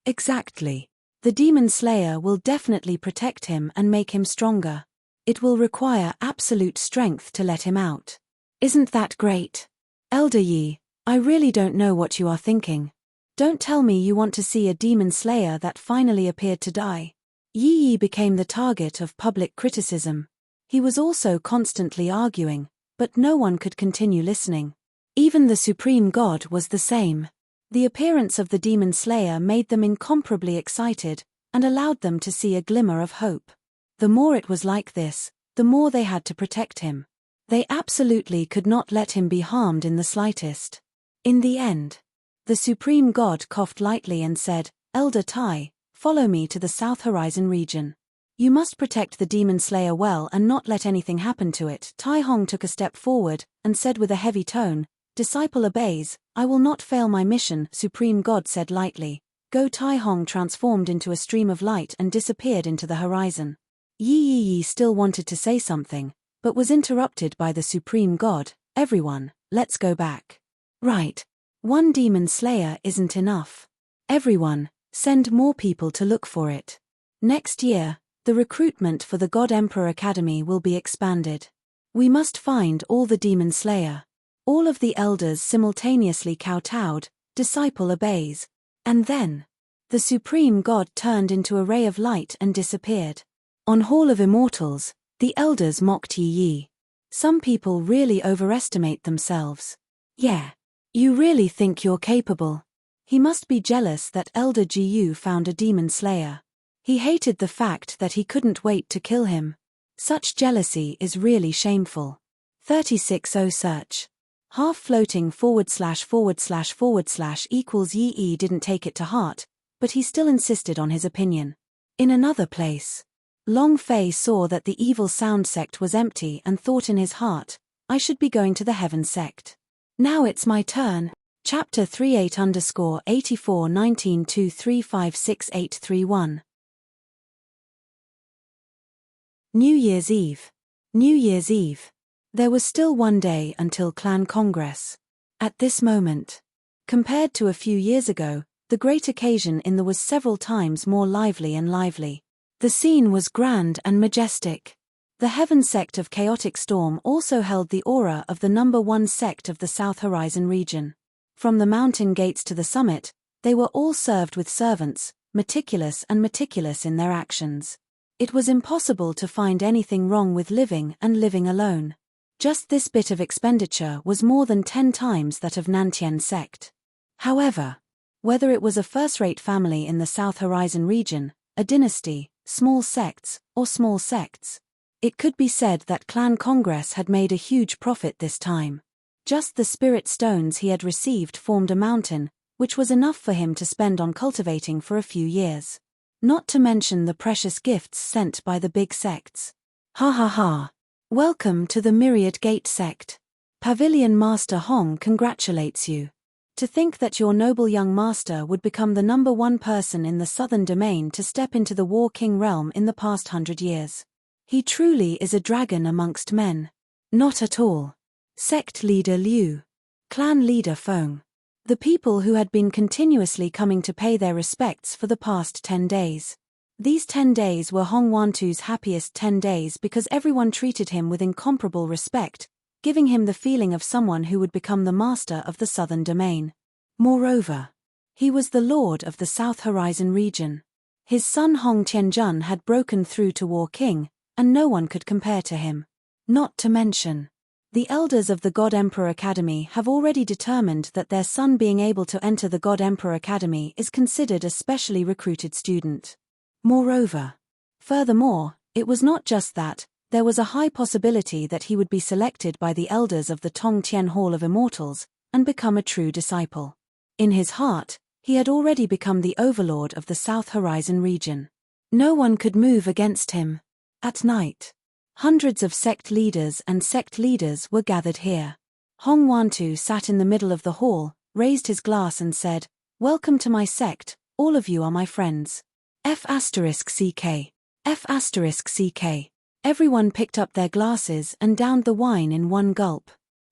Exactly. The demon slayer will definitely protect him and make him stronger. It will require absolute strength to let him out. Isn't that great? Elder Yi, I really don't know what you are thinking. Don't tell me you want to see a demon slayer that finally appeared to die. Yi became the target of public criticism. He was also constantly arguing, but no one could continue listening. Even the Supreme God was the same. The appearance of the demon slayer made them incomparably excited, and allowed them to see a glimmer of hope. The more it was like this, the more they had to protect him. They absolutely could not let him be harmed in the slightest. In the end, the Supreme God coughed lightly and said, Elder Tai, follow me to the South Horizon region. You must protect the demon slayer well and not let anything happen to it. Tai Hong took a step forward, and said with a heavy tone, Disciple obeys, I will not fail my mission, Supreme God said lightly. Go. Tai Hong transformed into a stream of light and disappeared into the horizon. Yi still wanted to say something, but was interrupted by the Supreme God. Everyone, let's go back. Right. One demon slayer isn't enough. Everyone, send more people to look for it. Next year, the recruitment for the God Emperor Academy will be expanded. We must find all the demon slayer. All of the elders simultaneously kowtowed, disciple obeys. And then, the Supreme God turned into a ray of light and disappeared. On Hall of Immortals, the elders mocked Yi. Some people really overestimate themselves. Yeah. You really think you're capable? He must be jealous that Elder Jiyu found a demon slayer. He hated the fact that he couldn't wait to kill him. Such jealousy is really shameful. 36O search. Half floating / equals Yi didn't take it to heart, but he still insisted on his opinion. In another place, Long Fei saw that the evil sound sect was empty and thought in his heart, I should be going to the heaven sect. Now it's my turn. Chapter 38_841923568831. New Year's Eve. New Year's Eve. There was still one day until Clan Congress. At this moment, compared to a few years ago, the great occasion in the was several times more lively and lively. The scene was grand and majestic. The Heaven sect of Chaotic Storm also held the aura of the number one sect of the South Horizon region. From the mountain gates to the summit, they were all served with servants, meticulous in their actions. It was impossible to find anything wrong with living and living alone. Just this bit of expenditure was more than 10 times that of Nantian sect. However, whether it was a first-rate family in the South Horizon region, a dynasty, small sects, or small sects, it could be said that Clan Congress had made a huge profit this time. Just the spirit stones he had received formed a mountain, which was enough for him to spend on cultivating for a few years. Not to mention the precious gifts sent by the big sects. Ha ha ha. Welcome to the Myriad Gate sect. Pavilion Master Hong congratulates you. To think that your noble young master would become the number one person in the southern domain to step into the War King realm in the past 100 years. He truly is a dragon amongst men. Not at all. Sect leader Liu. Clan leader Feng. The people who had been continuously coming to pay their respects for the past 10 days. These 10 days were Hong Wantu's happiest 10 days because everyone treated him with incomparable respect, giving him the feeling of someone who would become the master of the southern domain. Moreover, he was the lord of the South Horizon region. His son Hong Qianjun had broken through to War King, and no one could compare to him. Not to mention, the elders of the God Emperor Academy have already determined that their son being able to enter the God Emperor Academy is considered a specially recruited student. Furthermore, it was not just that, there was a high possibility that he would be selected by the elders of the Tong Tian Hall of Immortals, and become a true disciple. In his heart, he had already become the overlord of the South Horizon region. No one could move against him. At night, hundreds of sect leaders were gathered here. Hong Wantu sat in the middle of the hall, raised his glass and said, "Welcome to my sect, all of you are my friends. F***CK. F***CK. Everyone picked up their glasses and downed the wine in one gulp.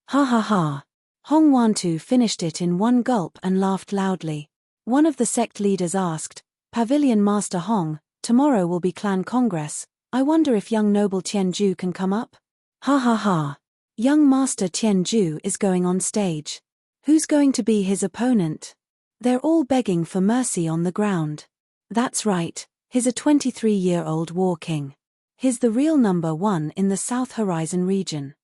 Ha ha ha. Hong Wantu finished it in one gulp and laughed loudly. One of the sect leaders asked, "Pavilion Master Hong, tomorrow will be clan congress. I wonder if young noble Tianju can come up?" Ha ha ha. Young Master Tianju is going on stage. Who's going to be his opponent? They're all begging for mercy on the ground. That's right, he's a 23-year-old War King. He's the real #1 in the South Horizon region.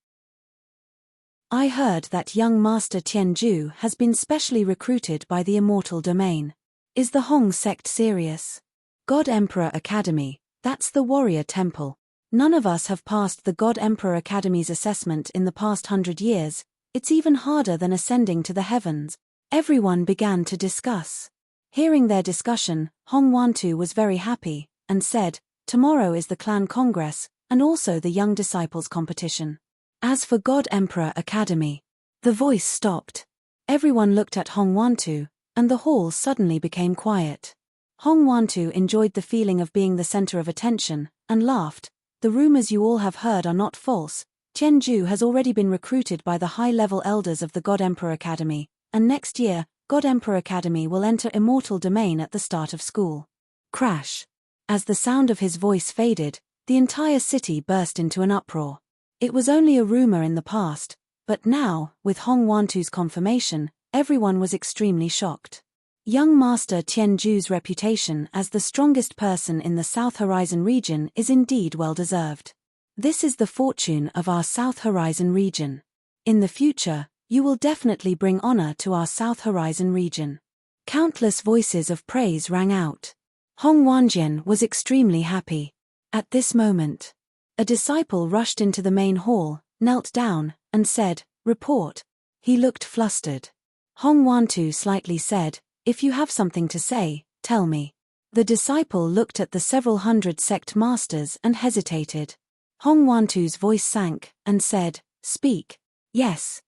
I heard that young Master Tianju has been specially recruited by the Immortal Domain. Is the Hong sect serious? God Emperor Academy, that's the warrior temple. None of us have passed the God Emperor Academy's assessment in the past 100 years, it's even harder than ascending to the heavens. Everyone began to discuss. Hearing their discussion, Hong Wantu was very happy, and said, "Tomorrow is the clan congress, and also the young disciples competition. As for God Emperor Academy..." The voice stopped. Everyone looked at Hong Wantu, and the hall suddenly became quiet. Hong Wantu enjoyed the feeling of being the center of attention, and laughed. "The rumors you all have heard are not false. Tianju has already been recruited by the high-level elders of the God Emperor Academy, and next year, God Emperor Academy will enter Immortal Domain at the start of school." Crash. As the sound of his voice faded, the entire city burst into an uproar. It was only a rumor in the past, but now, with Hong Wantu's confirmation, everyone was extremely shocked. Young Master Tianju's reputation as the strongest person in the South Horizon region is indeed well-deserved. This is the fortune of our South Horizon region. In the future, you will definitely bring honor to our South Horizon region. Countless voices of praise rang out. Hong Wanjian was extremely happy. At this moment, a disciple rushed into the main hall, knelt down, and said, "Report." He looked flustered. Hong Wantu slightly said, "If you have something to say, tell me." The disciple looked at the several hundred sect masters and hesitated. Hong Wantu's voice sank, and said, "Speak." Yes.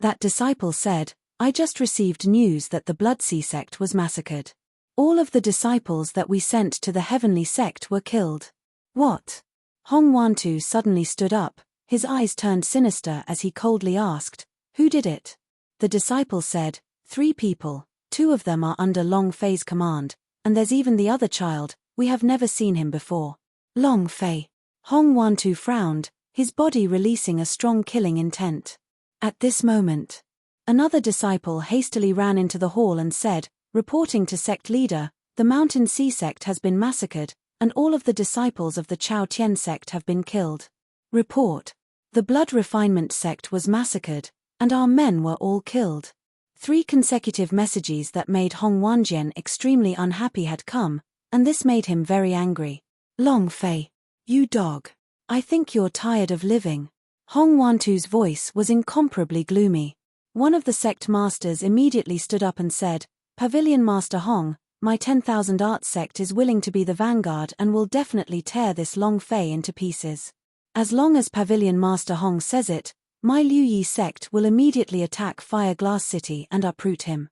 That disciple said, "I just received news that the Bloodsea sect was massacred. All of the disciples that we sent to the Heavenly sect were killed." What? Hong Wantu suddenly stood up, his eyes turned sinister as he coldly asked, "Who did it?" The disciple said, 3 people, 2 of them are under Long Fei's command, and there's even the other child, we have never seen him before. Long Fei. Hong Wantu frowned, his body releasing a strong killing intent. At this moment, another disciple hastily ran into the hall and said, reporting to sect leader, "The Mountain Sea sect has been massacred, and all of the disciples of the Chao Tian sect have been killed." Report. The Blood Refinement sect was massacred, and our men were all killed. 3 consecutive messages that made Hong Wanjian extremely unhappy had come, and this made him very angry. "Long Fei. You dog. I think you're tired of living." Hong Wantu's voice was incomparably gloomy. One of the sect masters immediately stood up and said, "Pavilion Master Hong, my 10,000 Art sect is willing to be the vanguard and will definitely tear this Long Fei into pieces. As long as Pavilion Master Hong says it, my Liu Yi sect will immediately attack Fire Glass City and uproot him."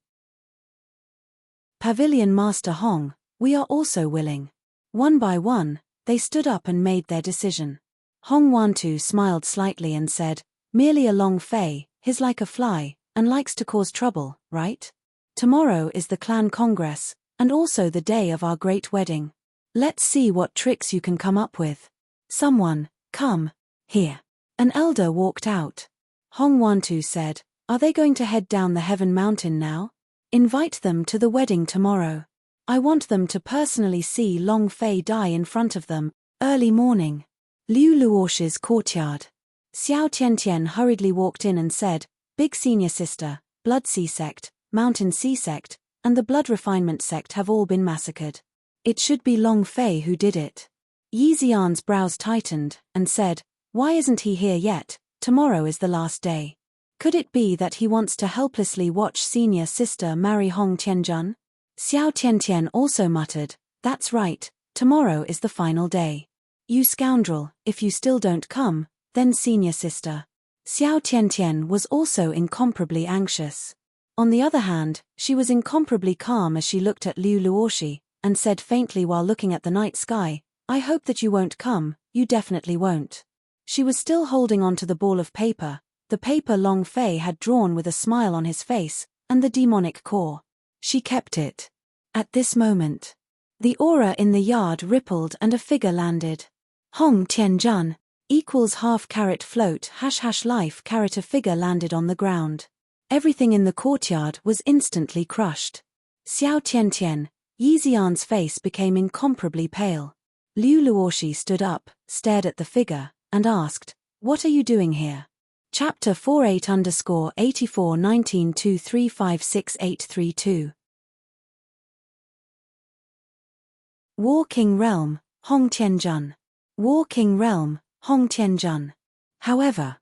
Pavilion Master Hong, we are also willing. One by one, they stood up and made their decision. Hong Wantu smiled slightly and said, Merely a Long Fei, he's like a fly, and likes to cause trouble, right? Tomorrow is the clan congress, and also the day of our great wedding. Let's see what tricks you can come up with. Someone, come. Here. An elder walked out. Hong Wantu said, are they going to head down the Heaven Mountain now? Invite them to the wedding tomorrow. I want them to personally see Long Fei die in front of them, early morning. Liu Luosh's courtyard. Xiao Tiantian hurriedly walked in and said, Big Senior Sister, Blood Sea Sect, Mountain Sea Sect, and the Blood Refinement Sect have all been massacred. It should be Long Fei who did it. Yi Xian's brows tightened, and said, why isn't he here yet? Tomorrow is the last day. Could it be that he wants to helplessly watch Senior Sister marry Hong Tianjun? Xiao Tiantian also muttered, that's right, tomorrow is the final day. You scoundrel, if you still don't come, then Senior Sister. Xiao Tiantian was also incomparably anxious. On the other hand, she was incomparably calm as she looked at Liu Luoshi, and said faintly while looking at the night sky, I hope that you won't come, you definitely won't. She was still holding on to the ball of paper, the paper Long Fei had drawn with a smile on his face, and the demonic core. She kept it. At this moment, the aura in the yard rippled and a figure landed. Hong Tianjun, equals half carat float # life carat a figure landed on the ground. Everything in the courtyard was instantly crushed. Xiao Tiantian, Yi Xian's face became incomparably pale. Liu Luoshi stood up, stared at the figure, and asked, what are you doing here? Chapter 48_841923568832. War King Realm, Hong Tianjun. War King Realm, Hong Tianjun. However,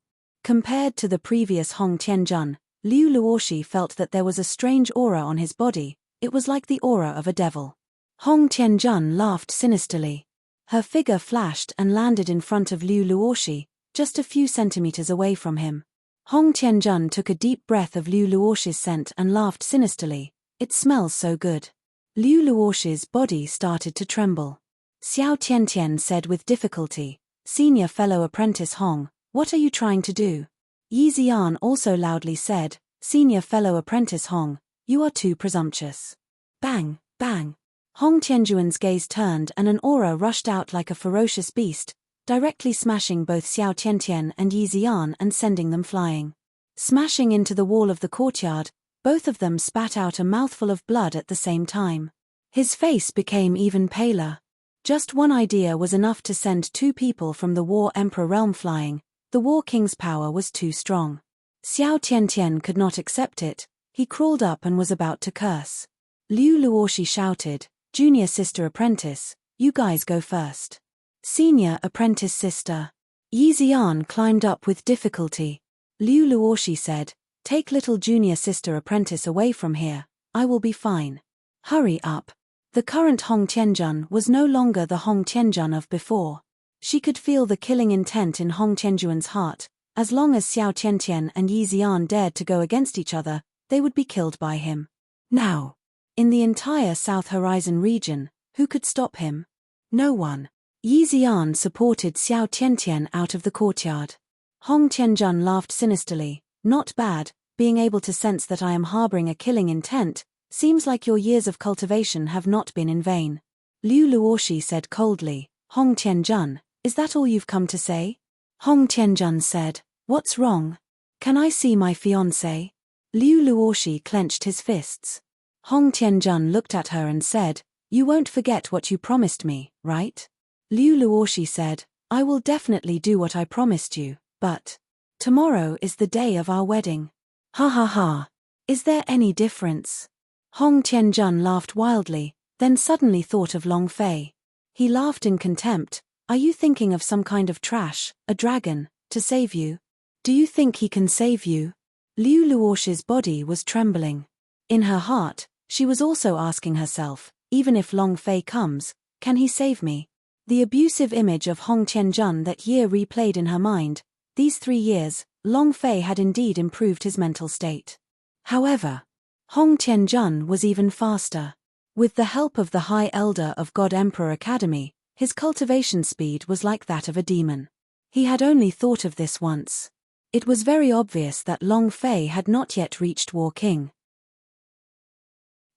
compared to the previous Hong Tianjun, Liu Luoshi felt that there was a strange aura on his body. It was like the aura of a devil. Hong Tianjun laughed sinisterly. Her figure flashed and landed in front of Liu Luoshi, just a few centimeters away from him. Hong Tianjun took a deep breath of Liu Luoshi's scent and laughed sinisterly. It smells so good. Liu Luoshi's body started to tremble. Xiao Tiantian said with difficulty, Senior Fellow Apprentice Hong, what are you trying to do? Yi Xian also loudly said, Senior Fellow Apprentice Hong, you are too presumptuous. Bang, bang. Hong Tianjuan's gaze turned and an aura rushed out like a ferocious beast, directly smashing both Xiao Tiantian and Yi Xian and sending them flying. Smashing into the wall of the courtyard, both of them spat out a mouthful of blood at the same time. His face became even paler. Just one idea was enough to send two people from the War Emperor realm flying. The War King's power was too strong. Xiao Tiantian could not accept it. He crawled up and was about to curse. Liu Luoshi shouted, Junior Sister Apprentice, you guys go first. Senior Apprentice Sister. Yi Xian climbed up with difficulty. Liu Luoshi said, take little Junior Sister Apprentice away from here, I will be fine. Hurry up. The current Hong Tianjun was no longer the Hong Tianjun of before. She could feel the killing intent in Hong Tianjuan's heart. As long as Xiao Tiantian and Yi Xian dared to go against each other, they would be killed by him. Now, in the entire South Horizon region, who could stop him? No one. Yi Xian supported Xiao Tiantian out of the courtyard. Hong Tianjun laughed sinisterly. Not bad, being able to sense that I am harboring a killing intent. Seems like your years of cultivation have not been in vain. Liu Luoshi said coldly, Hong Tianjun, is that all you've come to say? Hong Tianjun said, what's wrong? Can I see my fiancé? Liu Luoshi clenched his fists. Hong Tianjun looked at her and said, you won't forget what you promised me, right? Liu Luoshi said, I will definitely do what I promised you, but tomorrow is the day of our wedding. Ha ha ha. Is there any difference? Hong Tianjun laughed wildly, then suddenly thought of Long Fei. He laughed in contempt. Are you thinking of some kind of trash, a dragon, to save you? Do you think he can save you? Liu Luoshi's body was trembling. In her heart, she was also asking herself, even if Long Fei comes, can he save me? The abusive image of Hong Tianjun that year replayed in her mind. These 3 years, Long Fei had indeed improved his mental state. However, Hong Tianjun was even faster. With the help of the High Elder of God Emperor Academy, his cultivation speed was like that of a demon. He had only thought of this once. It was very obvious that Long Fei had not yet reached War King.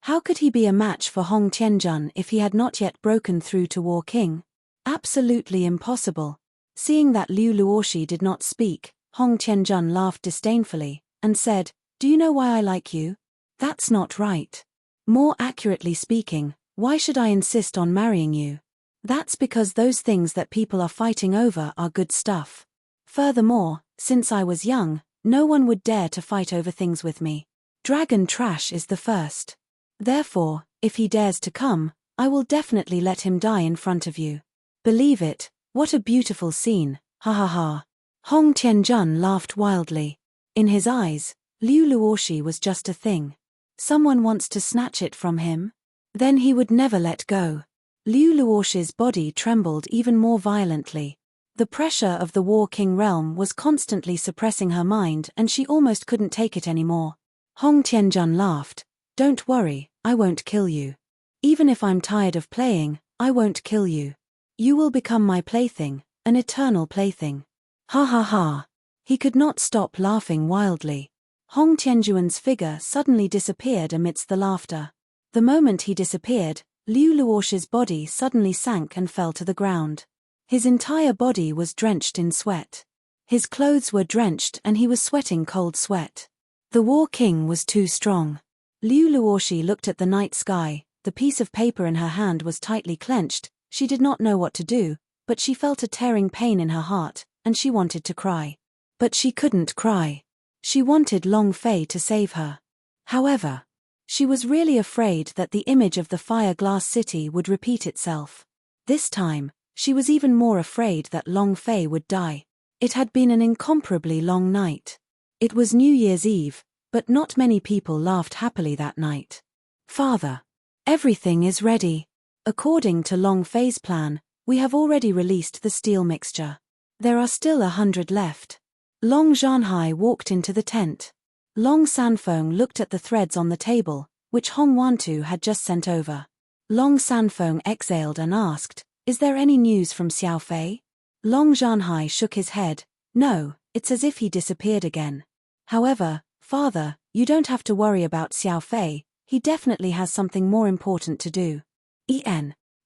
How could he be a match for Hong Tianjun if he had not yet broken through to War King? Absolutely impossible. Seeing that Liu Luoshi did not speak, Hong Tianjun laughed disdainfully, and said, "Do you know why I like you? That's not right. More accurately speaking, why should I insist on marrying you? That's because those things that people are fighting over are good stuff. Furthermore, since I was young, no one would dare to fight over things with me. Dragon Trash is the first. Therefore, if he dares to come, I will definitely let him die in front of you. Believe it, what a beautiful scene, ha ha ha." Hong Tianjun laughed wildly. In his eyes, Liu Luoshi was just a thing. Someone wants to snatch it from him? Then he would never let go. Liu Luoshi's body trembled even more violently. The pressure of the War King realm was constantly suppressing her mind and she almost couldn't take it anymore. Hong Tianjun laughed. "Don't worry, I won't kill you. Even if I'm tired of playing, I won't kill you. You will become my plaything, an eternal plaything." Ha ha ha. He could not stop laughing wildly. Hong Tianjuan's figure suddenly disappeared amidst the laughter. The moment he disappeared, Liu Luoshi's body suddenly sank and fell to the ground. His entire body was drenched in sweat. His clothes were drenched and he was sweating cold sweat. The War King was too strong. Liu Luoshi looked at the night sky. The piece of paper in her hand was tightly clenched. She did not know what to do, but she felt a tearing pain in her heart, and she wanted to cry. But she couldn't cry. She wanted Long Fei to save her. However, she was really afraid that the image of the fire glass city would repeat itself. This time, she was even more afraid that Long Fei would die. It had been an incomparably long night. It was New Year's Eve, but not many people laughed happily that night. "Father, everything is ready. According to Long Fei's plan, we have already released the steel mixture. There are still 100 left." Long Zhanhai walked into the tent. Long Sanfeng looked at the threads on the table, which Hong Wantu had just sent over. Long Sanfeng exhaled and asked, "Is there any news from Xiao Fei?" Long Zhanhai shook his head. "No, it's as if he disappeared again. However, Father, you don't have to worry about Xiao Fei, he definitely has something more important to do."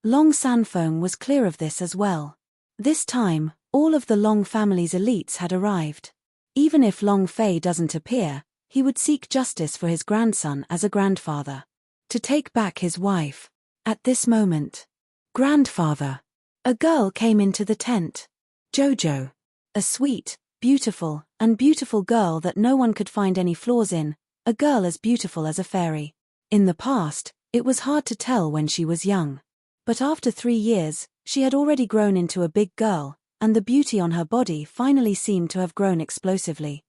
Long Sanfeng was clear of this as well. This time, all of the Long family's elites had arrived. Even if Long Fei doesn't appear, he would seek justice for his grandson as a grandfather. To take back his wife. At this moment. "Grandfather." A girl came into the tent. Jojo. A sweet, beautiful, and beautiful girl that no one could find any flaws in, a girl as beautiful as a fairy. In the past, it was hard to tell when she was young. But after 3 years, she had already grown into a big girl, and the beauty on her body finally seemed to have grown explosively.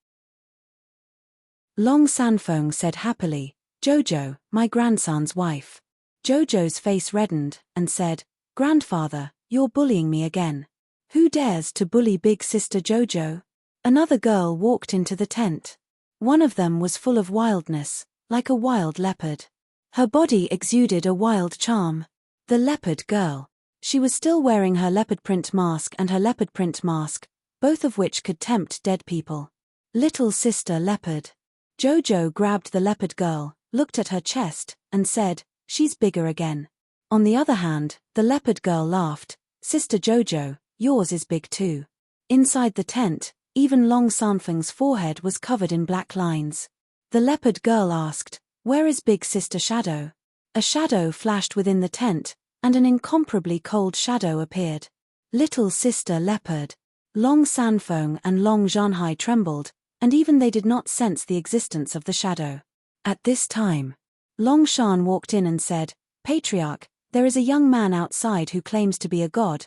Long Sanfeng said happily, "Jojo, my grandson's wife." Jojo's face reddened, and said, "Grandfather, you're bullying me again. Who dares to bully big sister Jojo?" Another girl walked into the tent. One of them was full of wildness, like a wild leopard. Her body exuded a wild charm. The leopard girl. She was still wearing her leopard print mask and her leopard print mask, both of which could tempt dead people. Little sister leopard. Jojo grabbed the leopard girl, looked at her chest, and said, "She's bigger again." On the other hand, the leopard girl laughed, "Sister Jojo, yours is big too." Inside the tent, even Long Sanfeng's forehead was covered in black lines. The leopard girl asked, "Where is big sister Shadow?" A shadow flashed within the tent, and an incomparably cold shadow appeared. Little sister leopard. Long Sanfeng and Long Zhanhai trembled, and even they did not sense the existence of the shadow. At this time, Long Shan walked in and said, "Patriarch, there is a young man outside who claims to be a god,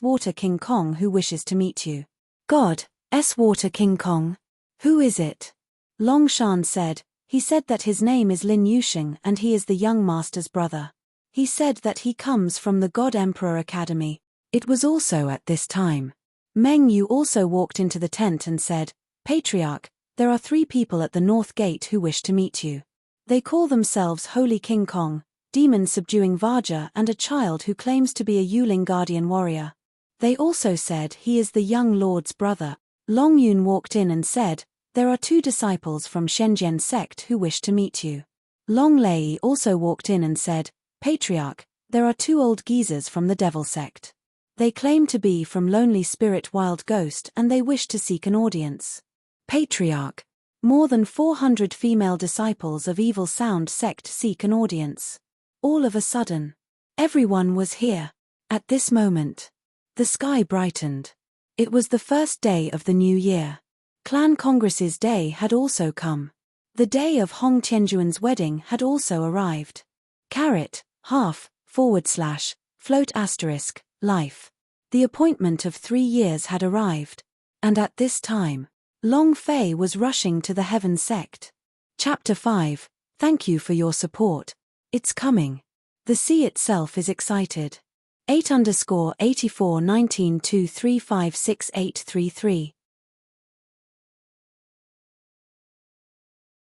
Water King Kong, who wishes to meet you." "God, Water King Kong? Who is it?" Long Shan said, "He said that his name is Lin Yusheng and he is the young master's brother. He said that he comes from the God Emperor Academy." It was also at this time. Meng Yu also walked into the tent and said, "Patriarch, there are 3 people at the north gate who wish to meet you. They call themselves Holy King Kong, demon subduing Vaja, and a child who claims to be a Yuling guardian warrior. They also said he is the young lord's brother." Long Yun walked in and said, "There are 2 disciples from Shenzhen sect who wish to meet you." Long Lei also walked in and said, "Patriarch, there are 2 old geezers from the Devil sect. They claim to be from Lonely Spirit Wild Ghost and they wish to seek an audience." Patriarch, more than 400 female disciples of Evil Sound sect seek an audience. All of a sudden, everyone was here. At this moment, the sky brightened. It was the first day of the new year. Clan Congress's day had also come. The day of Hong Tianjuan's wedding had also arrived. Caret, half, / float asterisk, life. The appointment of 3 years had arrived. And at this time, Long Fei was rushing to the Heaven sect. Chapter 5, Thank you for your support. It's coming. The sea itself is excited. 8_841923568833.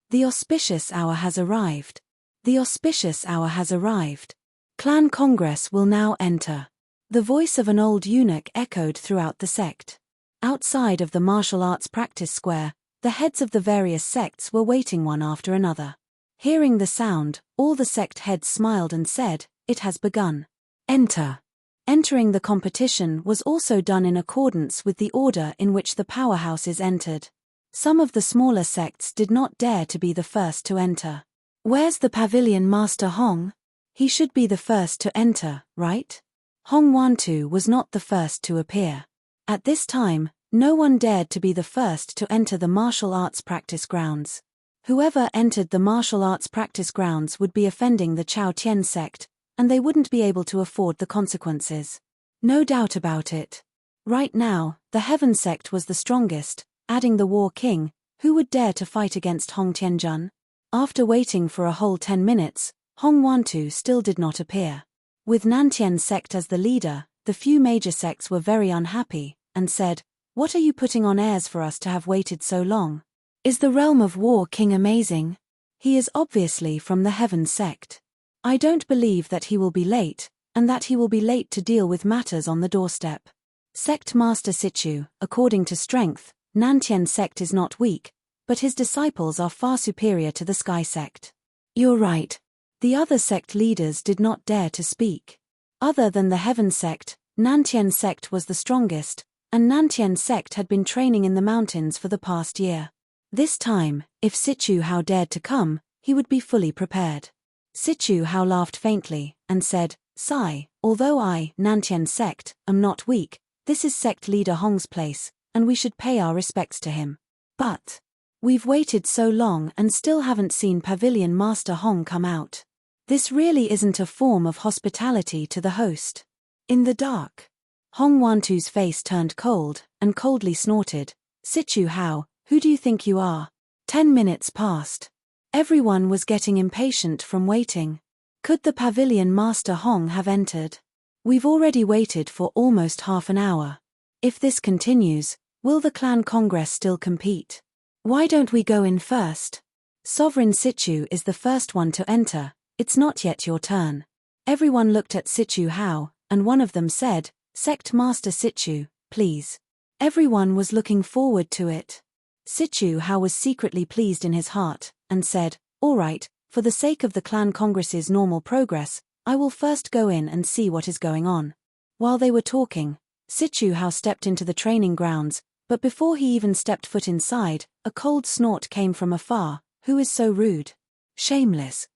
The auspicious hour has arrived. The auspicious hour has arrived. Clan Congress will now enter. The voice of an old eunuch echoed throughout the sect. Outside of the martial arts practice square, the heads of the various sects were waiting one after another. Hearing the sound, all the sect heads smiled and said, "It has begun. Enter." Entering the competition was also done in accordance with the order in which the powerhouses entered. Some of the smaller sects did not dare to be the first to enter. "Where's the pavilion master Hong? He should be the first to enter, right?" Hong Wantu was not the first to appear. At this time, no one dared to be the first to enter the martial arts practice grounds. Whoever entered the martial arts practice grounds would be offending the Chao Tian sect, and they wouldn't be able to afford the consequences. No doubt about it. Right now, the Heaven sect was the strongest, adding the War King, who would dare to fight against Hong Tianjun? After waiting for a whole 10 minutes, Hong Wantu still did not appear. With Nantian sect as the leader, the few major sects were very unhappy, and said, "What are you putting on airs for us to have waited so long? Is the realm of War King amazing? He is obviously from the Heaven sect. I don't believe that he will be late, and that he will be late to deal with matters on the doorstep." Sect Master Situ, according to strength, Nantian sect is not weak, but his disciples are far superior to the Sky sect. You're right. The other sect leaders did not dare to speak. Other than the Heaven sect, Nantian sect was the strongest, and Nantian sect had been training in the mountains for the past year. This time, if Situ Hao dared to come, he would be fully prepared. Situ Hao laughed faintly, and said, "Sigh, although I, Nantian sect, am not weak, this is sect leader Hong's place, and we should pay our respects to him. But we've waited so long and still haven't seen Pavilion Master Hong come out. This really isn't a form of hospitality to the host." In the dark, Hong Wantu's face turned cold, and coldly snorted, "Situ Hao, who do you think you are?" 10 minutes passed. Everyone was getting impatient from waiting. Could the Pavilion Master Hong have entered? We've already waited for almost half an hour. If this continues, will the Clan Congress still compete? Why don't we go in first? Sovereign Situ is the first one to enter. It's not yet your turn. Everyone looked at Situ Hao, and one of them said, "Sect Master Situ, please." Everyone was looking forward to it. Situ Hao was secretly pleased in his heart, and said, "All right, for the sake of the Clan Congress's normal progress, I will first go in and see what is going on." While they were talking, Situ Hao stepped into the training grounds, but before he even stepped foot inside, a cold snort came from afar. "Who is so rude? Shameless.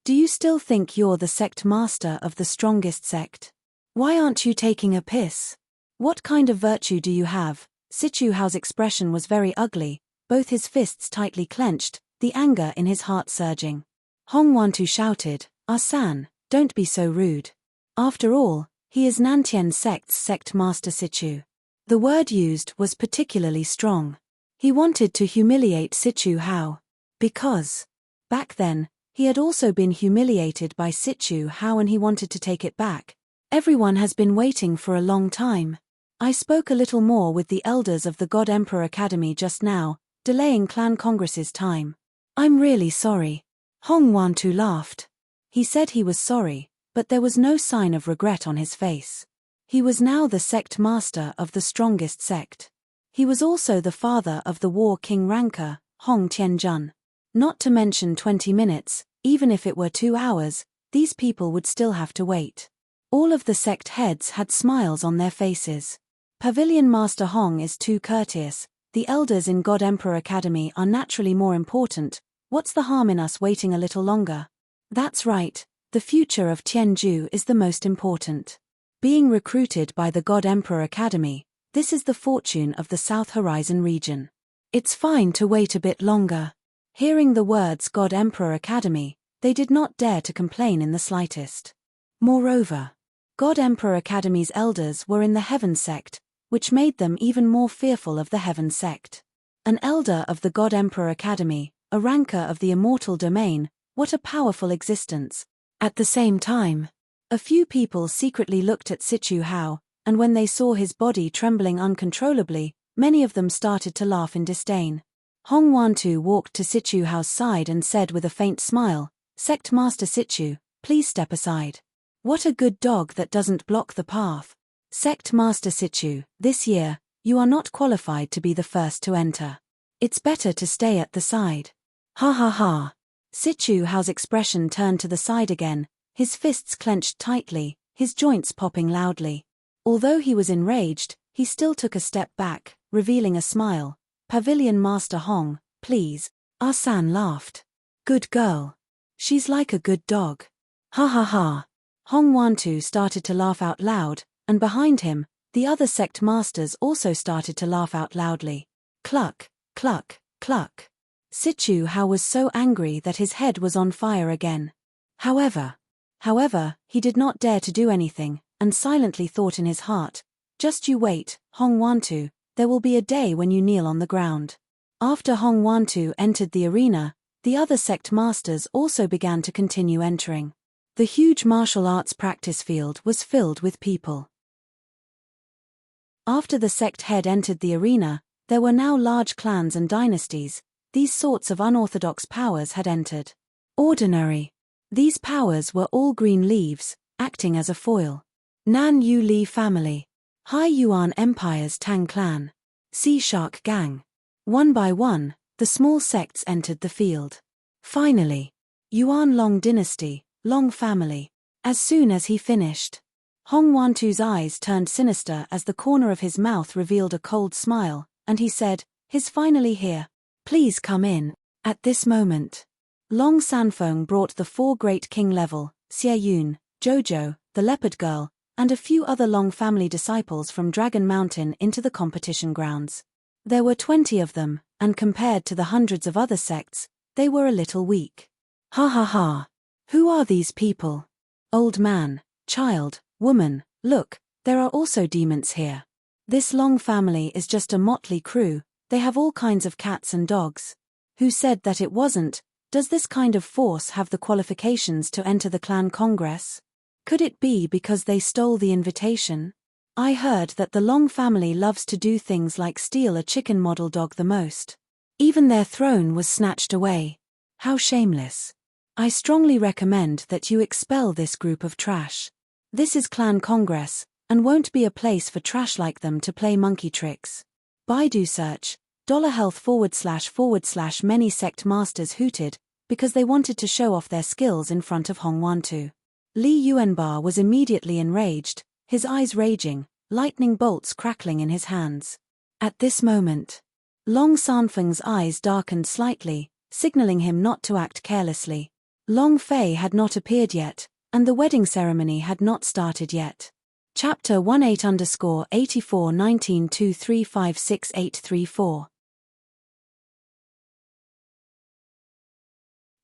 Do you still think you're the sect master of the strongest sect? Why aren't you taking a piss? What kind of virtue do you have?" Situ Hao's expression was very ugly, both his fists tightly clenched, the anger in his heart surging. Hong Wantu shouted, "San, don't be so rude. After all, he is Nantian sect's sect master Situ." The word used was particularly strong. He wanted to humiliate Situ Hao. Because, back then, he had also been humiliated by Situ Hao and he wanted to take it back. "Everyone has been waiting for a long time. I spoke a little more with the elders of the God Emperor Academy just now, delaying Clan Congress's time. I'm really sorry." Hong Wantu laughed. He said he was sorry, but there was no sign of regret on his face. He was now the sect master of the strongest sect. He was also the father of the war king ranker, Hong Tianjun. Not to mention 20 minutes, even if it were 2 hours, these people would still have to wait. All of the sect heads had smiles on their faces. Pavilion Master Hong is too courteous. The elders in God Emperor Academy are naturally more important. What's the harm in us waiting a little longer? That's right, the future of Tianju is the most important. Being recruited by the God Emperor Academy, this is the fortune of the South Horizon region. It's fine to wait a bit longer. Hearing the words God Emperor Academy, they did not dare to complain in the slightest. Moreover, God Emperor Academy's elders were in the Heaven sect, which made them even more fearful of the Heaven sect. An elder of the God Emperor Academy, a ranker of the immortal domain, what a powerful existence. At the same time, a few people secretly looked at Sichu Hao, and when they saw his body trembling uncontrollably, many of them started to laugh in disdain. Hong Wantu walked to Sichu Hao's side and said with a faint smile, "Sect Master Sichu, please step aside. What a good dog that doesn't block the path. Sect Master Sichu, this year, you are not qualified to be the first to enter. It's better to stay at the side." Ha ha ha. Sichu Hao's expression turned to the side again, his fists clenched tightly, his joints popping loudly. Although he was enraged, he still took a step back, revealing a smile. "Pavilion Master Hong, please." Ah-san laughed. "Good girl. She's like a good dog." Ha ha ha. Hong Wantu started to laugh out loud, and behind him, the other sect masters also started to laugh out loudly. Cluck, cluck, cluck. Sichu Hao was so angry that his head was on fire again. However, he did not dare to do anything, and silently thought in his heart, "Just you wait, Hong Wantu, there will be a day when you kneel on the ground." After Hong Wantu entered the arena, the other sect masters also began to continue entering. The huge martial arts practice field was filled with people. After the sect head entered the arena, there were now large clans and dynasties. These sorts of unorthodox powers had entered. Ordinary. These powers were all green leaves, acting as a foil. Nan Yu Li family. Hai Yuan Empire's Tang clan. Sea Shark gang. One by one, the small sects entered the field. Finally, Yuan Long dynasty, Long family. As soon as he finished, Hong Wantu's eyes turned sinister as the corner of his mouth revealed a cold smile, and he said, "He's finally here. Please come in." At this moment, Long Sanfeng brought the 4 great king level, Xie Yun, Jojo, the leopard girl, and a few other Long family disciples from Dragon Mountain into the competition grounds. There were 20 of them, and compared to the hundreds of other sects, they were a little weak. Ha ha ha. Who are these people? Old man, child, woman, look, there are also demons here. This Long family is just a motley crew. They have all kinds of cats and dogs. Who said that it wasn't? Does this kind of force have the qualifications to enter the clan congress? Could it be because they stole the invitation? I heard that the Long family loves to do things like steal a chicken model dog the most. Even their throne was snatched away. How shameless. I strongly recommend that you expel this group of trash. This is clan congress, and won't be a place for trash like them to play monkey tricks. Baidu search, $health / many sect masters hooted, because they wanted to show off their skills in front of Hong Wantu. Li Yuanbar was immediately enraged, his eyes raging, lightning bolts crackling in his hands. At this moment, Long Sanfeng's eyes darkened slightly, signaling him not to act carelessly. Long Fei had not appeared yet, and the wedding ceremony had not started yet. Chapter 18_841923568834.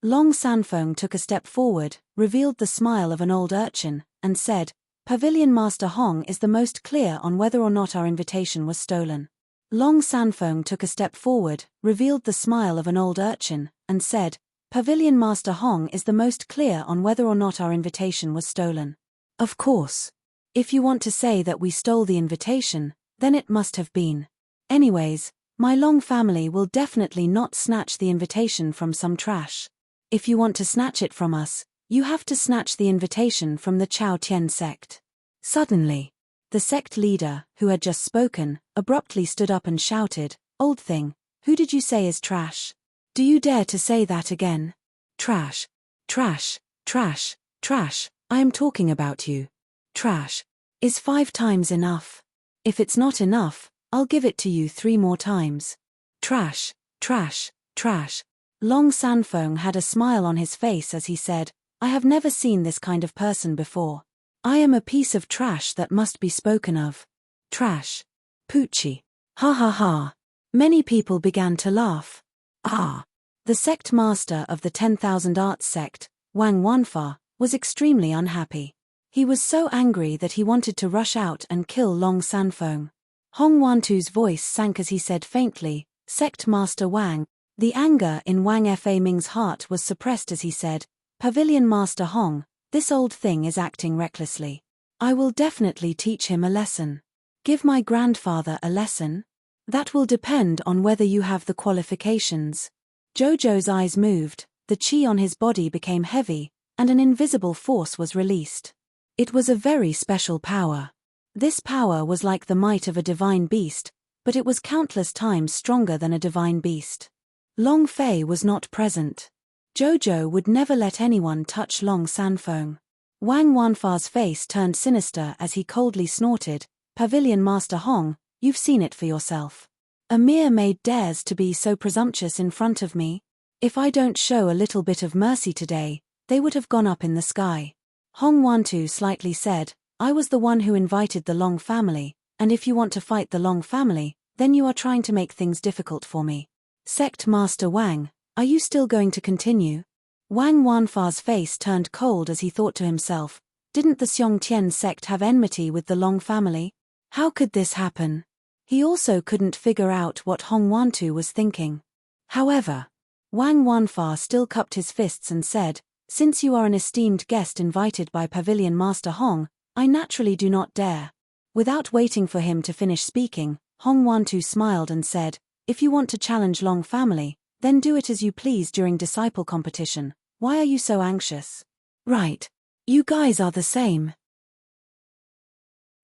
Long Sanfeng took a step forward, revealed the smile of an old urchin, and said, "Pavilion Master Hong is the most clear on whether or not our invitation was stolen." Long Sanfeng took a step forward, revealed the smile of an old urchin, and said, "Pavilion Master Hong is the most clear on whether or not our invitation was stolen." Of course. If you want to say that we stole the invitation, then it must have been. Anyways, my Long family will definitely not snatch the invitation from some trash. If you want to snatch it from us, you have to snatch the invitation from the Chao Tian sect. Suddenly, The sect leader, who had just spoken, abruptly stood up and shouted, "Old thing, who did you say is trash? Do you dare to say that again? Trash. Trash. Trash. Trash. I am talking about you. Trash. Is 5 times enough? If it's not enough, I'll give it to you 3 more times. Trash. Trash. Trash." Long Sanfeng had a smile on his face as he said, "I have never seen this kind of person before. I am a piece of trash that must be spoken of. Trash. Poochie. Ha ha ha." Many people began to laugh. Ah. The sect master of the 10,000 Arts sect, Wang Wanfa, was extremely unhappy. He was so angry that he wanted to rush out and kill Long Sanfeng. Hong Wantu's voice sank as he said faintly, "Sect Master Wang." The anger in Wang Faming's heart was suppressed as he said, "Pavilion Master Hong, this old thing is acting recklessly. I will definitely teach him a lesson." "Give my grandfather a lesson?" "That will depend on whether you have the qualifications." Jojo's eyes moved, the chi on his body became heavy, and an invisible force was released. It was a very special power. This power was like the might of a divine beast, but it was countless times stronger than a divine beast. Long Fei was not present. Jojo would never let anyone touch Long Sanfeng. Wang Wanfa's face turned sinister as he coldly snorted, "Pavilion Master Hong, you've seen it for yourself. A mere maid dares to be so presumptuous in front of me? If I don't show a little bit of mercy today, they would have gone up in the sky." Hong Wantu slightly said, "I was the one who invited the Long family, and if you want to fight the Long family, then you are trying to make things difficult for me. Sect Master Wang, are you still going to continue?" Wang Wanfa's face turned cold as he thought to himself, didn't the Xiongtian sect have enmity with the Long family? How could this happen? He also couldn't figure out what Hong Wantu was thinking. However, Wang Wanfa still cupped his fists and said, "Since you are an esteemed guest invited by Pavilion Master Hong, I naturally do not dare." Without waiting for him to finish speaking, Hong Wantu smiled and said, "If you want to challenge Long family, then do it as you please during disciple competition. Why are you so anxious?" "Right. You guys are the same.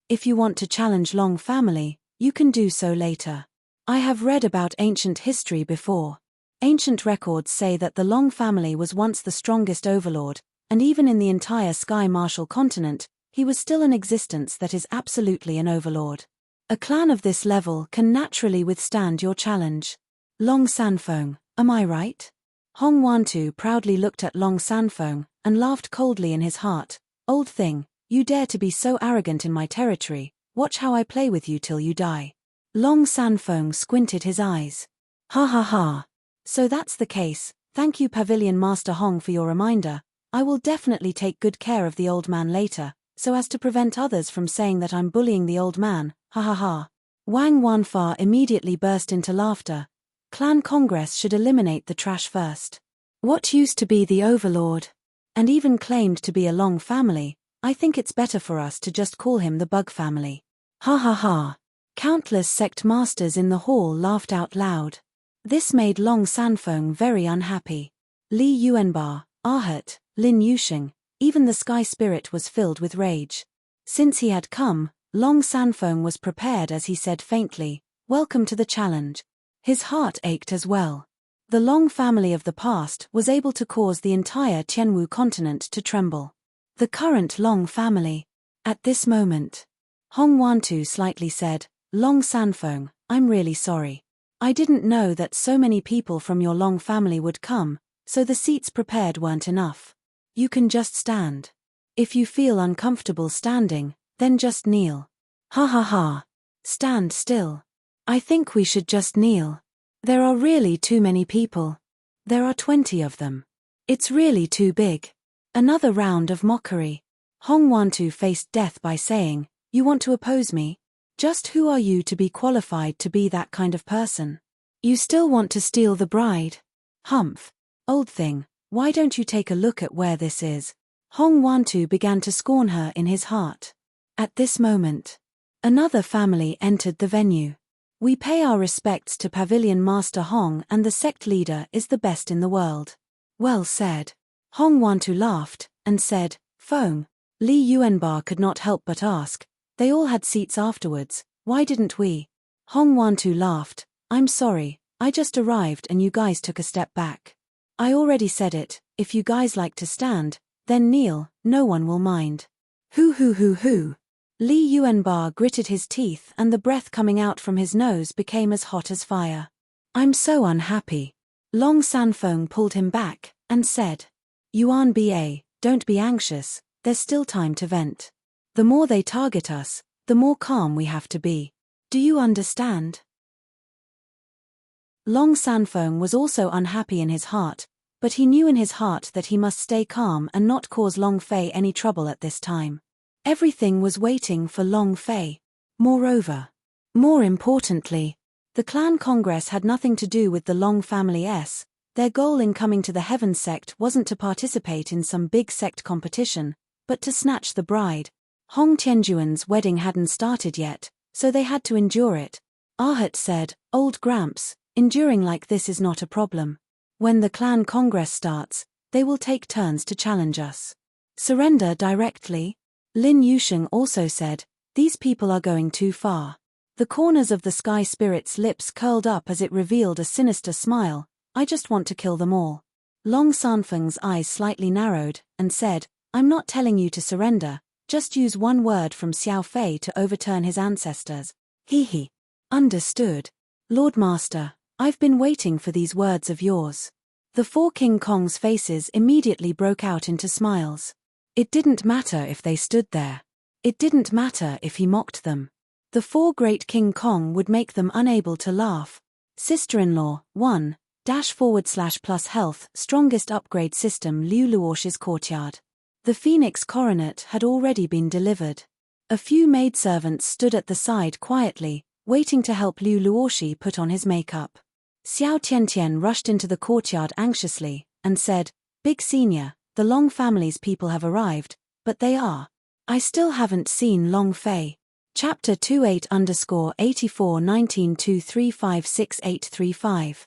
If you want to challenge Long family, you can do so later. I have read about ancient history before. Ancient records say that the Long family was once the strongest overlord, and even in the entire Sky Martial continent, he was still an existence that is absolutely an overlord. A clan of this level can naturally withstand your challenge. Long Sanfeng, am I right?" Hong Wantu proudly looked at Long Sanfeng and laughed coldly in his heart, "Old thing, you dare to be so arrogant in my territory, watch how I play with you till you die." Long Sanfeng squinted his eyes. "Ha ha ha. So that's the case, thank you Pavilion Master Hong for your reminder. I will definitely take good care of the old man later, so as to prevent others from saying that I'm bullying the old man, ha ha ha." Wang Wanfa immediately burst into laughter. Clan Congress should eliminate the trash first. What used to be the overlord? And even claimed to be a Long family, I think it's better for us to just call him the Bug family. Ha ha ha. Countless sect masters in the hall laughed out loud. This made Long Sanfeng very unhappy. Li Yuanba, Ahut, Lin Yusheng, even the Sky Spirit was filled with rage. Since he had come, Long Sanfeng was prepared as he said faintly, "Welcome to the challenge." His heart ached as well. The Long family of the past was able to cause the entire Tianwu continent to tremble. The current Long family. At this moment, Hong Wantu slightly said, "Long Sanfeng, I'm really sorry. I didn't know that so many people from your Long family would come, so the seats prepared weren't enough. You can just stand. If you feel uncomfortable standing, then just kneel." Ha ha ha. Stand still. I think we should just kneel. There are really too many people. There are 20 of them. It's really too big. Another round of mockery. Hong Wantu faced death by saying, "You want to oppose me? Just who are you to be qualified to be that kind of person? You still want to steal the bride? Humph. Old thing, why don't you take a look at where this is?" Hong Wantu began to scorn her in his heart. At this moment, another family entered the venue. "We pay our respects to Pavilion Master Hong, and the sect leader is the best in the world." "Well said." Hong Wantu laughed, and said, "Feng." Li Yuanba could not help but ask, They all had seats afterwards, why didn't we? Hong Wantu laughed. I'm sorry, I just arrived and you guys took a step back. I already said it, if you guys like to stand, then kneel, no one will mind. Hoo. Li Yuanbar gritted his teeth and the breath coming out from his nose became as hot as fire. I'm so unhappy. Long Sanfeng pulled him back and said, Yuan Ba, don't be anxious, there's still time to vent. The more they target us, the more calm we have to be. Do you understand? Long Sanfeng was also unhappy in his heart, but he knew in his heart that he must stay calm and not cause Long Fei any trouble at this time. Everything was waiting for Long Fei. Moreover, more importantly, the clan congress had nothing to do with the Long family's. Their goal in coming to the Heaven sect wasn't to participate in some big sect competition, but to snatch the bride. Hong Tianjuan's wedding hadn't started yet, so they had to endure it. Arhat said, Old Gramps, enduring like this is not a problem. When the clan congress starts, they will take turns to challenge us. Surrender directly? Lin Yusheng also said, these people are going too far. The corners of the sky spirit's lips curled up as it revealed a sinister smile. I just want to kill them all. Long Sanfeng's eyes slightly narrowed, and said, I'm not telling you to surrender, just use one word from Xiao Fei to overturn his ancestors. He. Understood. Lord Master, I've been waiting for these words of yours. The four King Kong's faces immediately broke out into smiles. It didn't matter if they stood there. It didn't matter if he mocked them. The four great King Kong would make them unable to laugh. Sister-in-law, 1. /+ health, strongest upgrade system Liu Luoxi's courtyard. The Phoenix coronet had already been delivered. A few maidservants stood at the side quietly, waiting to help Liu Luoxi put on his makeup. Xiao Tiantian rushed into the courtyard anxiously, and said, Big Senior, the Long family's people have arrived, but they are. I still haven't seen Long Fei. Chapter 28_8419235685.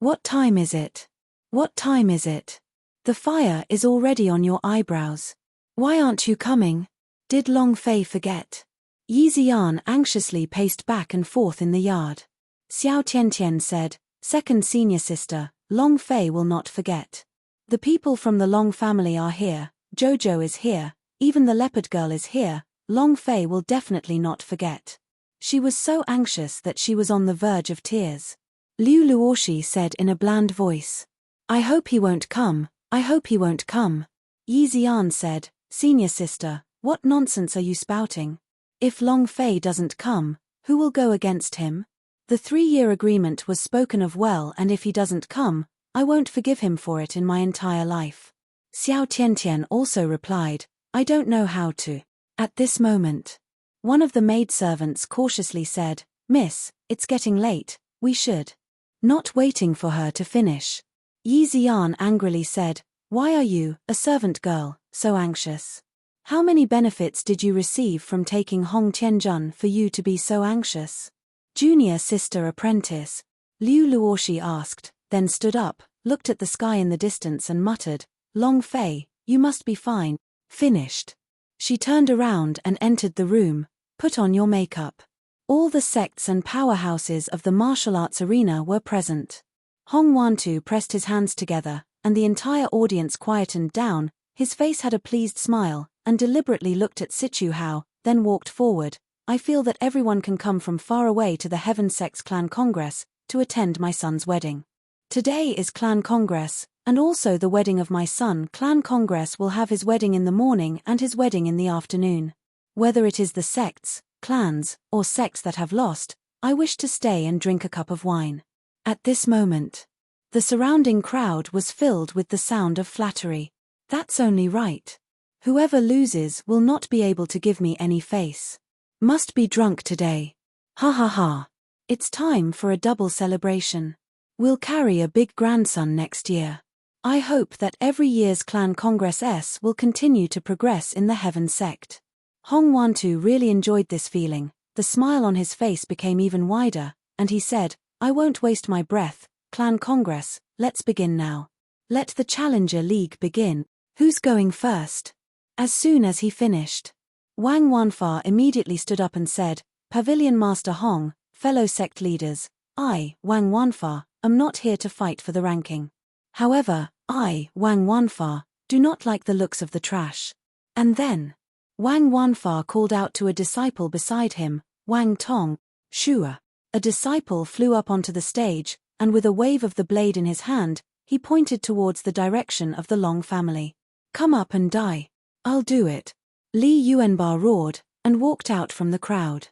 What time is it? What time is it? The fire is already on your eyebrows. Why aren't you coming? Did Long Fei forget? Yi Ziyan anxiously paced back and forth in the yard. Xiao Tiantian said, Second senior sister, Long Fei will not forget. The people from the Long family are here, Jojo is here, even the leopard girl is here, Long Fei will definitely not forget. She was so anxious that she was on the verge of tears. Liu Luoxi said in a bland voice. I hope he won't come, I hope he won't come. Yi Ziyan said, Senior sister, what nonsense are you spouting? If Long Fei doesn't come, who will go against him? The 3-year agreement was spoken of well, and if he doesn't come, I won't forgive him for it in my entire life. Xiao Tiantian also replied, I don't know how to. At this moment, one of the maidservants cautiously said, Miss, it's getting late, we should. Not waiting for her to finish. Yi Ziyan angrily said, Why are you, a servant girl, so anxious? How many benefits did you receive from taking Hong Tianjun for you to be so anxious? Junior sister apprentice, Liu Luoxi asked, then stood up, looked at the sky in the distance and muttered, Long Fei, you must be fine. Finished. She turned around and entered the room, put on your makeup. All the sects and powerhouses of the martial arts arena were present. Hong Wantu pressed his hands together, and the entire audience quietened down. His face had a pleased smile, and deliberately looked at Sichu Hao, then walked forward. I feel that everyone can come from far away to the Heaven Sect's Clan Congress, to attend my son's wedding. Today is Clan Congress, and also the wedding of my son. Clan Congress will have his wedding in the morning and his wedding in the afternoon. Whether it is the sects, clans, or sects that have lost, I wish to stay and drink a cup of wine. At this moment, the surrounding crowd was filled with the sound of flattery. That's only right. Whoever loses will not be able to give me any face. Must be drunk today. Ha ha ha. It's time for a double celebration. We'll carry a big grandson next year. I hope that every year's Clan Congress S will continue to progress in the Heaven sect. Hong Wantu really enjoyed this feeling. The smile on his face became even wider, and he said, I won't waste my breath. Clan Congress, let's begin now. Let the Challenger League begin. Who's going first? As soon as he finished, Wang Wanfa immediately stood up and said, Pavilion Master Hong, fellow sect leaders, I, Wang Wanfa, am not here to fight for the ranking. However, I, Wang Wanfa, do not like the looks of the trash. And then, Wang Wanfa called out to a disciple beside him, Wang Tong, Shua. A disciple flew up onto the stage, and with a wave of the blade in his hand, he pointed towards the direction of the Long family. Come up and die. I'll do it. Li Yuanba roared, and walked out from the crowd.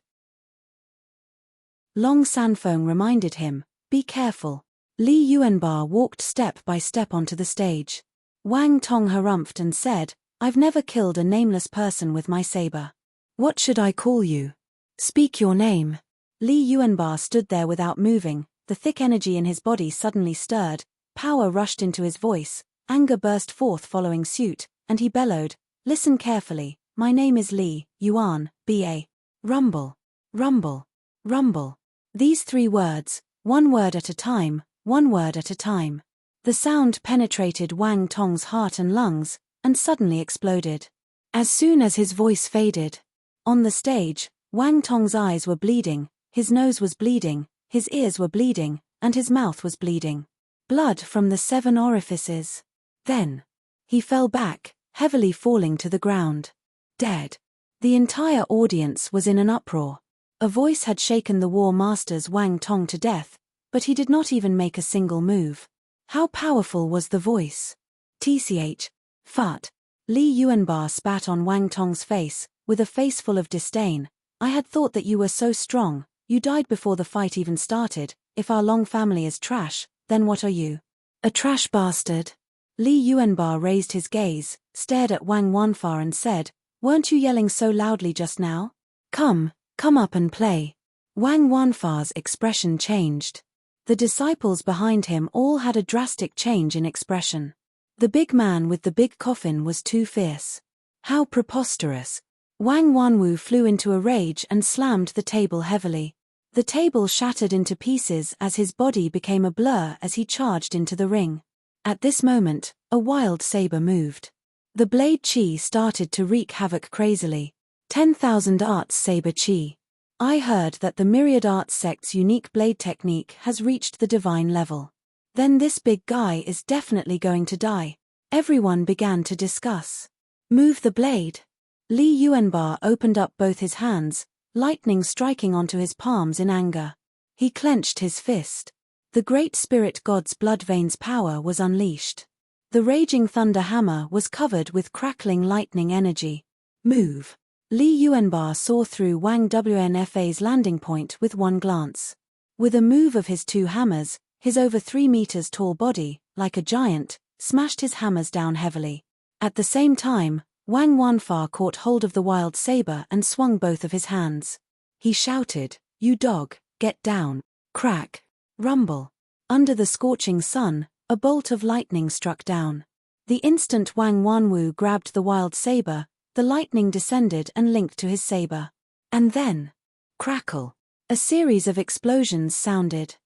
Long Sanfeng reminded him, be careful. Li Yuanba walked step by step onto the stage. Wang Tong harumphed and said, I've never killed a nameless person with my saber. What should I call you? Speak your name. Li Yuanba stood there without moving, the thick energy in his body suddenly stirred, power rushed into his voice, anger burst forth following suit, and he bellowed, listen carefully, my name is Li Yuan, B.A. Rumble. Rumble. Rumble. These 3 words, one word at a time, one word at a time. The sound penetrated Wang Tong's heart and lungs, and suddenly exploded. As soon as his voice faded, on the stage, Wang Tong's eyes were bleeding, his nose was bleeding, his ears were bleeding, and his mouth was bleeding. Blood from the 7 orifices. Then, he fell back, heavily falling to the ground. Dead. The entire audience was in an uproar. A voice had shaken the War Master's Wang Tong to death, but he did not even make a single move. How powerful was the voice? Tch. Fut. Li Yuanba spat on Wang Tong's face, with a face full of disdain. I had thought that you were so strong, you died before the fight even started. If our Long family is trash, then what are you? A trash bastard. Li Yuanba raised his gaze, stared at Wang Wanfa and said, weren't you yelling so loudly just now? Come up and play. Wang Wanfa's expression changed. The disciples behind him all had a drastic change in expression. The big man with the big coffin was too fierce. How preposterous. Wang Wanwu flew into a rage and slammed the table heavily. The table shattered into pieces as his body became a blur as he charged into the ring. At this moment, a wild saber moved. The blade chi started to wreak havoc crazily. 10,000 arts saber chi. I heard that the myriad arts sect's unique blade technique has reached the divine level. Then this big guy is definitely going to die. Everyone began to discuss. Move the blade. Li Yuanba opened up both his hands, lightning striking onto his palms in anger. He clenched his fist. The great spirit god's blood veins power was unleashed. The raging thunder hammer was covered with crackling lightning energy. Move. Li Yuanba saw through Wang Wnfa's landing point with one glance. With a move of his 2 hammers, his over 3 meters tall body, like a giant, smashed his hammers down heavily. At the same time, Wang Wanfa caught hold of the wild saber and swung both of his hands. He shouted, you dog, get down. Crack. Rumble. Under the scorching sun, a bolt of lightning struck down. The instant Wang Wanwu grabbed the wild saber, the lightning descended and linked to his saber. And then, crackle. A series of explosions sounded.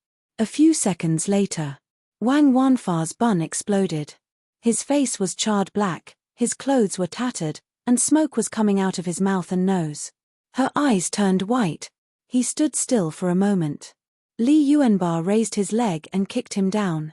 A few seconds later, Wang Wanfa's bun exploded. His face was charred black, his clothes were tattered, and smoke was coming out of his mouth and nose. Her eyes turned white. He stood still for a moment. Li Yuanba raised his leg and kicked him down.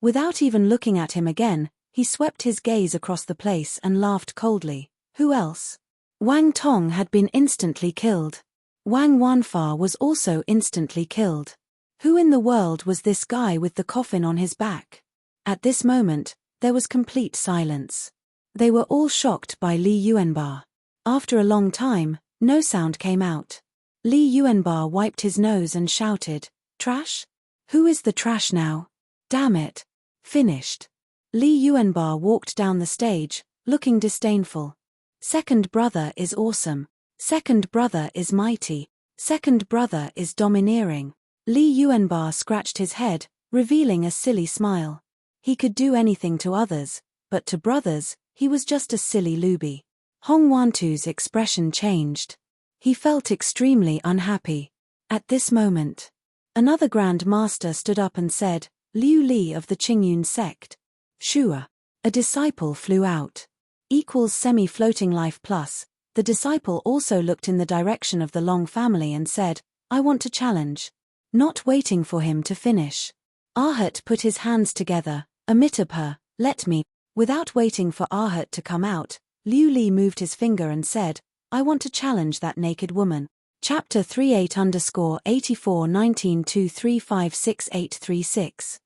Without even looking at him again, he swept his gaze across the place and laughed coldly. Who else? Wang Tong had been instantly killed. Wang Wanfa was also instantly killed. Who in the world was this guy with the coffin on his back? At this moment, there was complete silence. They were all shocked by Li Yuanba. After a long time, no sound came out. Li Yuanba wiped his nose and shouted, trash? Who is the trash now? Damn it. Finished. Li Yuanba walked down the stage, looking disdainful. Second brother is awesome. Second brother is mighty. Second brother is domineering. Li Yuanba scratched his head, revealing a silly smile. He could do anything to others, but to brothers, he was just a silly looby. Hong Wantu's expression changed. He felt extremely unhappy. At this moment, another Grand Master stood up and said, Liu Li of the Qingyun sect. Shua. A disciple flew out. Equals semi-floating life plus. The disciple also looked in the direction of the Long family and said, I want to challenge. Not waiting for him to finish. Arhat put his hands together, Amitabha, let me. Without waiting for Arhat to come out, Liu Li moved his finger and said, I want to challenge that naked woman. Chapter 38_841923568636.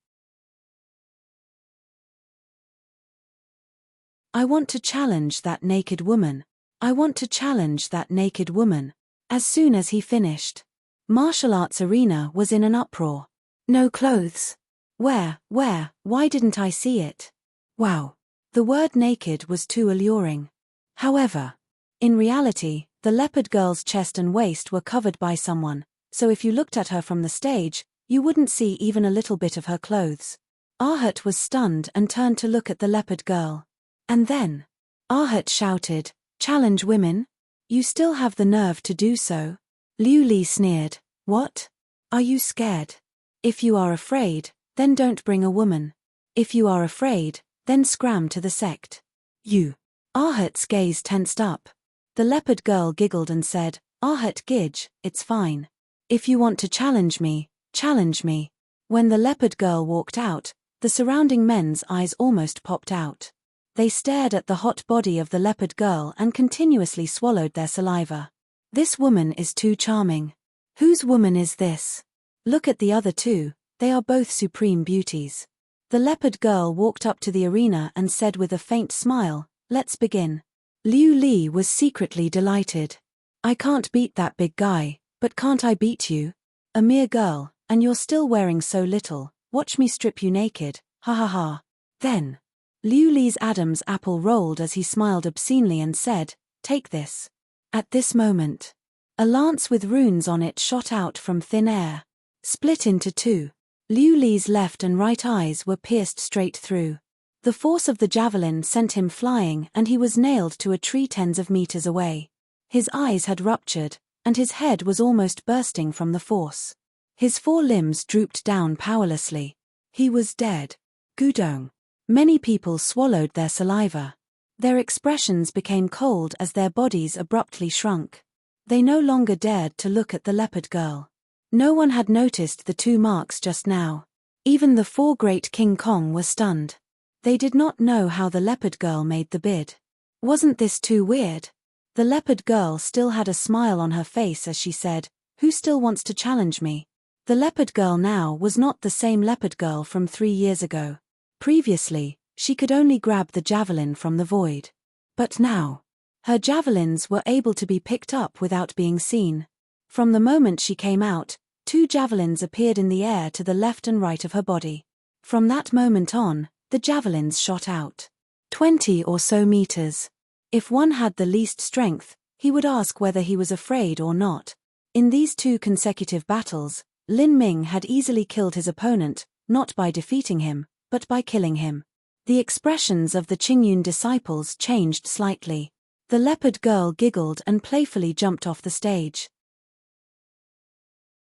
I want to challenge that naked woman. I want to challenge that naked woman. As soon as he finished, martial arts arena was in an uproar. No clothes. Where, why didn't I see it? Wow. The word naked was too alluring. However, in reality, the leopard girl's chest and waist were covered by someone, so if you looked at her from the stage, you wouldn't see even a little bit of her clothes. Arhat was stunned and turned to look at the leopard girl. And then, Arhat shouted, challenge women? You still have the nerve to do so? Liu Li sneered, what? Are you scared? If you are afraid, then don't bring a woman. If you are afraid, then scram to the sect. You. Arhat's gaze tensed up. The leopard girl giggled and said, Arhat Gidge, it's fine. If you want to challenge me, challenge me. When the leopard girl walked out, the surrounding men's eyes almost popped out. They stared at the hot body of the leopard girl and continuously swallowed their saliva. This woman is too charming. Whose woman is this? Look at the other two, they are both supreme beauties. The leopard girl walked up to the arena and said with a faint smile, let's begin. Liu Li was secretly delighted. I can't beat that big guy, but can't I beat you? A mere girl, and you're still wearing so little, watch me strip you naked, ha ha ha. Then, Liu Li's Adam's apple rolled as he smiled obscenely and said, take this. At this moment, a lance with runes on it shot out from thin air. Split into two. Liu Li's left and right eyes were pierced straight through. The force of the javelin sent him flying and he was nailed to a tree tens of meters away. His eyes had ruptured, and his head was almost bursting from the force. His 4 limbs drooped down powerlessly. He was dead. Gudong. Many people swallowed their saliva. Their expressions became cold as their bodies abruptly shrunk. They no longer dared to look at the leopard girl. No one had noticed the 2 marks just now. Even the 4 great King Kong were stunned. They did not know how the leopard girl made the bid. Wasn't this too weird? The leopard girl still had a smile on her face as she said, who still wants to challenge me? The leopard girl now was not the same leopard girl from 3 years ago. Previously, she could only grab the javelin from the void. But now, her javelins were able to be picked up without being seen. From the moment she came out, 2 javelins appeared in the air to the left and right of her body. From that moment on, the javelins shot out. 20 or so meters. If one had the least strength, he would ask whether he was afraid or not. In these 2 consecutive battles, Lin Ming had easily killed his opponent, not by defeating him, but by killing him. The expressions of the Qingyun disciples changed slightly. The leopard girl giggled and playfully jumped off the stage.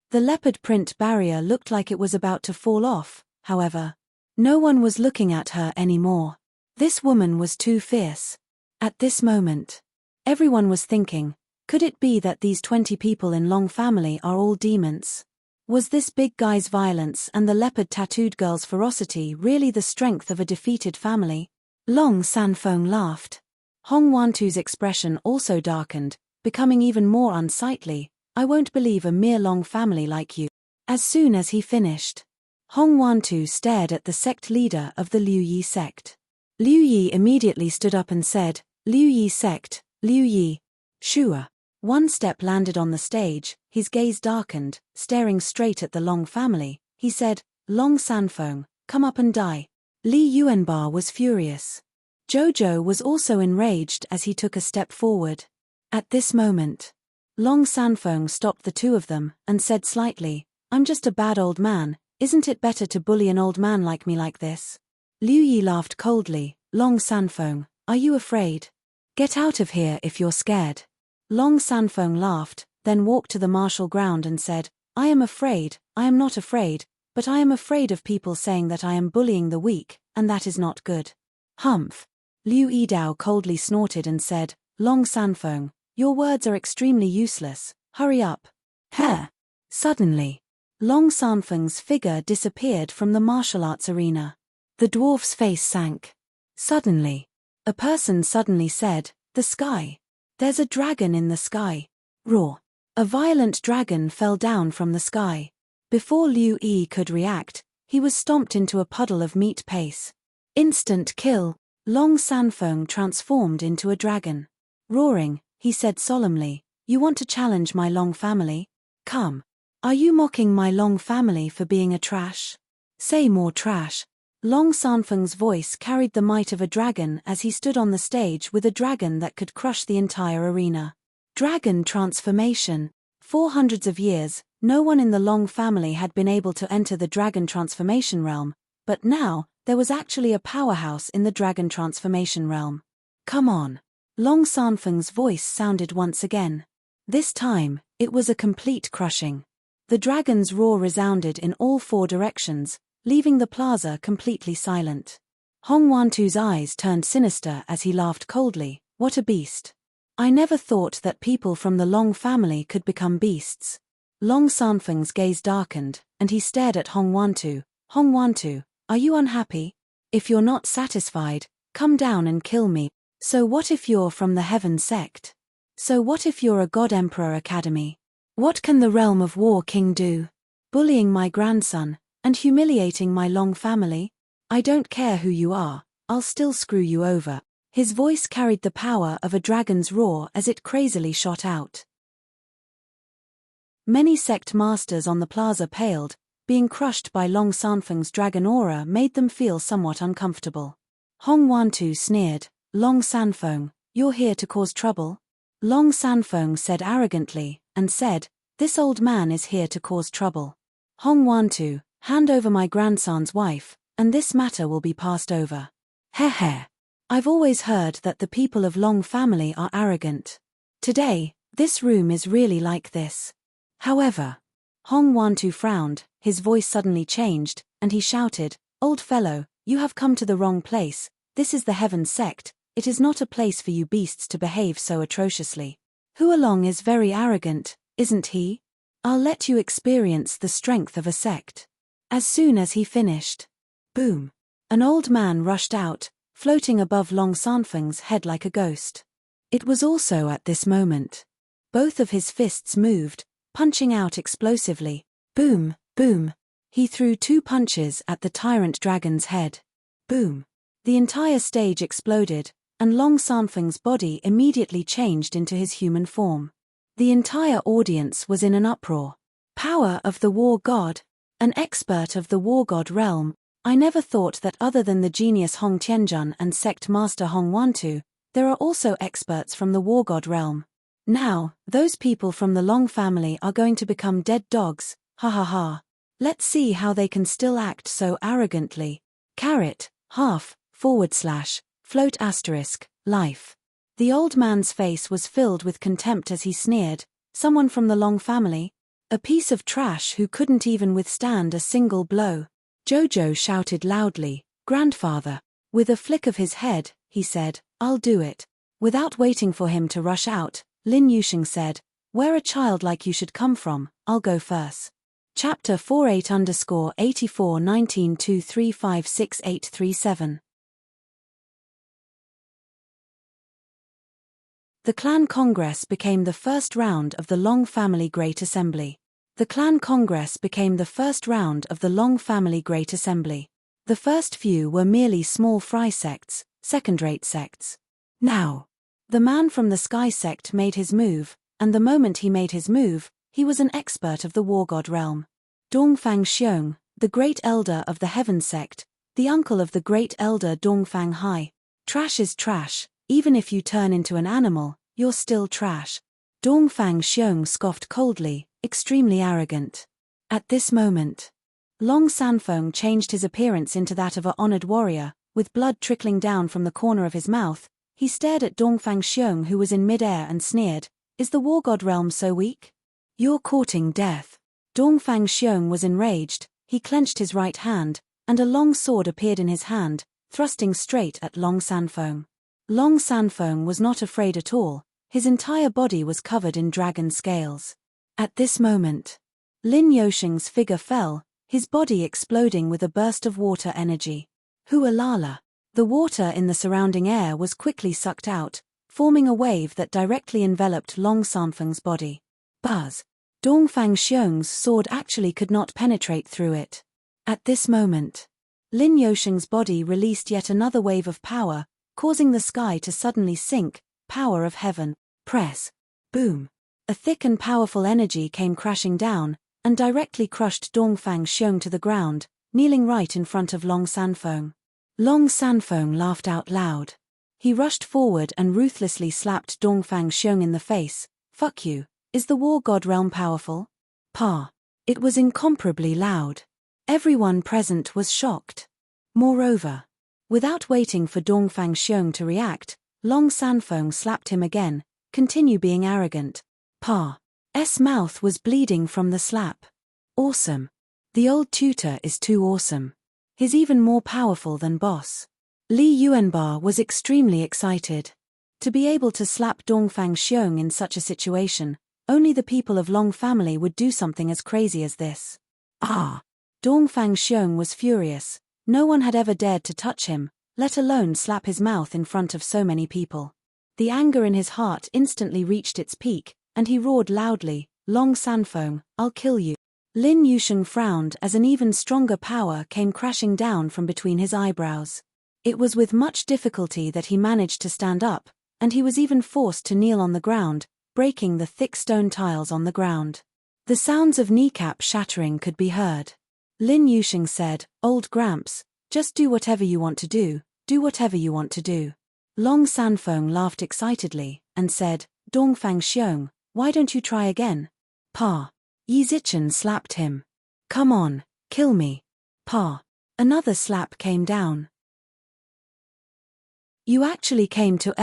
The leopard print barrier looked like it was about to fall off, however. No one was looking at her anymore. This woman was too fierce. At this moment, everyone was thinking, could it be that these 20 people in Long family are all demons? Was this big guy's violence and the leopard tattooed girl's ferocity really the strength of a defeated family? Long Sanfeng laughed. Hong Wantu's expression also darkened, becoming even more unsightly. I won't believe a mere Long family like you. As soon as he finished, Hong Wantu stared at the sect leader of the Liu Yi sect. Liu Yi immediately stood up and said, Liu Yi sect, Liu Yi. Shua. One step landed on the stage, his gaze darkened, staring straight at the Long family. He said, Long Sanfeng, come up and die. Li Yuanba was furious. Jojo was also enraged as he took a step forward. At this moment, Long Sanfeng stopped the 2 of them and said slightly, I'm just a bad old man, isn't it better to bully an old man like me like this? Liu Yi laughed coldly, Long Sanfeng, are you afraid? Get out of here if you're scared. Long Sanfeng laughed, then walked to the martial ground and said, I am afraid, I am not afraid, but I am afraid of people saying that I am bullying the weak, and that is not good. Humph. Liu Yidao coldly snorted and said, Long Sanfeng, your words are extremely useless, hurry up. Heh. Suddenly, Long Sanfeng's figure disappeared from the martial arts arena. The dwarf's face sank. Suddenly, a person suddenly said, the sky. There's a dragon in the sky. Roar. A violent dragon fell down from the sky. Before Liu Yi could react, he was stomped into a puddle of meat paste. Instant kill. Long Sanfeng transformed into a dragon. Roaring, he said solemnly, you want to challenge my Long family? Come. Are you mocking my Long family for being a trash? Say more trash. Long Sanfeng's voice carried the might of a dragon as he stood on the stage with a dragon that could crush the entire arena. Dragon transformation. For hundreds of years, no one in the Long family had been able to enter the dragon transformation realm, but now, there was actually a powerhouse in the dragon transformation realm. Come on. Long Sanfeng's voice sounded once again. This time, it was a complete crushing. The dragon's roar resounded in all four directions, leaving the plaza completely silent. Hong Wantu's eyes turned sinister as he laughed coldly. What a beast. I never thought that people from the Long family could become beasts. Long Sanfeng's gaze darkened, and he stared at Hong Wantu. Hong Wantu, are you unhappy? If you're not satisfied, come down and kill me. So what if you're from the Heaven sect? So what if you're a God Emperor Academy? What can the realm of War King do? Bullying my grandson, and humiliating my Long family? I don't care who you are, I'll still screw you over. His voice carried the power of a dragon's roar as it crazily shot out. Many sect masters on the plaza paled, being crushed by Long Sanfeng's dragon aura made them feel somewhat uncomfortable. Hong Wantu sneered, Long Sanfeng, you're here to cause trouble? Long Sanfeng said arrogantly, and said, this old man is here to cause trouble. Hong Wantu, hand over my grandson's wife, and this matter will be passed over. Heh heh. I've always heard that the people of Long family are arrogant. Today, this room is really like this. However, Hong Wantu frowned, his voice suddenly changed, and he shouted, old fellow, you have come to the wrong place, this is the Heaven sect, it is not a place for you beasts to behave so atrociously. Hualong is very arrogant, isn't he? I'll let you experience the strength of a sect. As soon as he finished, boom, an old man rushed out, floating above Long Sanfeng's head like a ghost. It was also at this moment. Both of his fists moved, punching out explosively. Boom, boom. He threw 2 punches at the tyrant dragon's head. Boom. The entire stage exploded, and Long Sanfeng's body immediately changed into his human form. The entire audience was in an uproar. Power of the War God. An expert of the War God realm. I never thought that other than the genius Hong Tianjun and sect master Hong Wantu, there are also experts from the War God realm. Now, those people from the Long family are going to become dead dogs, ha ha ha. Let's see how they can still act so arrogantly. Caret, half, / float *, life. The old man's face was filled with contempt as he sneered, someone from the Long family? A piece of trash who couldn't even withstand a single blow. Jojo shouted loudly, grandfather. With a flick of his head, he said, I'll do it. Without waiting for him to rush out, Lin Yusheng said, where a child like you should come from, I'll go first. Chapter 48_841923568837. The Clan Congress became the first round of the Long Family Great Assembly. The Clan Congress became the first round of the Long Family Great Assembly. The first few were merely small fry sects, second-rate sects. Now, the man from the Sky sect made his move, and the moment he made his move, he was an expert of the War God realm. Dongfang Xiong, the Great Elder of the Heaven sect, the uncle of the Great Elder Dongfang Hai. Trash is trash, even if you turn into an animal, you're still trash. Dongfang Xiong scoffed coldly, extremely arrogant. At this moment, Long Sanfeng changed his appearance into that of a honored warrior, with blood trickling down from the corner of his mouth. He stared at Dongfang Xiong who was in mid-air and sneered, is the War God realm so weak? You're courting death. Dongfang Xiong was enraged, he clenched his right hand, and a long sword appeared in his hand, thrusting straight at Long Sanfeng. Long Sanfeng was not afraid at all, his entire body was covered in dragon scales. At this moment, Lin Yosheng's figure fell, his body exploding with a burst of water energy. Hualala! The water in the surrounding air was quickly sucked out, forming a wave that directly enveloped Long Sanfeng's body. Buzz! Dongfang Xiong's sword actually could not penetrate through it. At this moment, Lin Yosheng's body released yet another wave of power, causing the sky to suddenly sink. Power of heaven. Press. Boom. A thick and powerful energy came crashing down, and directly crushed Dongfang Xiong to the ground, kneeling right in front of Long Sanfeng. Long Sanfeng laughed out loud. He rushed forward and ruthlessly slapped Dongfang Xiong in the face. Fuck you, is the war god realm powerful? Pa. It was incomparably loud. Everyone present was shocked. Moreover, without waiting for Dongfang Xiong to react, Long Sanfeng slapped him again. Continue being arrogant. Pa's mouth was bleeding from the slap. Awesome. The old tutor is too awesome. He's even more powerful than boss. Li Yuanba was extremely excited. To be able to slap Dongfang Xiong in such a situation, only the people of Long family would do something as crazy as this. Dongfang Xiong was furious. No one had ever dared to touch him, let alone slap his mouth in front of so many people. The anger in his heart instantly reached its peak, and he roared loudly, Long Sanfeng, I'll kill you. Lin Yusheng frowned as an even stronger power came crashing down from between his eyebrows. It was with much difficulty that he managed to stand up, and he was even forced to kneel on the ground, breaking the thick stone tiles on the ground. The sounds of kneecap shattering could be heard. Lin Yusheng said, Old Gramps, just do whatever you want to do whatever you want to do. Long Sanfeng laughed excitedly, and said, Dongfang Xiong, why don't you try again? Pa. Yi Zichen slapped him. Come on, kill me. Pa. Another slap came down. You actually came to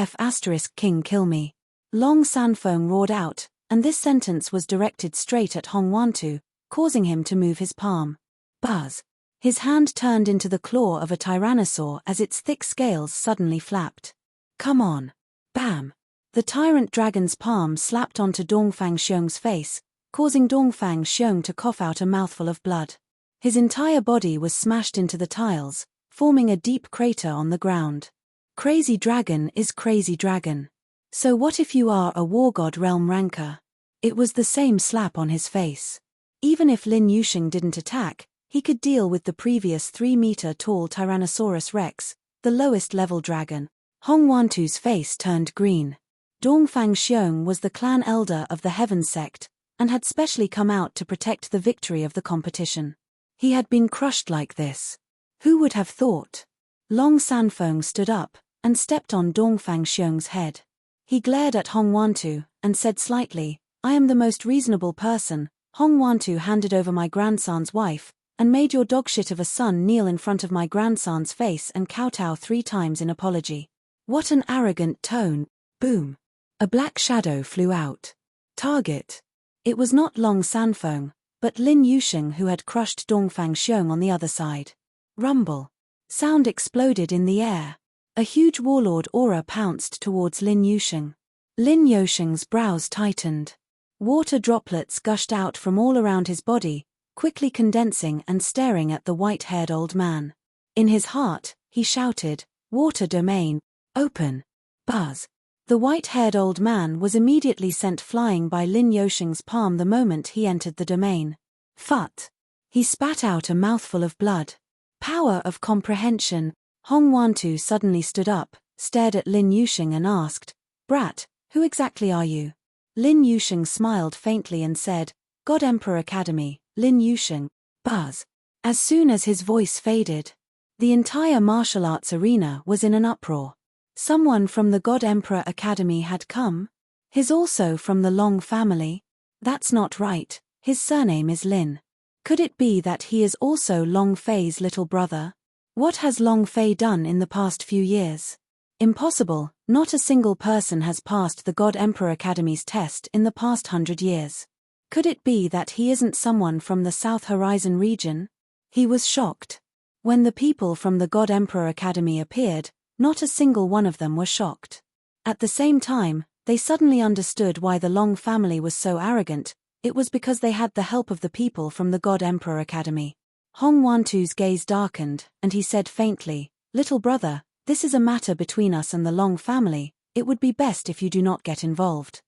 King kill me. Long Sanfeng roared out, and this sentence was directed straight at Hong Wantu, causing him to move his palm. Buzz. His hand turned into the claw of a tyrannosaur as its thick scales suddenly flapped. Come on. Bam. The tyrant dragon's palm slapped onto Dongfang Xiong's face, causing Dongfang Xiong to cough out a mouthful of blood. His entire body was smashed into the tiles, forming a deep crater on the ground. Crazy dragon is crazy dragon. So what if you are a war god realm ranker? It was the same slap on his face. Even if Lin Yusheng didn't attack, he could deal with the previous 3-meter-tall Tyrannosaurus Rex, the lowest-level dragon. Hong Wantu's face turned green. Dongfang Xiong was the clan elder of the Heaven sect, and had specially come out to protect the victory of the competition. He had been crushed like this. Who would have thought? Long Sanfeng stood up, and stepped on Dongfang Xiong's head. He glared at Hong Wantu, and said slightly, I am the most reasonable person. Hong Wantu handed over my grandson's wife, and made your dogshit of a son kneel in front of my grandson's face and kowtow 3 times in apology. What an arrogant tone. Boom. A black shadow flew out. Target. It was not Long Sanfeng, but Lin Yusheng who had crushed Dongfang Xiong on the other side. Rumble. Sound exploded in the air. A huge warlord aura pounced towards Lin Yusheng. Lin Yusheng's brows tightened. Water droplets gushed out from all around his body, quickly condensing and staring at the white-haired old man. In his heart, he shouted, Water domain, open. Buzz. The white-haired old man was immediately sent flying by Lin Yusheng's palm the moment he entered the domain. Phut. He spat out a mouthful of blood. Power of comprehension. Hong Wantu suddenly stood up, stared at Lin Yusheng and asked, Brat, who exactly are you? Lin Yusheng smiled faintly and said, God Emperor Academy, Lin Yusheng. Buzz. As soon as his voice faded, the entire martial arts arena was in an uproar. Someone from the God Emperor Academy had come? His also from the Long family? That's not right, his surname is Lin. Could it be that he is also Long Fei's little brother? What has Long Fei done in the past few years? Impossible, not a single person has passed the God Emperor Academy's test in the past 100 years. Could it be that he isn't someone from the South Horizon region? He was shocked. When the people from the God Emperor Academy appeared, not a single one of them were shocked. At the same time, they suddenly understood why the Long family was so arrogant. It was because they had the help of the people from the God Emperor Academy. Hong Wantu's gaze darkened, and he said faintly, "Little brother, this is a matter between us and the Long family. It would be best if you do not get involved."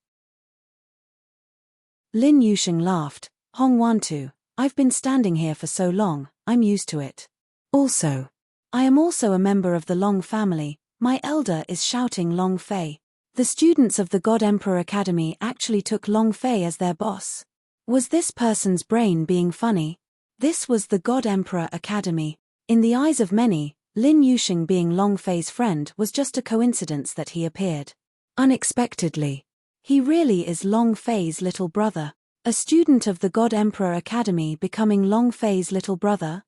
Lin Yusheng laughed. "Hong Wantu, I've been standing here for so long, I'm used to it. Also, I am also a member of the Long family. My elder is shouting Long Fei." The students of the God Emperor Academy actually took Long Fei as their boss. Was this person's brain being funny? This was the God Emperor Academy. In the eyes of many, Lin Yusheng being Long Fei's friend was just a coincidence that he appeared unexpectedly. He really is Long Fei's little brother. A student of the God Emperor Academy becoming Long Fei's little brother?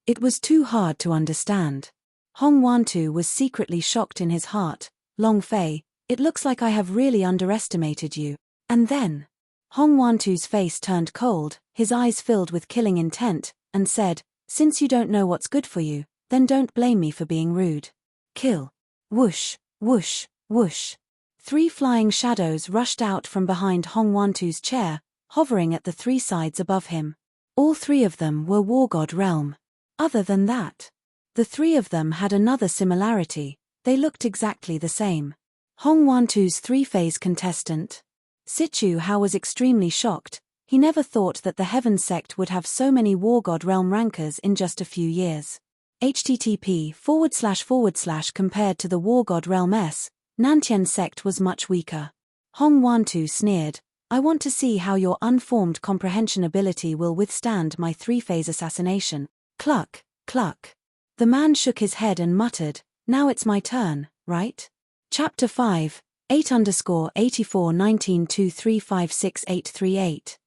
It was too hard to understand. Hong Wantu was secretly shocked in his heart. "Long Fei, it looks like I have really underestimated you." And then, Hong Wantu's face turned cold, his eyes filled with killing intent, and said, "Since you don't know what's good for you, then don't blame me for being rude. Kill." Whoosh, whoosh, whoosh. 3 flying shadows rushed out from behind Hong Wantu's chair, hovering at the 3 sides above him. All 3 of them were War God realm. Other than that, the 3 of them had another similarity. They looked exactly the same. Hong Wantu's 3-phase contestant. Sichu Hao was extremely shocked. He never thought that the Heaven sect would have so many War God realm rankers in just a few years. http:// compared to the War God realm S, Nantian sect was much weaker. Hong Wantu sneered, "I want to see how your unformed comprehension ability will withstand my 3-phase assassination." Cluck, cluck. The man shook his head and muttered, "Now it's my turn, right?" Chapter 5, 8_841923568838.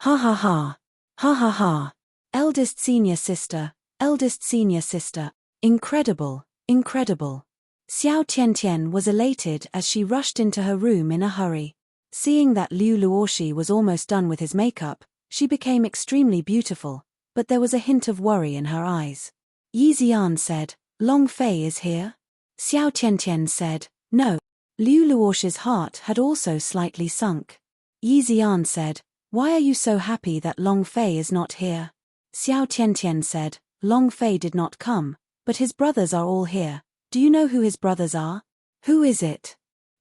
Ha ha ha. Ha ha ha. Eldest senior sister, eldest senior sister. Incredible, incredible. Xiao Tiantian was elated as she rushed into her room in a hurry. Seeing that Liu Luoshi was almost done with his makeup, she became extremely beautiful, but there was a hint of worry in her eyes. Yi Zian said, "Long Fei is here?" Xiao Tiantian said, "No." Liu Luoshi's heart had also slightly sunk. Yi Zian said, "Why are you so happy that Long Fei is not here?" Xiao Tiantian said, "Long Fei did not come, but his brothers are all here. Do you know who his brothers are? Who is it?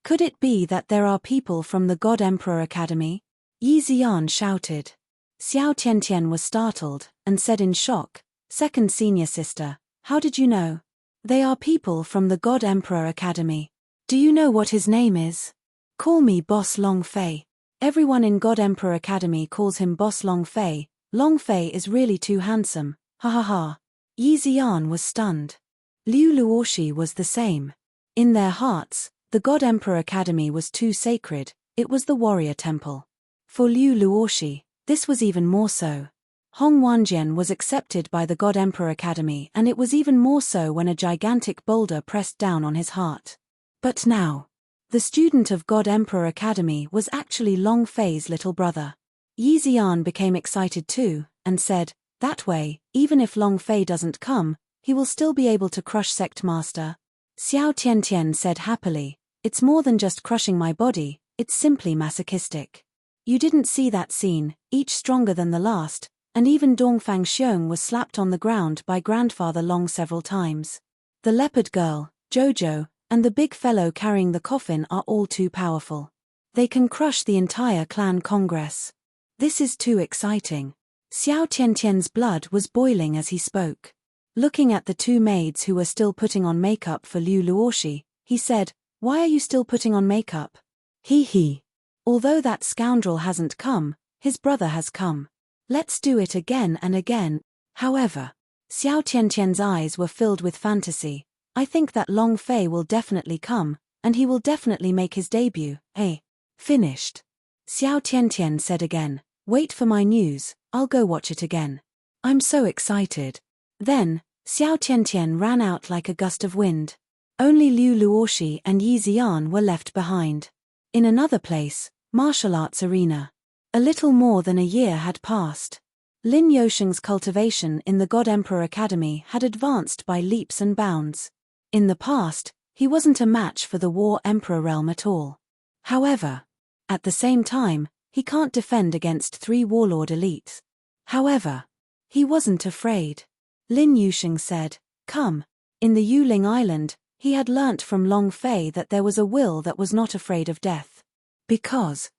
Could it be that there are people from the God Emperor Academy?" Yi Zian shouted. Xiao Tiantian was startled, and said in shock, "Second senior sister, how did you know?" "They are people from the God Emperor Academy. Do you know what his name is?" "Call me Boss Long Fei." Everyone in God Emperor Academy calls him Boss Long Fei. Long Fei is really too handsome. Ha ha ha. Yi Zian was stunned. Liu Luoshi was the same. In their hearts, the God Emperor Academy was too sacred. It was the warrior temple. For Liu Luoshi, this was even more so. Hong Wanjian was accepted by the God Emperor Academy, and it was even more so when a gigantic boulder pressed down on his heart. But now, the student of God Emperor Academy was actually Long Fei's little brother. Yi Zian became excited too, and said, "That way, even if Long Fei doesn't come, he will still be able to crush Sect Master." Xiao Tiantian said happily, "It's more than just crushing my body, it's simply masochistic. You didn't see that scene, each stronger than the last, and even Dongfang Xiong was slapped on the ground by Grandfather Long several times. The leopard girl, Jojo, and the big fellow carrying the coffin are all too powerful. They can crush the entire clan congress. This is too exciting." Xiao Tiantian's blood was boiling as he spoke. Looking at the 2 maids who were still putting on makeup for Liu Luoshi, he said, "Why are you still putting on makeup?" "Hee hee. Although that scoundrel hasn't come, his brother has come. Let's do it again and again." However, Xiao Tiantian's eyes were filled with fantasy. "I think that Long Fei will definitely come, and he will definitely make his debut, eh?" "Finished." Xiao Tiantian said again, "Wait for my news, I'll go watch it again. I'm so excited." Then, Xiao Tiantian ran out like a gust of wind. Only Liu Luoshi and Yi Zian were left behind. In another place, martial arts arena. A little more than a year had passed. Lin Yosheng's cultivation in the God Emperor Academy had advanced by leaps and bounds. In the past, he wasn't a match for the War Emperor realm at all. However, at the same time, he can't defend against 3 warlord elites. However, he wasn't afraid. Lin Yusheng said, "Come." In the Yuling Island, he had learnt from Long Fei that there was a will that was not afraid of death. Because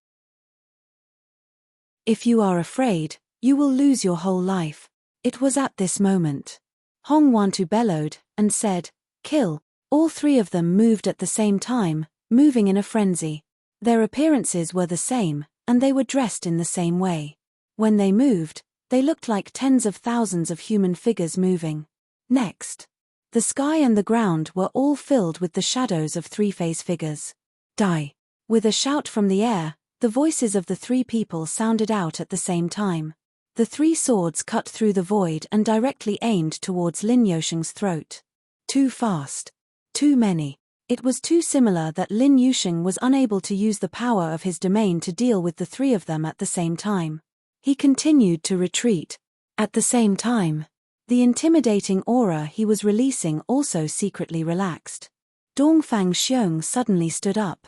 if you are afraid, you will lose your whole life. It was at this moment. Hong Wantu bellowed and said, "Kill." All 3 of them moved at the same time, moving in a frenzy. Their appearances were the same, and they were dressed in the same way. When they moved, they looked like tens of thousands of human figures moving. Next, the sky and the ground were all filled with the shadows of 3 phase figures. Die. With a shout from the air, the voices of the 3 people sounded out at the same time. The 3 swords cut through the void and directly aimed towards Lin Yosheng's throat. Too fast. Too many. It was too similar that Lin Yusheng was unable to use the power of his domain to deal with the 3 of them at the same time. He continued to retreat. At the same time, the intimidating aura he was releasing also secretly relaxed. Dongfang Xiong suddenly stood up.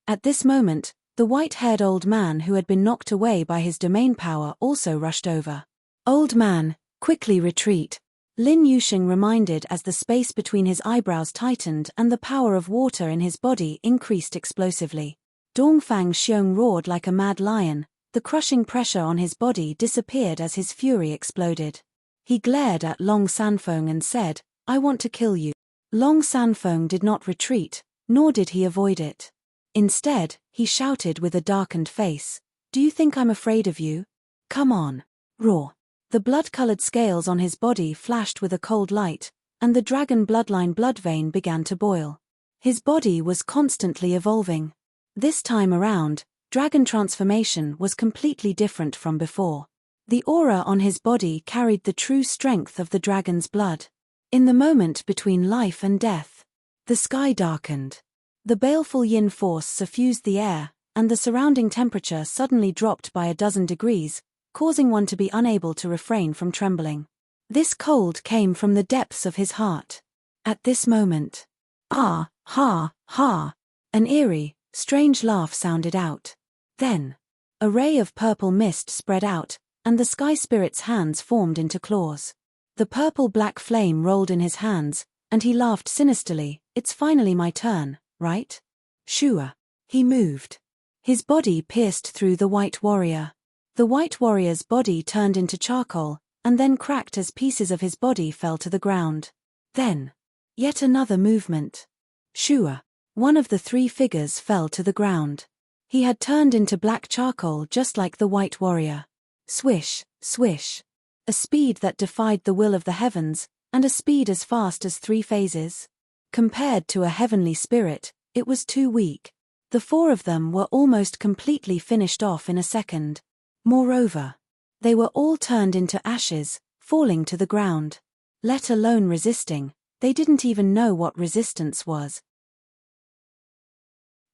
At this moment, the white-haired old man who had been knocked away by his domain power also rushed over. "Old man, quickly retreat," Lin Yusheng reminded as the space between his eyebrows tightened and the power of water in his body increased explosively. Dongfang Xiong roared like a mad lion. The crushing pressure on his body disappeared as his fury exploded. He glared at Long Sanfeng and said, "I want to kill you." Long Sanfeng did not retreat, nor did he avoid it. Instead, he shouted with a darkened face, "Do you think I'm afraid of you? Come on." Roar. The blood-colored scales on his body flashed with a cold light, and the dragon bloodline blood vein began to boil. His body was constantly evolving. This time around, dragon transformation was completely different from before. The aura on his body carried the true strength of the dragon's blood. In the moment between life and death, the sky darkened. The baleful yin force suffused the air, and the surrounding temperature suddenly dropped by 12 degrees, causing one to be unable to refrain from trembling. This cold came from the depths of his heart. At this moment, "Ah, ha, ha," an eerie, strange laugh sounded out. Then, a ray of purple mist spread out, and the sky spirit's hands formed into claws. The purple-black flame rolled in his hands, and he laughed sinisterly. "It's finally my turn, right? Sure." He moved. His body pierced through the white warrior. The white warrior's body turned into charcoal, and then cracked as pieces of his body fell to the ground. Then, yet another movement. Sure. One of the 3 figures fell to the ground. He had turned into black charcoal just like the white warrior. Swish, swish. A speed that defied the will of the heavens, and a speed as fast as 3 phases. Compared to a heavenly spirit, it was too weak. The 4 of them were almost completely finished off in a second. Moreover, they were all turned into ashes, falling to the ground. Let alone resisting, they didn't even know what resistance was.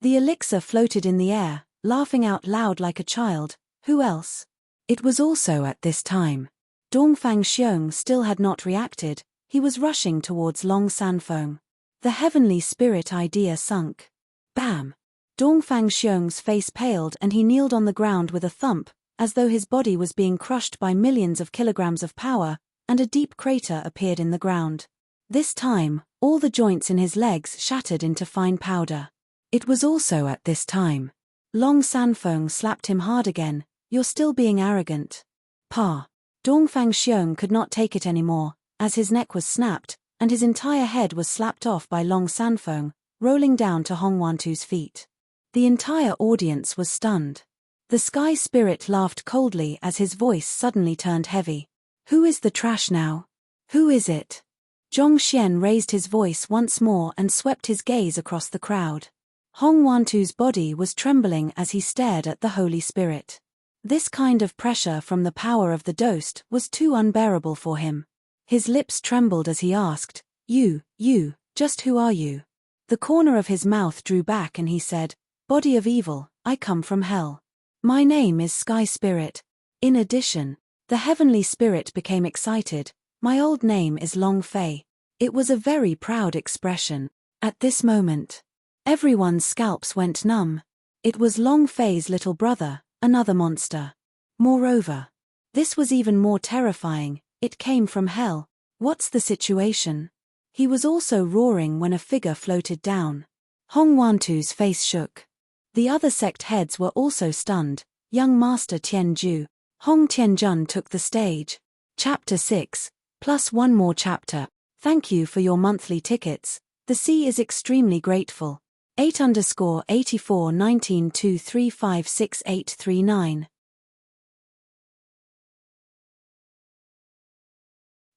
The elixir floated in the air, laughing out loud like a child. Who else? It was also at this time. Dongfang Xiong still had not reacted. He was rushing towards Long Sanfeng. The heavenly spirit idea sunk. Bam! Dongfang Xiong's face paled and he kneeled on the ground with a thump, as though his body was being crushed by millions of kilograms of power, and a deep crater appeared in the ground. This time, all the joints in his legs shattered into fine powder. It was also at this time. Long Sanfeng slapped him hard again. "You're still being arrogant." Pa. Dongfang Xiong could not take it anymore, as his neck was snapped, and his entire head was slapped off by Long Sanfeng, rolling down to Hong Wantu's feet. The entire audience was stunned. The sky spirit laughed coldly as his voice suddenly turned heavy. "Who is the trash now? Who is it?" Zhongxian raised his voice once more and swept his gaze across the crowd. Hong Wantu's body was trembling as he stared at the Holy Spirit. This kind of pressure from the power of the Dost was too unbearable for him. His lips trembled as he asked, You, just who are you?" The corner of his mouth drew back and he said, "Body of evil, I come from hell." My name is Sky Spirit. In addition, the heavenly spirit became excited. My old name is Long Fei. It was a very proud expression. At this moment, everyone's scalps went numb. It was Long Fei's little brother, another monster. Moreover, this was even more terrifying. It came from hell. What's the situation? He was also roaring when a figure floated down. Hong Wantu's face shook. The other sect heads were also stunned. Young Master Tianju, Hong Tianjun took the stage. Chapter 6, plus one more chapter. Thank you for your monthly tickets. The sea is extremely grateful. 8_841923568839.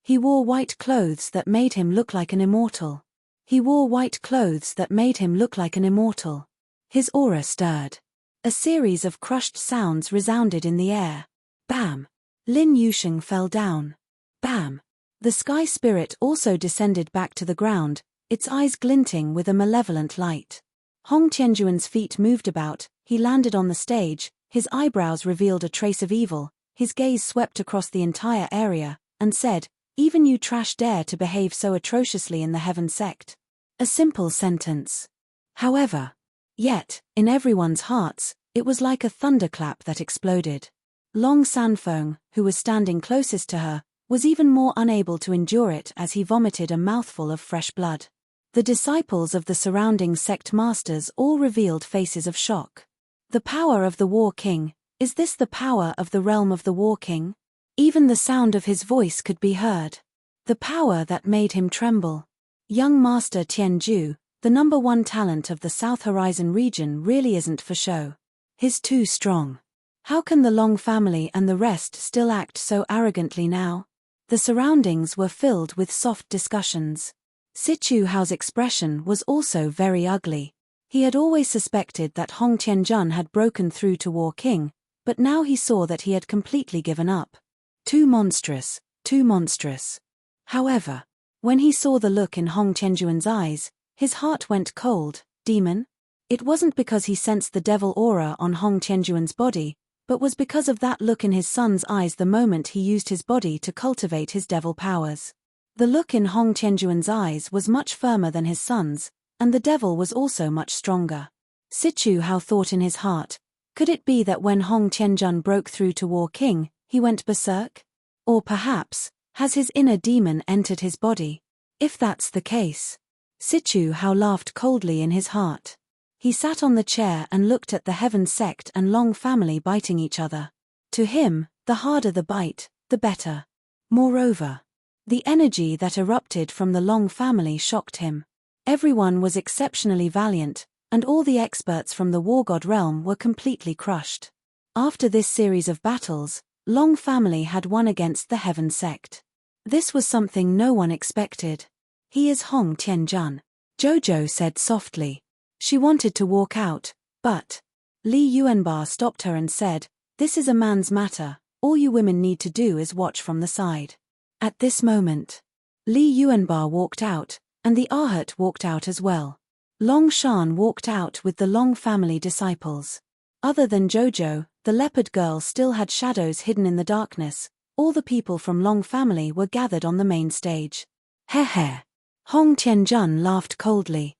He wore white clothes that made him look like an immortal. He wore white clothes that made him look like an immortal. His aura stirred. A series of crushed sounds resounded in the air. Bam! Lin Yusheng fell down. Bam! The sky spirit also descended back to the ground, its eyes glinting with a malevolent light. Hong Tianjuan's feet moved about, he landed on the stage, his eyebrows revealed a trace of evil, his gaze swept across the entire area, and said, "Even you trash dare to behave so atrociously in the Heaven sect." A simple sentence. However, yet, in everyone's hearts, it was like a thunderclap that exploded. Long Sanfeng, who was standing closest to her, was even more unable to endure it as he vomited a mouthful of fresh blood. The disciples of the surrounding sect masters all revealed faces of shock. The power of the War King, is this the power of the realm of the War King? Even the sound of his voice could be heard. The power that made him tremble. Young Master Tianju, the #1 talent of the South Horizon region, really isn't for show. He's too strong. How can the Long family and the rest still act so arrogantly now? The surroundings were filled with soft discussions. Sichu Hao's expression was also very ugly. He had always suspected that Hong Tianjun had broken through to War King, but now he saw that he had completely given up. Too monstrous, too monstrous. However, when he saw the look in Hong Tianjuan's eyes, his heart went cold. Demon? It wasn't because he sensed the devil aura on Hong Tianjuan's body, but was because of that look in his son's eyes the moment he used his body to cultivate his devil powers. The look in Hong Tianjuan's eyes was much firmer than his son's, and the devil was also much stronger. Sichu Hao thought in his heart, could it be that when Hong Tianjun broke through to War King, he went berserk? Or perhaps, has his inner demon entered his body? If that's the case. Sichu Hao laughed coldly in his heart. He sat on the chair and looked at the Heaven sect and Long family biting each other. To him, the harder the bite, the better. Moreover, the energy that erupted from the Long family shocked him. Everyone was exceptionally valiant, and all the experts from the War God realm were completely crushed. After this series of battles, Long family had won against the Heaven sect. This was something no one expected. He is Hong Tianjun, Jojo said softly. She wanted to walk out, but Li Yuanbar stopped her and said, "This is a man's matter, all you women need to do is watch from the side." At this moment, Li Yuanbar walked out, and the Arhat walked out as well. Long Shan walked out with the Long family disciples. Other than Jojo, the leopard girl still had shadows hidden in the darkness. All the people from Long family were gathered on the main stage. Heh. Hong Tianjun laughed coldly.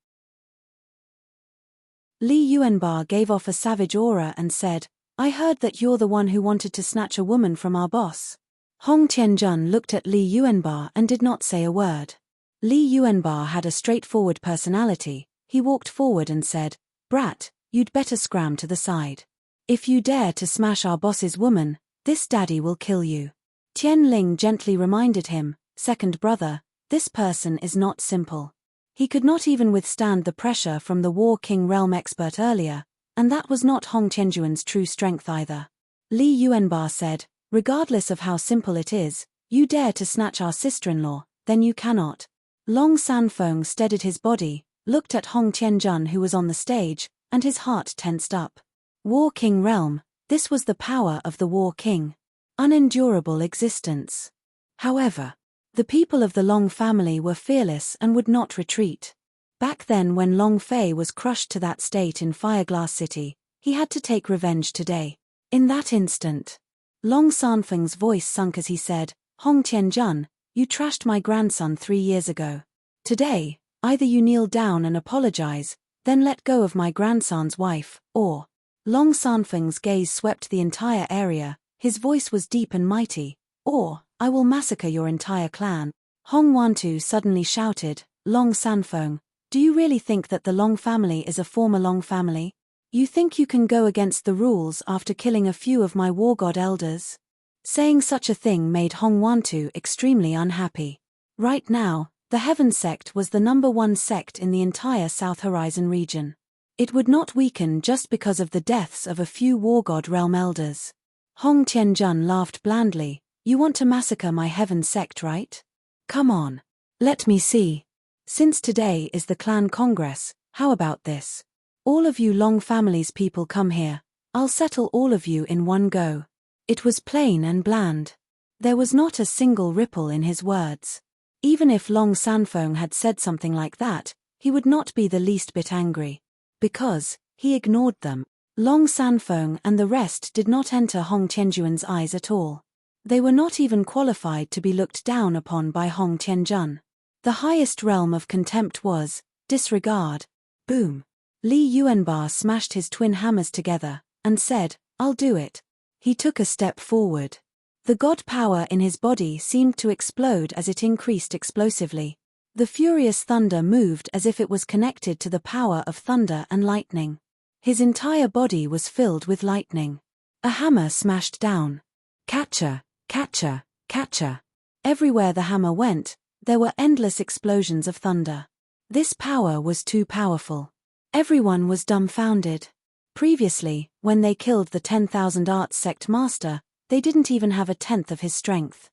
Li Yuanbar gave off a savage aura and said, "I heard that you're the one who wanted to snatch a woman from our boss." Hong Tianjun looked at Li Yuanbar and did not say a word. Li Yuanbar had a straightforward personality. He walked forward and said, "Brat, you'd better scram to the side. If you dare to smash our boss's woman, this daddy will kill you." Tian Ling gently reminded him, "Second brother, this person is not simple. He could not even withstand the pressure from the War King realm expert earlier, and that was not Hong Tianjuan's true strength either." Li Yuanbar said, "Regardless of how simple it is, you dare to snatch our sister-in-law, then you cannot." Long Sanfeng steadied his body, looked at Hong Tianjun who was on the stage, and his heart tensed up. War King realm, this was the power of the War King. Unendurable existence. However, the people of the Long family were fearless and would not retreat. Back then when Long Fei was crushed to that state in Fireglass City, he had to take revenge today. In that instant, Long Sanfeng's voice sunk as he said, Hong Tianjun, you trashed my grandson 3 years ago. Today, either you kneel down and apologize, then let go of my grandson's wife, or... Long Sanfeng's gaze swept the entire area, his voice was deep and mighty, or, I will massacre your entire clan. Hong Wantu suddenly shouted, Long Sanfeng, do you really think that the Long family is a former Long family? You think you can go against the rules after killing a few of my war god elders? Saying such a thing made Hong Wantu extremely unhappy. Right now, the Heaven sect was the #1 sect in the entire South Horizon region. It would not weaken just because of the deaths of a few war god realm elders. Hong Tianjun laughed blandly, you want to massacre my Heaven sect, right? Come on. Let me see. Since today is the clan congress, how about this? All of you Long family's people come here, I'll settle all of you in one go. It was plain and bland. There was not a single ripple in his words. Even if Long Sanfeng had said something like that, he would not be the least bit angry. Because, he ignored them. Long Sanfeng and the rest did not enter Hong Tianjuan's eyes at all. They were not even qualified to be looked down upon by Hong Tianjun. The highest realm of contempt was disregard. Boom. Li Yuanba smashed his twin hammers together, and said, I'll do it. He took a step forward. The god power in his body seemed to explode as it increased explosively. The furious thunder moved as if it was connected to the power of thunder and lightning. His entire body was filled with lightning. A hammer smashed down. Catcher, catcher, catcher. Everywhere the hammer went, there were endless explosions of thunder. This power was too powerful. Everyone was dumbfounded. Previously, when they killed the 10,000 Arts sect master, they didn't even have a tenth of his strength.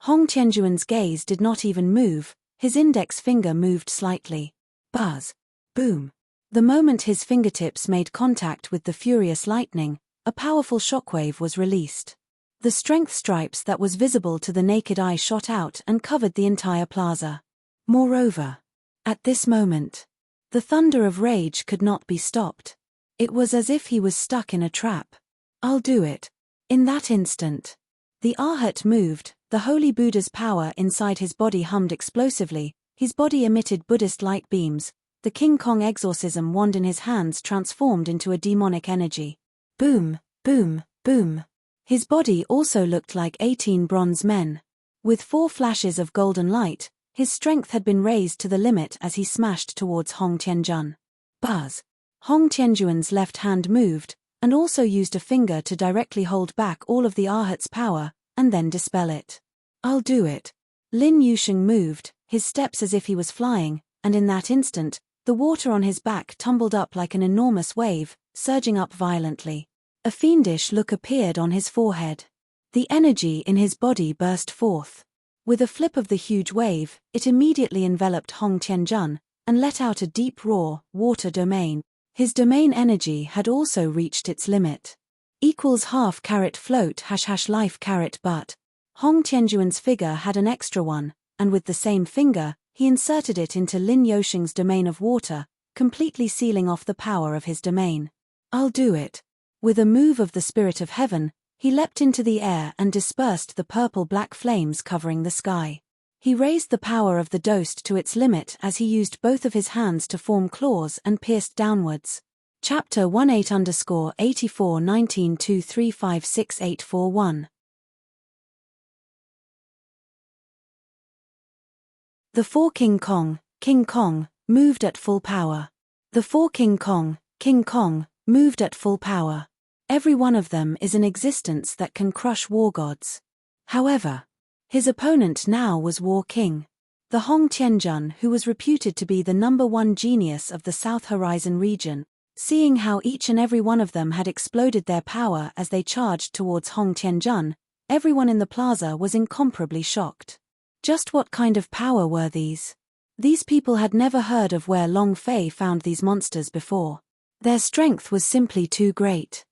Hong Tianjuan's gaze did not even move, his index finger moved slightly. Buzz. Boom. The moment his fingertips made contact with the furious lightning, a powerful shockwave was released. The strength stripes that was visible to the naked eye shot out and covered the entire plaza. Moreover, at this moment, the thunder of rage could not be stopped. It was as if he was stuck in a trap. I'll do it. In that instant, the Arhat moved, the holy Buddha's power inside his body hummed explosively, his body emitted Buddhist light beams, the King Kong exorcism wand in his hands transformed into a demonic energy. Boom, boom, boom. His body also looked like 18 bronze men. With 4 flashes of golden light, his strength had been raised to the limit as he smashed towards Hong Tianjun. Buzz. Hong Tianjuan's left hand moved, and also used a finger to directly hold back all of the Arhat's power, and then dispel it. I'll do it. Lin Yusheng moved, his steps as if he was flying, and in that instant, the water on his back tumbled up like an enormous wave, surging up violently. A fiendish look appeared on his forehead. The energy in his body burst forth. With a flip of the huge wave, it immediately enveloped Hong Tianjun, and let out a deep roar, water domain. His domain energy had also reached its limit. Equals half carat float # life carat but. Hong Tianjuan's figure had an extra one, and with the same finger, he inserted it into Lin Yusheng's domain of water, completely sealing off the power of his domain. I'll do it. With a move of the spirit of heaven, he leapt into the air and dispersed the purple-black flames covering the sky. He raised the power of the Dost to its limit as he used both of his hands to form claws and pierced downwards. Chapter 18_841923568841. The 4 King Kong, moved at full power. The 4 King Kong, moved at full power. Every one of them is an existence that can crush war gods. However, his opponent now was War King. The Hong Tianjun, who was reputed to be the #1 genius of the South Horizon region. Seeing how each and every one of them had exploded their power as they charged towards Hong Tianjun, everyone in the plaza was incomparably shocked. Just what kind of power were these? These people had never heard of where Long Fei found these monsters before. Their strength was simply too great.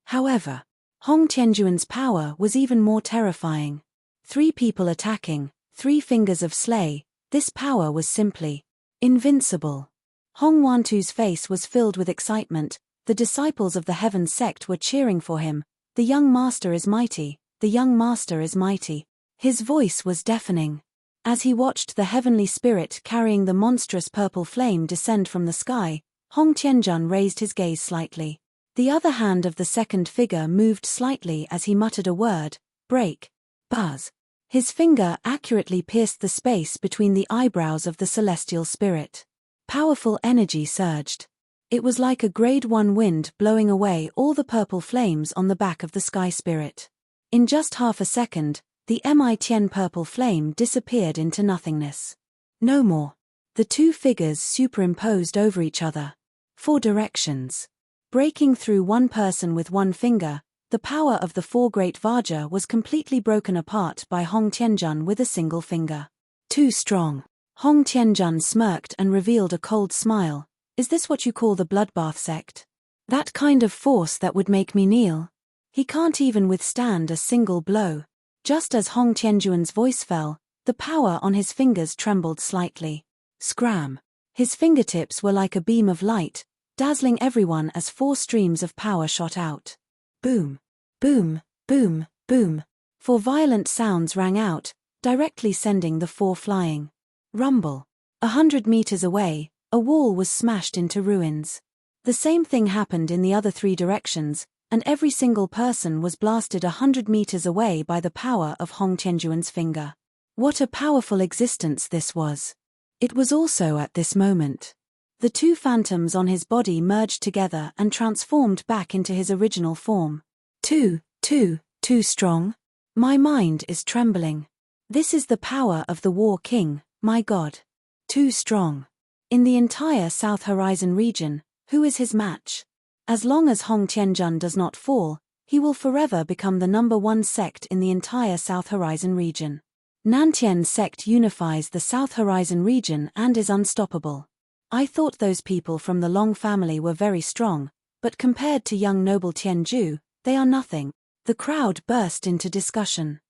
However, Hong Tianjuan's power was even more terrifying. 3 people attacking, 3 fingers of slay, this power was simply invincible. Hong Wantu's face was filled with excitement, The disciples of the Heaven sect were cheering for him. The young master is mighty, the young master is mighty. His voice was deafening. As he watched the heavenly spirit carrying the monstrous purple flame descend from the sky, Hong Tianjun raised his gaze slightly. The other hand of the second figure moved slightly as he muttered a word, break, buzz. His finger accurately pierced the space between the eyebrows of the celestial spirit. Powerful energy surged. It was like a grade 1 wind blowing away all the purple flames on the back of the sky spirit. In just half a second, the MITN purple flame disappeared into nothingness. No more. The two figures superimposed over each other. 4 directions. Breaking through one person with one finger, the power of the 4 great Vajra was completely broken apart by Hong Tianjun with a single finger. Too strong. Hong Tianjun smirked and revealed a cold smile. Is this what you call the bloodbath sect? That kind of force that would make me kneel? He can't even withstand a single blow. Just as Hong Tianjun's voice fell, the power on his fingers trembled slightly. Scram. His fingertips were like a beam of light, dazzling everyone as 4 streams of power shot out. Boom. Boom, boom, boom. 4 violent sounds rang out, directly sending the 4 flying. Rumble. 100 meters away, a wall was smashed into ruins. The same thing happened in the other 3 directions, and every single person was blasted 100 meters away by the power of Hong Tianjun's finger. What a powerful existence this was. It was also at this moment. The 2 phantoms on his body merged together and transformed back into his original form. Too strong? My mind is trembling. This is the power of the War King, my God. Too strong. In the entire South Horizon region, who is his match? As long as Hong Tianjun does not fall, he will forever become the #1 sect in the entire South Horizon region. Nantian sect unifies the South Horizon region and is unstoppable. I thought those people from the Long family were very strong, but compared to young noble Tianju, they are nothing. The crowd burst into discussion.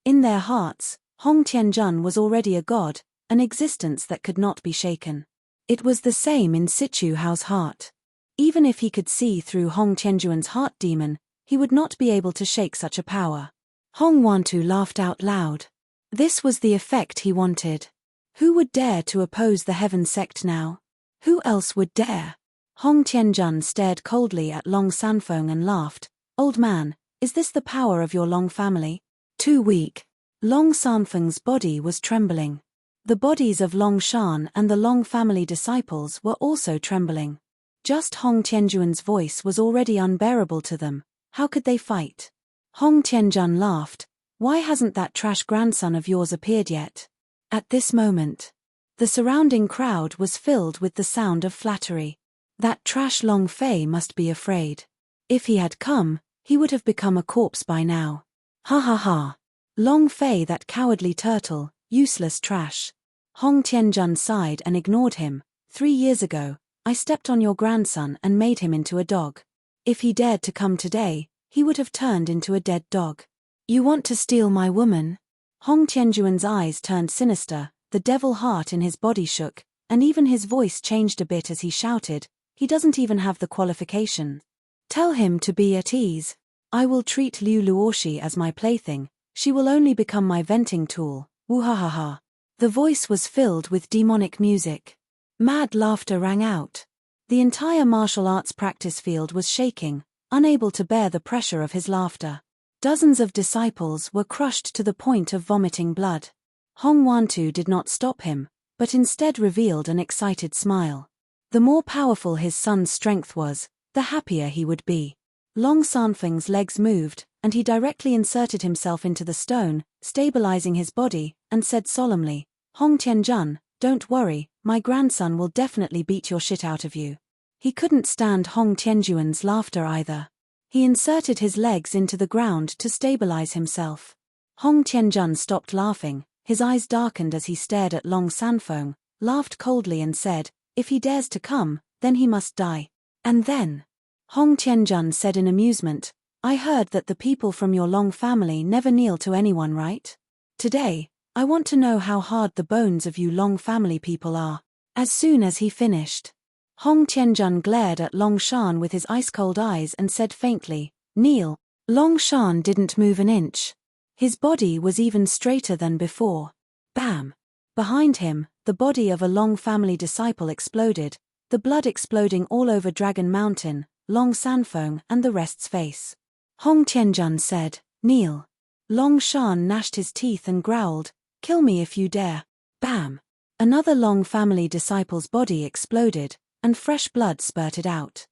In their hearts, Hong Tianjun was already a god, an existence that could not be shaken. It was the same in Situ Hao's heart. Even if he could see through Hong Tianjun's heart demon, he would not be able to shake such a power. Hong Wantu laughed out loud. This was the effect he wanted. Who would dare to oppose the Heaven sect now? Who else would dare? Hong Tianjun stared coldly at Long Sanfeng and laughed. Old man, is this the power of your Long family? Too weak. Long Sanfeng's body was trembling. The bodies of Long Shan and the Long family disciples were also trembling. Just Hong Tianjun's voice was already unbearable to them. How could they fight? Hong Tianjun laughed. Why hasn't that trash grandson of yours appeared yet? At this moment, the surrounding crowd was filled with the sound of flattery. That trash Long Fei must be afraid. If he had come, he would have become a corpse by now. Ha ha ha. Long Fei, that cowardly turtle, useless trash. Hong Tianjun sighed and ignored him. 3 years ago, I stepped on your grandson and made him into a dog. If he dared to come today, he would have turned into a dead dog. You want to steal my woman? Hong Tianjuan's eyes turned sinister, the devil heart in his body shook, and even his voice changed a bit as he shouted, he doesn't even have the qualification. Tell him to be at ease. I will treat Liu Luoshi as my plaything, she will only become my venting tool, woo-ha-ha-ha. The voice was filled with demonic music. Mad laughter rang out. The entire martial arts practice field was shaking, unable to bear the pressure of his laughter. Dozens of disciples were crushed to the point of vomiting blood. Hong Wantu did not stop him, but instead revealed an excited smile. The more powerful his son's strength was, the happier he would be. Long Sanfeng's legs moved, and he directly inserted himself into the stone, stabilizing his body, and said solemnly, Hong Tianjun, don't worry, my grandson will definitely beat your shit out of you. He couldn't stand Hong Tianjuan's laughter either. He inserted his legs into the ground to stabilize himself. Hong Tianjun stopped laughing, his eyes darkened as he stared at Long Sanfeng, laughed coldly and said, if he dares to come, then he must die. And then, Hong Tianjun said in amusement, I heard that the people from your Long family never kneel to anyone, right? Today, I want to know how hard the bones of you Long family people are. As soon as he finished, Hong Tianjun glared at Long Shan with his ice-cold eyes and said faintly, "Kneel." Long Shan didn't move an inch. His body was even straighter than before. Bam! Behind him, the body of a Long family disciple exploded, the blood exploding all over Dragon Mountain, Long Sanfeng and the rest's face. Hong Tianjun said, "Kneel." Long Shan gnashed his teeth and growled, "Kill me if you dare." Bam! Another Long family disciple's body exploded, and fresh blood spurted out.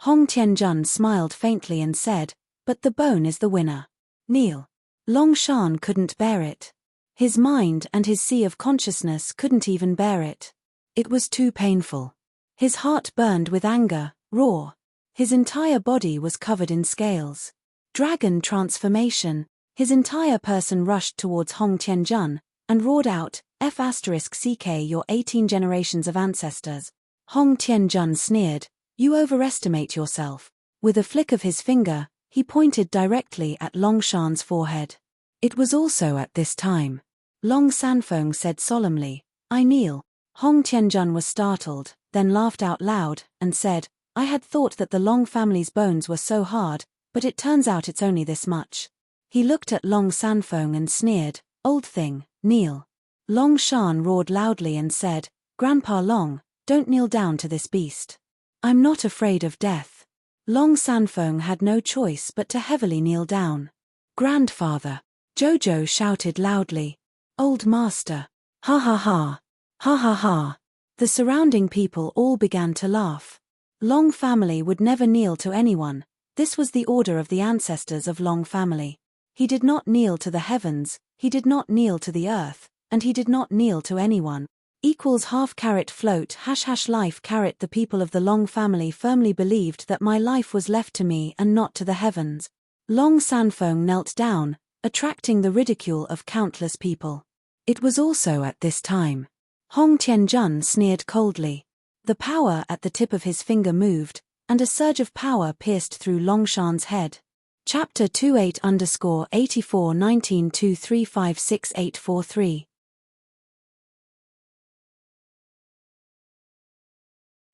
Hong Tianjun smiled faintly and said, "But the bone is the winner. Kneel." Long Shan couldn't bear it. His mind and his sea of consciousness couldn't even bear it. It was too painful. His heart burned with anger, raw. His entire body was covered in scales. Dragon transformation. His entire person rushed towards Hong Tianjun, and roared out, "F*CK your 18 generations of ancestors." Hong Tianjun sneered, "You overestimate yourself." With a flick of his finger, he pointed directly at Long Shan's forehead. It was also at this time. Long Sanfeng said solemnly, "I kneel." Hong Tianjun was startled, then laughed out loud, and said, "I had thought that the Long family's bones were so hard, but it turns out it's only this much." He looked at Long Sanfeng and sneered, "Old thing, kneel." Long Shan roared loudly and said, "Grandpa Long, don't kneel down to this beast. I'm not afraid of death." Long Sanfeng had no choice but to heavily kneel down. "Grandfather!" Jojo shouted loudly. "Old master! Ha ha ha! Ha ha ha!" The surrounding people all began to laugh. Long family would never kneel to anyone. This was the order of the ancestors of Long family. He did not kneel to the heavens, he did not kneel to the earth, and he did not kneel to anyone. Equals half caret float # life caret. The people of the Long family firmly believed that my life was left to me and not to the heavens. Long Sanfeng knelt down, attracting the ridicule of countless people. It was also at this time. Hong Tianjun sneered coldly. The power at the tip of his finger moved, and a surge of power pierced through Long Shan's head. Chapter 28_841923568843.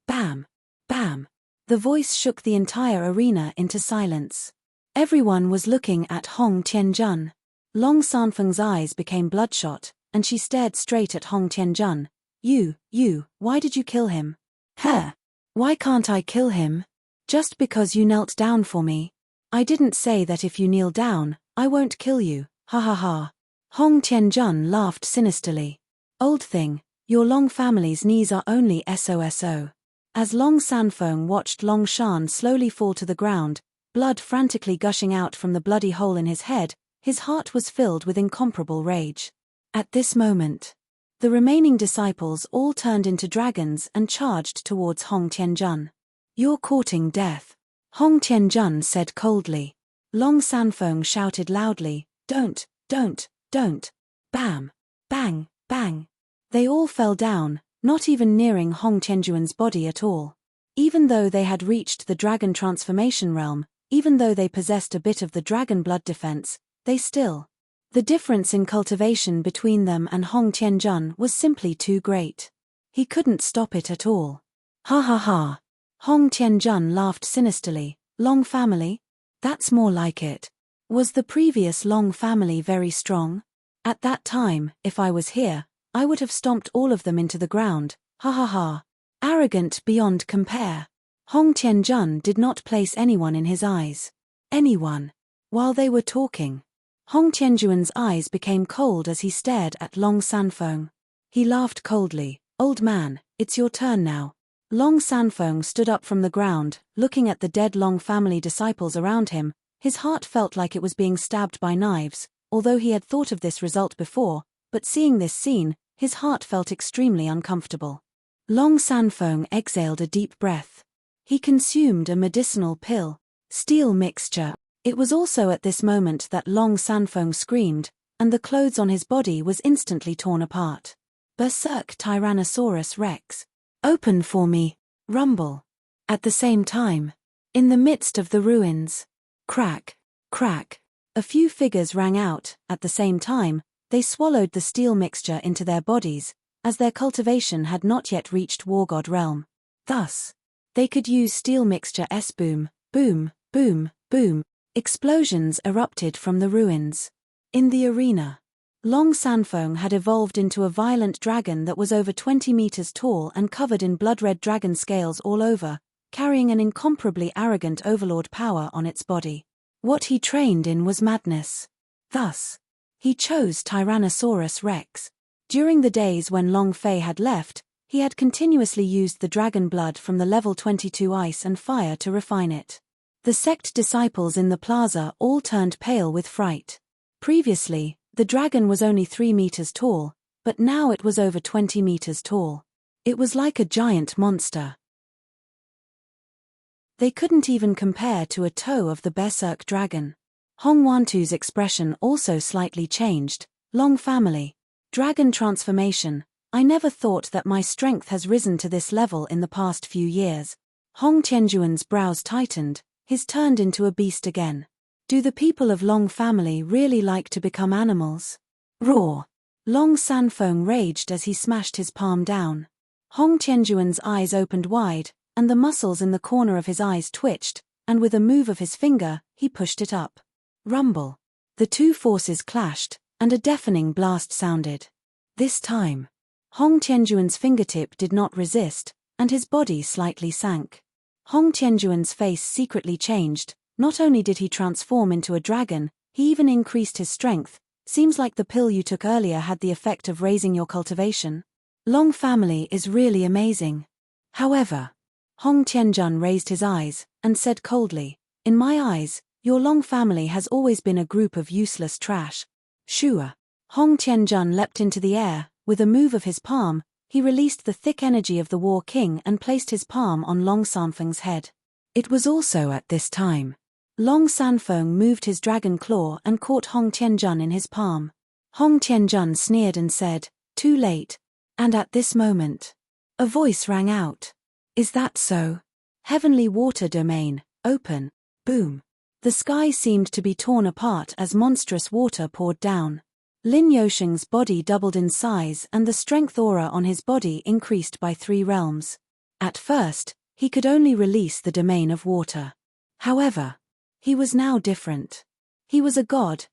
Bam! Bam! The voice shook the entire arena into silence. Everyone was looking at Hong Tianjun. Long Sanfeng's eyes became bloodshot, and she stared straight at Hong Tianjun. You, why did you kill him?" "Huh? Why can't I kill him? Just because you knelt down for me. I didn't say that if you kneel down, I won't kill you, ha ha ha." Hong Tianjun laughed sinisterly. "Old thing, your Long family's knees are only SOSO. As Long Sanfeng watched Long Shan slowly fall to the ground, blood frantically gushing out from the bloody hole in his head, his heart was filled with incomparable rage. At this moment, the remaining disciples all turned into dragons and charged towards Hong Tianjun. "You're courting death," Hong Tianjun said coldly. Long Sanfeng shouted loudly, Don't. Bam! Bang! Bang! They all fell down, not even nearing Hong Tianjun's body at all. Even though they had reached the dragon transformation realm, even though they possessed a bit of the dragon blood defense, they still. The difference in cultivation between them and Hong Tianjun was simply too great. He couldn't stop it at all. Ha ha ha! Hong Tianjun laughed sinisterly. "Long family? That's more like it. Was the previous Long family very strong? At that time, if I was here, I would have stomped all of them into the ground, ha ha ha." Arrogant beyond compare. Hong Tianjun did not place anyone in his eyes. Anyone. While they were talking, Hong Tianjun's eyes became cold as he stared at Long Sanfeng. He laughed coldly. "Old man, it's your turn now." Long Sanfeng stood up from the ground, looking at the dead Long family disciples around him. His heart felt like it was being stabbed by knives, although he had thought of this result before, but seeing this scene, his heart felt extremely uncomfortable. Long Sanfeng exhaled a deep breath. He consumed a medicinal pill. Steel mixture. It was also at this moment that Long Sanfeng screamed, and the clothes on his body was instantly torn apart. Berserk Tyrannosaurus Rex. "Open for me." Rumble. At the same time, in the midst of the ruins, crack, crack, a few figures rang out. At the same time, they swallowed the steel mixture into their bodies, as their cultivation had not yet reached war god realm. Thus, they could use steel mixture. Boom, boom, boom, boom. Explosions erupted from the ruins. In the arena, Long Sanfeng had evolved into a violent dragon that was over 20 meters tall and covered in blood-red dragon scales all over, carrying an incomparably arrogant overlord power on its body. What he trained in was madness. Thus, he chose Tyrannosaurus Rex. During the days when Long Fei had left, he had continuously used the dragon blood from the level 22 ice and fire to refine it. The sect disciples in the plaza all turned pale with fright. Previously, the dragon was only 3 meters tall, but now it was over 20 meters tall. It was like a giant monster. They couldn't even compare to a toe of the berserk dragon. Hong Wantu's expression also slightly changed. Long family. Dragon transformation. I never thought that my strength has risen to this level in the past few years. Hong Tianjuan's brows tightened, he's turned into a beast again. Do the people of Long family really like to become animals? Roar! Long Sanfeng raged as he smashed his palm down. Hong Tianjuan's eyes opened wide, and the muscles in the corner of his eyes twitched, and with a move of his finger, he pushed it up. Rumble. The two forces clashed, and a deafening blast sounded. This time, Hong Tianjuan's fingertip did not resist, and his body slightly sank. Hong Tianjuan's face secretly changed. Not only did he transform into a dragon, he even increased his strength. Seems like the pill you took earlier had the effect of raising your cultivation. Long family is really amazing. However, Hong Tianjun raised his eyes, and said coldly, in my eyes, your Long family has always been a group of useless trash. Shua. Hong Tianjun leapt into the air. With a move of his palm, he released the thick energy of the War King and placed his palm on Long Sanfeng's head. It was also at this time. Long Sanfeng moved his dragon claw and caught Hong Tianjun in his palm. Hong Tianjun sneered and said, too late. And at this moment, a voice rang out. Is that so? Heavenly water domain, open. Boom. The sky seemed to be torn apart as monstrous water poured down. Lin Yosheng's body doubled in size and the strength aura on his body increased by 3 realms. At first, he could only release the domain of water. However, he was now different. He was a god,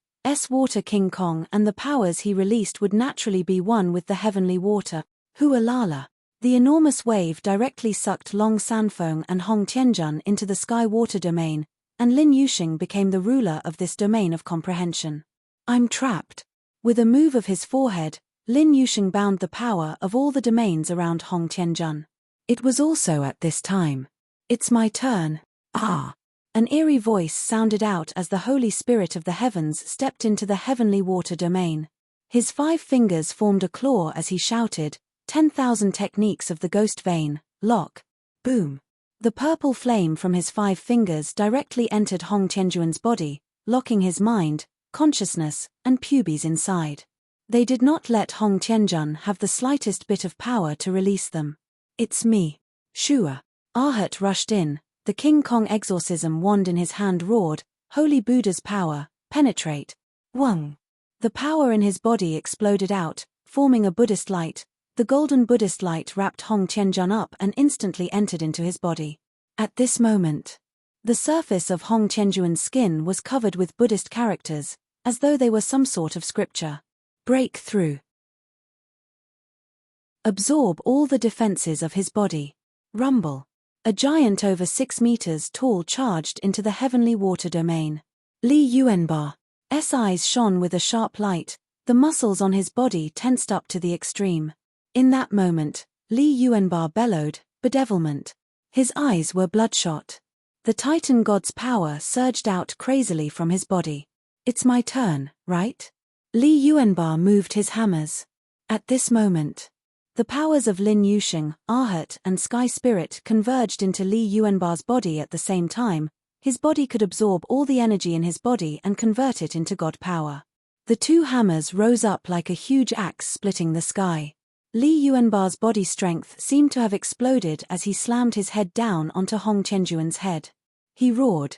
water King Kong, and the powers he released would naturally be one with the heavenly water. Hualala. The enormous wave directly sucked Long Sanfeng and Hong Tianjun into the sky water domain, and Lin Yusheng became the ruler of this domain of comprehension. I'm trapped. With a move of his forehead, Lin Yusheng bound the power of all the domains around Hong Tianjun. It was also at this time. It's my turn. Ah! An eerie voice sounded out as the Holy Spirit of the heavens stepped into the heavenly water domain. His 5 fingers formed a claw as he shouted, 10,000 techniques of the ghost vein, lock. Boom. The purple flame from his 5 fingers directly entered Hong Tianjuan's body, locking his mind, consciousness, and pubes inside. They did not let Hong Tianjun have the slightest bit of power to release them. It's me. Shua. Arhat rushed in, the King Kong exorcism wand in his hand roared, Holy Buddha's power, penetrate. Wang. The power in his body exploded out, forming a Buddhist light. The golden Buddhist light wrapped Hong Tianjun up and instantly entered into his body. At this moment, the surface of Hong Tianjuan's skin was covered with Buddhist characters, as though they were some sort of scripture. Break through. Absorb all the defenses of his body. Rumble. A giant over 6 meters tall charged into the heavenly water domain. Li Yuanbar's eyes shone with a sharp light, the muscles on his body tensed up to the extreme. In that moment, Li Yuanbar bellowed, bedevilment. His eyes were bloodshot. The Titan god's power surged out crazily from his body. It's my turn, right? Li Yuanbar moved his hammers. At this moment, the powers of Lin Yusheng, Arhat, and Sky Spirit converged into Li Yuanbar's body at the same time. His body could absorb all the energy in his body and convert it into god power. The 2 hammers rose up like a huge axe splitting the sky. Li Yuanbar's body strength seemed to have exploded as he slammed his head down onto Hong Tianjuan's head. He roared,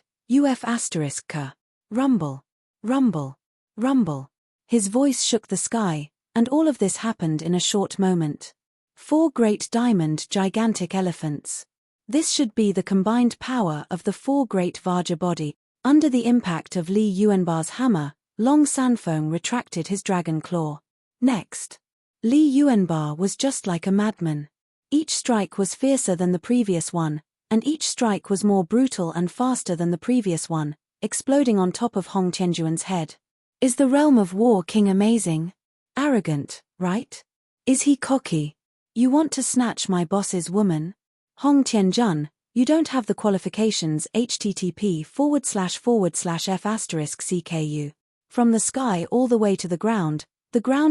Rumble. Rumble. Rumble. His voice shook the sky, And all of this happened in a short moment. 4 great diamond gigantic elephants. This should be the combined power of the 4 great Vajra body. Under the impact of Li Yuanbar's hammer, Long Sanfeng retracted his dragon claw. Next. Li Yuanbar was just like a madman. Each strike was fiercer than the previous one, and each strike was more brutal and faster than the previous one, exploding on top of Hong Tianjuan's head. Is the realm of War King amazing? Arrogant, right? Is he cocky? You want to snatch my boss's woman? Hong Tianjun, you don't have the qualifications. http://f***CKU. From the sky all the way to the ground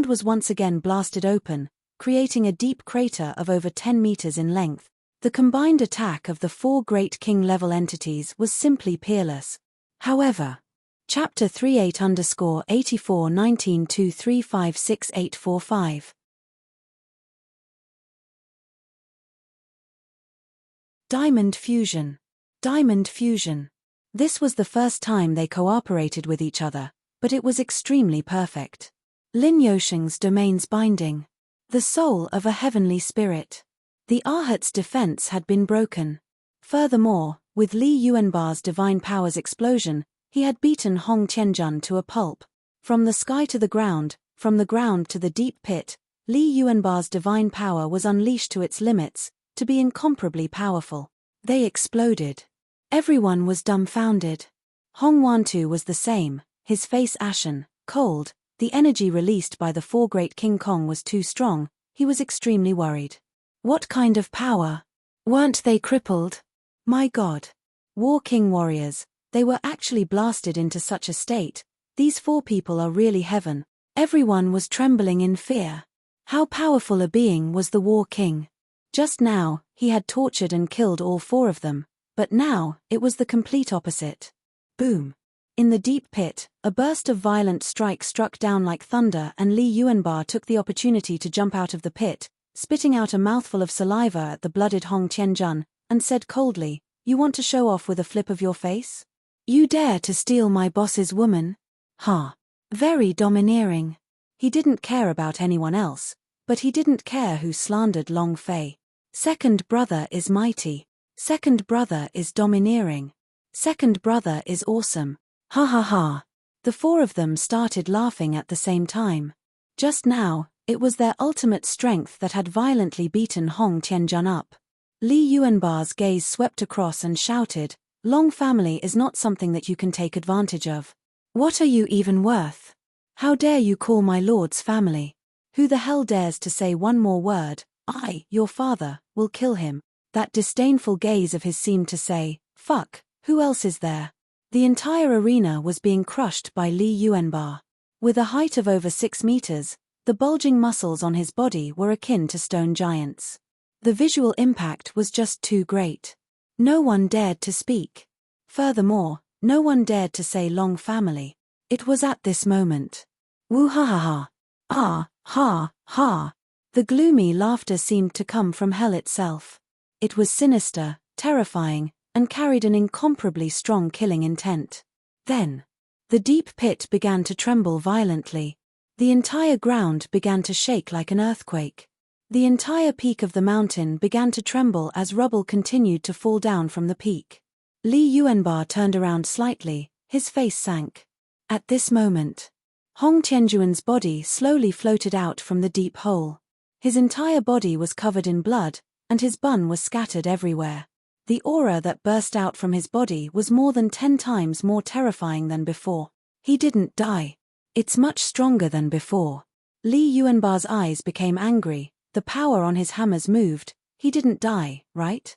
was once again blasted open, creating a deep crater of over 10 meters in length. The combined attack of the 4 great king-level entities was simply peerless. However, Chapter 38_841923568845. Diamond Fusion. Diamond Fusion. This was the first time they cooperated with each other, but it was extremely perfect. Lin Yosheng's domains binding. The soul of a heavenly spirit. The Arhat's defense had been broken. Furthermore, with Li Yuanbar's divine powers explosion, he had beaten Hong Tianjun to a pulp. From the sky to the ground, from the ground to the deep pit, Li Yuanbar's divine power was unleashed to its limits, to be incomparably powerful. They exploded. Everyone was dumbfounded. Hong Wantu was the same, his face ashen, cold. The energy released by the 4 great King Kong was too strong, he was extremely worried. What kind of power? Weren't they crippled? My God. War King warriors, they were actually blasted into such a state. These 4 people are really heaven. Everyone was trembling in fear. How powerful a being was the War King? Just now, he had tortured and killed all 4 of them, but now, it was the complete opposite. Boom. In the deep pit, a burst of violent strikes struck down like thunder, and Li Yuanbar took the opportunity to jump out of the pit, spitting out a mouthful of saliva at the blooded Hong Tianjun, and said coldly, "You want to show off with a flip of your face? You dare to steal my boss's woman? Ha! Very domineering." He didn't care about anyone else, but he didn't care who slandered Long Fei. Second brother is mighty. Second brother is domineering. Second brother is awesome. Ha ha ha. The 4 of them started laughing at the same time. Just now, it was their ultimate strength that had violently beaten Hong Tianjun up. Li Yuanbar's gaze swept across and shouted, "Long family is not something that you can take advantage of. What are you even worth? How dare you call my lord's family? Who the hell dares to say one more word? I, your father, will kill him." That disdainful gaze of his seemed to say, "Fuck, who else is there?" The entire arena was being crushed by Li Yuanbar. With a height of over 6 meters, the bulging muscles on his body were akin to stone giants. The visual impact was just too great. No one dared to speak. Furthermore, no one dared to say Long family. It was at this moment. Woo ha ha ha. Ah, ha, ha. The gloomy laughter seemed to come from hell itself. It was sinister, terrifying, and carried an incomparably strong killing intent. Then, the deep pit began to tremble violently. The entire ground began to shake like an earthquake. The entire peak of the mountain began to tremble as rubble continued to fall down from the peak. Li Yuanbar turned around slightly, his face sank. At this moment, Hong Tianjuan's body slowly floated out from the deep hole. His entire body was covered in blood, and his bun was scattered everywhere. The aura that burst out from his body was more than 10 times more terrifying than before. He didn't die. It's much stronger than before. Li Yuanbar's eyes became angry, the power on his hammers moved. He didn't die, right?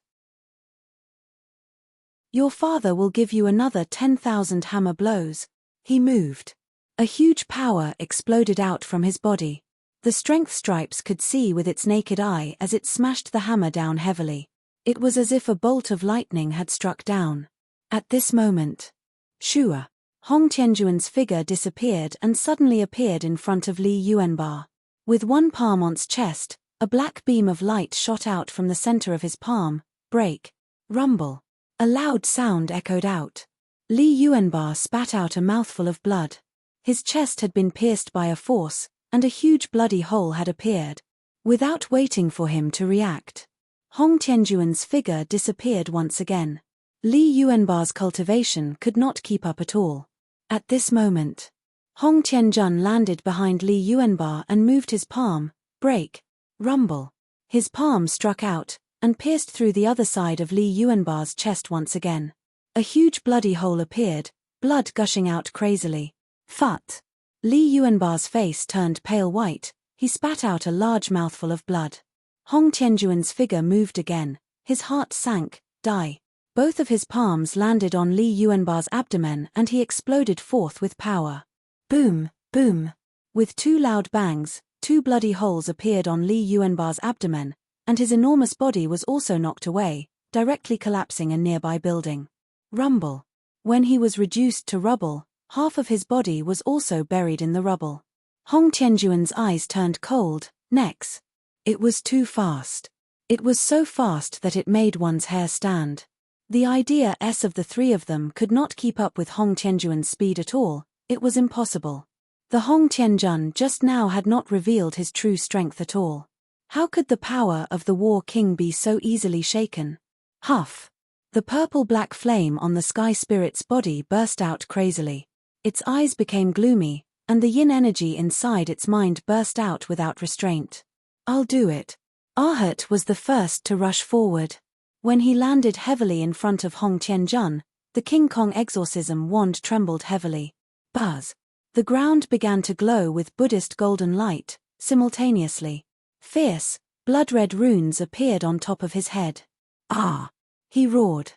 Your father will give you another 10,000 hammer blows. He moved. A huge power exploded out from his body. The strength stripes could see with its naked eye as it smashed the hammer down heavily. It was as if a bolt of lightning had struck down. At this moment, Shua, Hong Tianjuan's figure disappeared and suddenly appeared in front of Li Yuanbar. With one palm on his chest, a black beam of light shot out from the center of his palm. Break. Rumble. A loud sound echoed out. Li Yuanbar spat out a mouthful of blood. His chest had been pierced by a force, and a huge bloody hole had appeared. Without waiting for him to react, Hong Tianjuan's figure disappeared once again. Li Yuanbar's cultivation could not keep up at all. At this moment, Hong Tianjun landed behind Li Yuanbar and moved his palm, break, rumble. His palm struck out, and pierced through the other side of Li Yuanbar's chest once again. A huge bloody hole appeared, blood gushing out crazily. Phut! Li Yuanbar's face turned pale white, he spat out a large mouthful of blood. Hong Tianjuan's figure moved again, his heart sank, die. Both of his palms landed on Li Yuanbar's abdomen and he exploded forth with power. Boom, boom. With two loud bangs, two bloody holes appeared on Li Yuanbar's abdomen, and his enormous body was also knocked away, directly collapsing a nearby building. Rumble. When he was reduced to rubble, half of his body was also buried in the rubble. Hong Tianjuan's eyes turned cold, necks. It was too fast. It was so fast that it made one's hair stand. The idea of the three of them could not keep up with Hong Tianjuan's speed at all, it was impossible. The Hong Tianjun just now had not revealed his true strength at all. How could the power of the War King be so easily shaken? Huff! The purple-black flame on the Sky Spirit's body burst out crazily. Its eyes became gloomy, and the yin energy inside its mind burst out without restraint. I'll do it. Arhat was the first to rush forward. When he landed heavily in front of Hong Tianjun, the King Kong exorcism wand trembled heavily. Buzz! The ground began to glow with Buddhist golden light, simultaneously. Fierce, blood-red runes appeared on top of his head. Ah! He roared.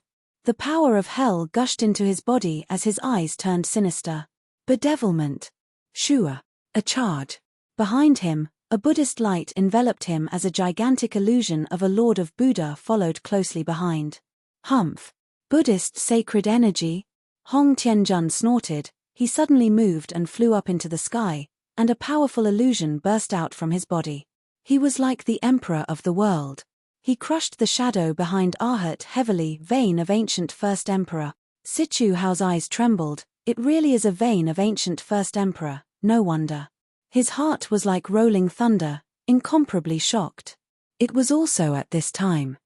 The power of hell gushed into his body as his eyes turned sinister. Bedevilment. Shua. A charge. Behind him, a Buddhist light enveloped him as a gigantic illusion of a Lord of Buddha followed closely behind. Humph. Buddhist sacred energy? Hong Tianjun snorted, he suddenly moved and flew up into the sky, and a powerful illusion burst out from his body. He was like the emperor of the world. He crushed the shadow behind Arhat heavily, vein of ancient first emperor. Sichu Hao's eyes trembled, it really is a vein of ancient first emperor, no wonder. His heart was like rolling thunder, incomparably shocked. It was also at this time.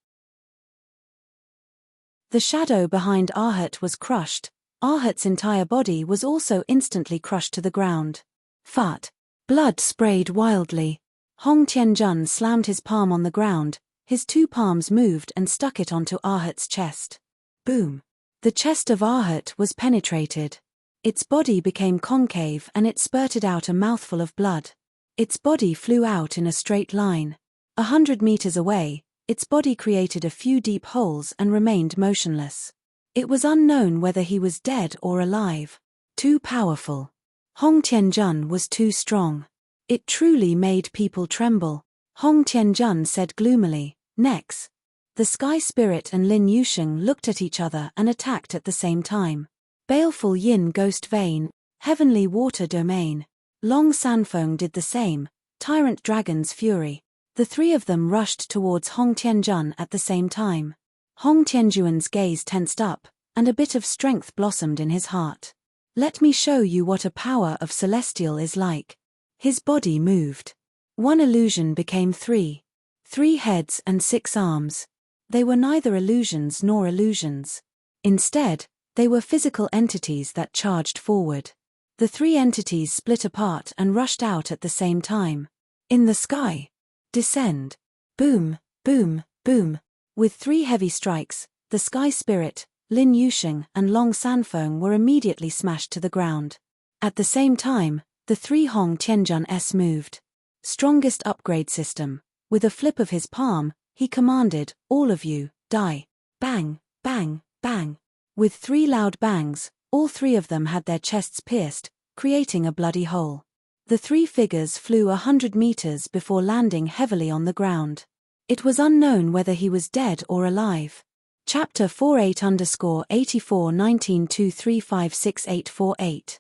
The shadow behind Arhat was crushed, Arhat's entire body was also instantly crushed to the ground. Phut! Blood sprayed wildly. Hong Tianjun slammed his palm on the ground, his two palms moved and stuck it onto Arhat's chest. Boom! The chest of Arhat was penetrated. Its body became concave and it spurted out a mouthful of blood. Its body flew out in a straight line. 100 meters away, its body created a few deep holes and remained motionless. It was unknown whether he was dead or alive. Too powerful. Hong Tianjun was too strong. It truly made people tremble. Hong Tianjun said gloomily, "Next." The Sky Spirit and Lin Yusheng looked at each other and attacked at the same time. Baleful Yin Ghost Vein, Heavenly Water Domain. Long Sanfeng did the same, Tyrant Dragon's Fury. The three of them rushed towards Hong Tianjun at the same time. Hong Tianjuan's gaze tensed up, and a bit of strength blossomed in his heart. Let me show you what a power of celestial is like. His body moved. One illusion became three. 3 heads and 6 arms. They were neither illusions nor illusions. Instead, they were physical entities that charged forward. The 3 entities split apart and rushed out at the same time. In the sky. Descend. Boom, boom, boom. With 3 heavy strikes, the Sky Spirit, Lin Yusheng and Long Sanfeng were immediately smashed to the ground. At the same time, the 3 Hong Tianjun moved. Strongest upgrade system. With a flip of his palm, he commanded, "All of you, die." Bang, bang, bang. With 3 loud bangs, all 3 of them had their chests pierced, creating a bloody hole. The 3 figures flew 100 meters before landing heavily on the ground. It was unknown whether he was dead or alive. Chapter 48_841923568848.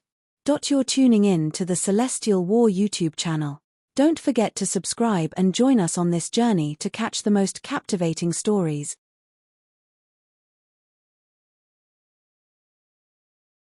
You're tuning in to the Celestial War YouTube channel. Don't forget to subscribe and join us on this journey to catch the most captivating stories.